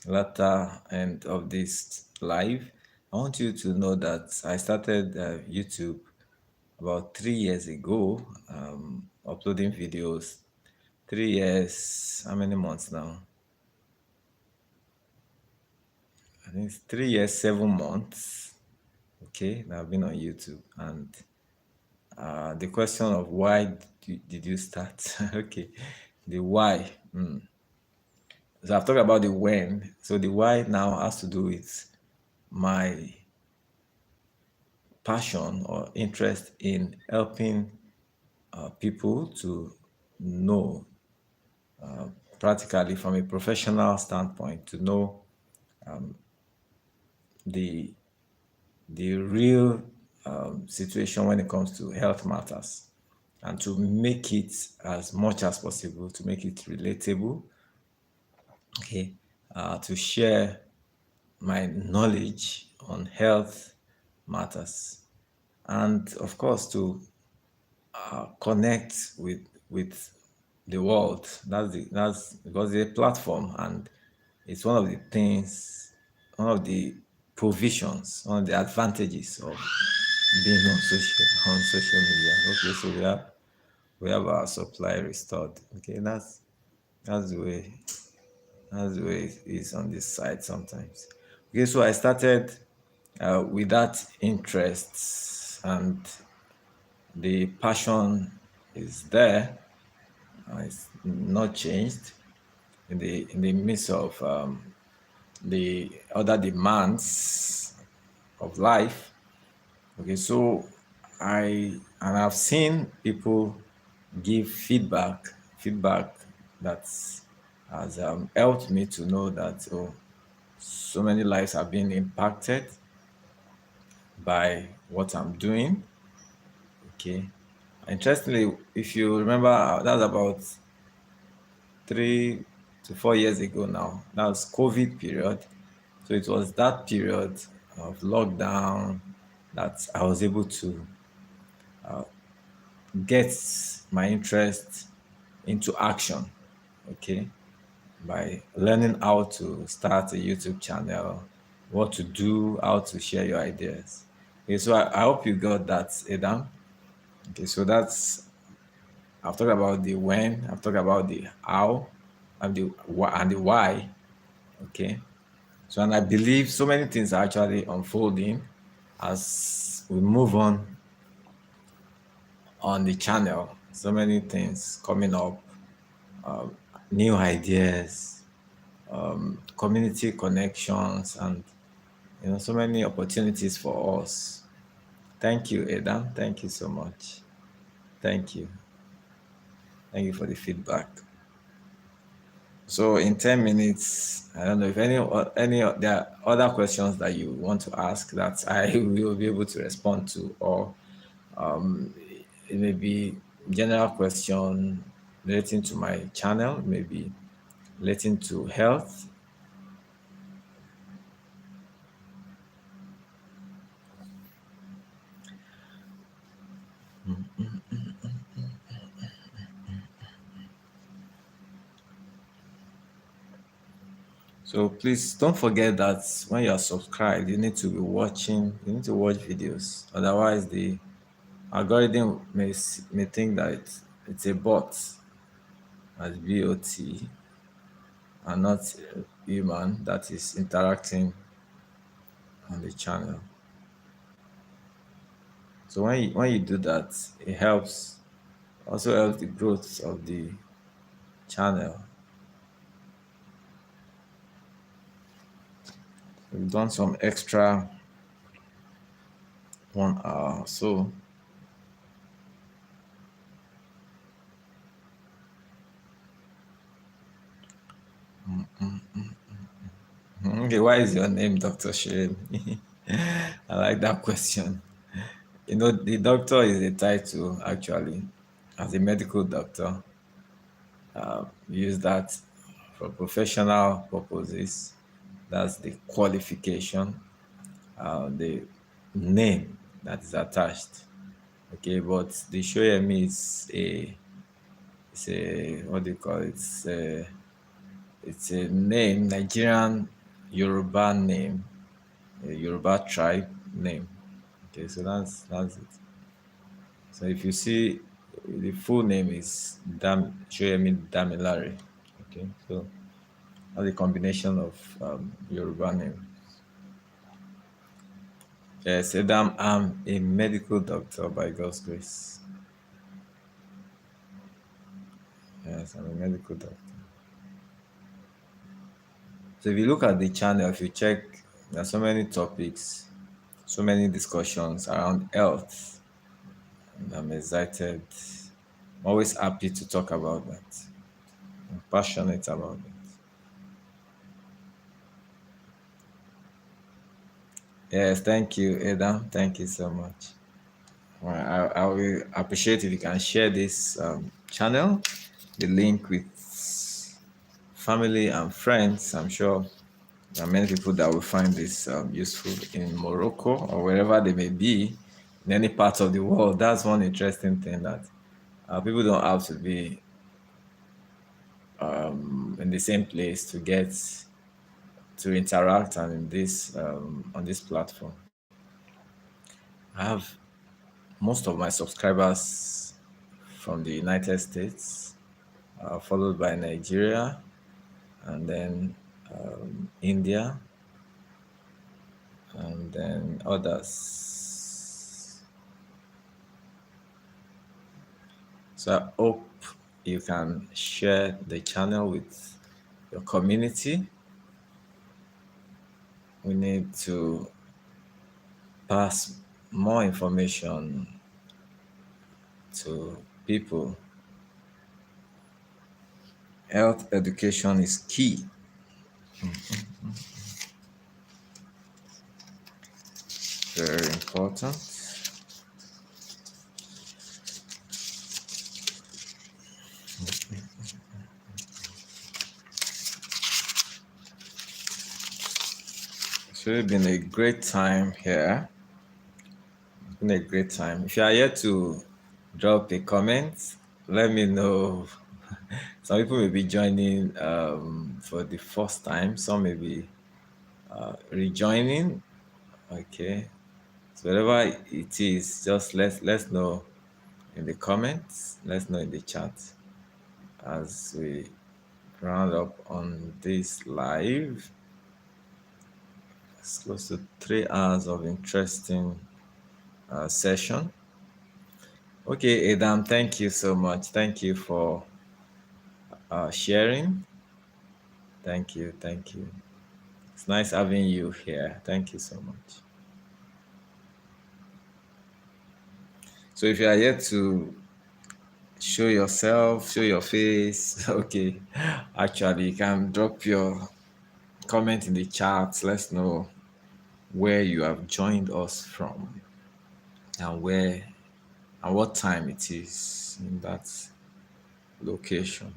latter end of this live, I want you to know that I started YouTube about 3 years ago, uploading videos. 3 years, how many months now? I think it's 3 years, 7 months. Okay, that I've been on YouTube. And the question of why did you start? Okay, the why. So I've talked about the when. So the why now has to do with my passion or interest in helping people to know practically from a professional standpoint to know the real situation when it comes to health matters, and to make it as much as possible, to make it relatable, okay, to share my knowledge on health matters, and of course to connect with the world. That's because it's a platform, and it's one of the things, one of the provisions, one of the advantages of being on social media. Okay, so we have our supply restored. Okay, that's the way that's the way it is on this side sometimes. Okay, so I started with that interest, and the passion is there. It's not changed in the midst of the other demands of life. Okay, so I've seen people give feedback that has helped me to know that, oh, so many lives have been impacted by what I'm doing. Okay, interestingly, if you remember, that's about 3 to 4 years ago now. That was COVID period. So it was that period of lockdown that I was able to get my interest into action. Okay, by learning how to start a YouTube channel, what to do, how to share your ideas. Okay, so I hope you got that, Adam. Okay, so I've talked about the when, I've talked about the how, and the why. Okay, so, and I believe so many things are actually unfolding as we move on the channel. So many things coming up, new ideas, community connections, and so many opportunities for us. Thank you, Adam. Thank you so much. Thank you. Thank you for the feedback. So in 10 minutes, I don't know if there are other questions that you want to ask that I will be able to respond to, or it may be general question relating to my channel, maybe relating to health. So please don't forget that when you are subscribed, you need to be watching, you need to watch videos. Otherwise, the algorithm may think that it's a bot, as bot, and not a human that is interacting on the channel. So when you do that, it also helps the growth of the channel. We've done some extra 1 hour. So okay, why is your name Dr. Shane? I like that question. The doctor is a title actually. As a medical doctor, use that for professional purposes. That's the qualification, the name that is attached. Okay, but the Shoyemi is a what do you call it? It's a name, Nigerian Yoruba name, a Yoruba tribe name. Okay, so that's it. So if you see, the full name is Soyemi Damilare. Okay, so that's a combination of Yoruba name. Yes, Adam, I'm a medical doctor by God's grace. Yes, I'm a medical doctor. So if you look at the channel, if you check, there are so many topics, so many discussions around health, and I'm excited. I'm always happy to talk about that. I'm passionate about it. Yes, thank you, Adam. Thank you so much. Well, I will appreciate if you can share this channel, the link with family and friends. I'm sure there are many people that will find this useful in Morocco or wherever they may be in any part of the world. That's one interesting thing that people don't have to be in the same place to get to interact and in this on this platform. I have most of my subscribers from the United States, followed by Nigeria, and then India, and then others. So I hope you can share the channel with your community. We need to pass more information to people. Health education is key. Very important. It's really been a great time here. It's been a great time. If you are here to drop a comment, let me know. Some people may be joining for the first time. Some may be rejoining. Okay. So whatever it is, just let's know in the comments. Let's know in the chat as we round up on this live. It's close to 3 hours of interesting session. Okay, Adam, thank you so much. Thank you for sharing. Thank you. Thank you. It's nice having you here. Thank you so much. So if you are here to show yourself, show your face, okay, actually, you can drop your comment in the chat. Let's know where you have joined us from and where and what time it is in that location.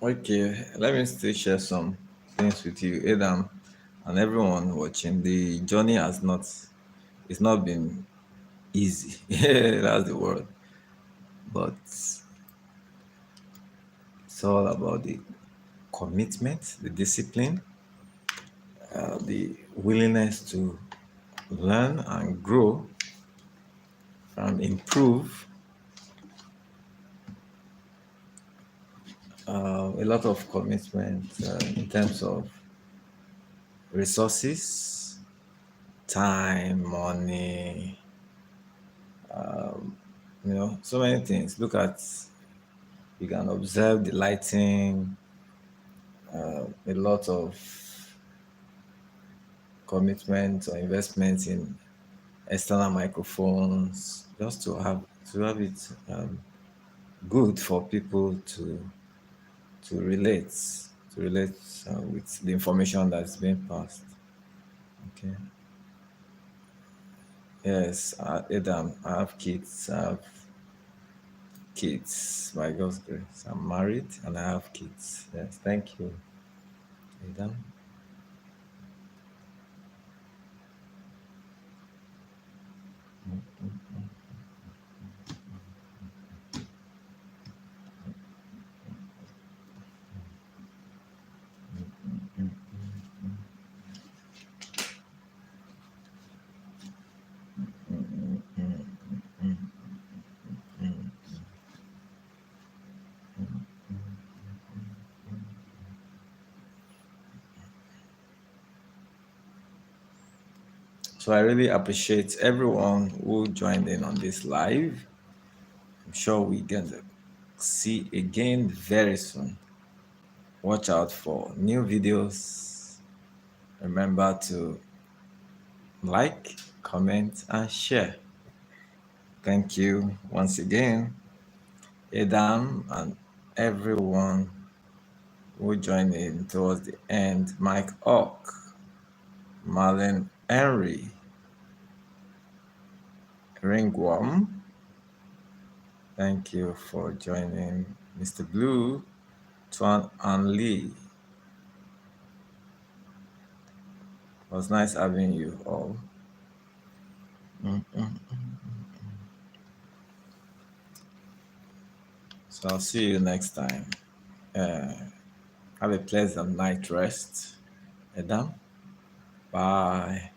Okay, let me still share some things with you, Adam, and everyone watching. The journey it's not been easy. That's the word. But it's all about the commitment, the discipline, the willingness to learn and grow and improve A lot of commitment in terms of resources, time, money, so many things. Look at, you can observe the lighting, a lot of commitment or investment in external microphones, just to have it good for people to relate to relate with the information that's being passed. Okay. Yes, Adam, I have kids. I have kids by God's grace. I'm married and I have kids. Yes, thank you, Adam. So I really appreciate everyone who joined in on this live. I'm sure we get to see again very soon. Watch out for new videos. Remember to like, comment, and share. Thank you once again, Adam, and everyone who joined in towards the end. Mike Ock, Marlon Henry, Ringworm. Thank you for joining, Mr. Blue, Tuan and Lee. It was nice having you all. So I'll see you next time. Have a pleasant night rest. Adam, bye.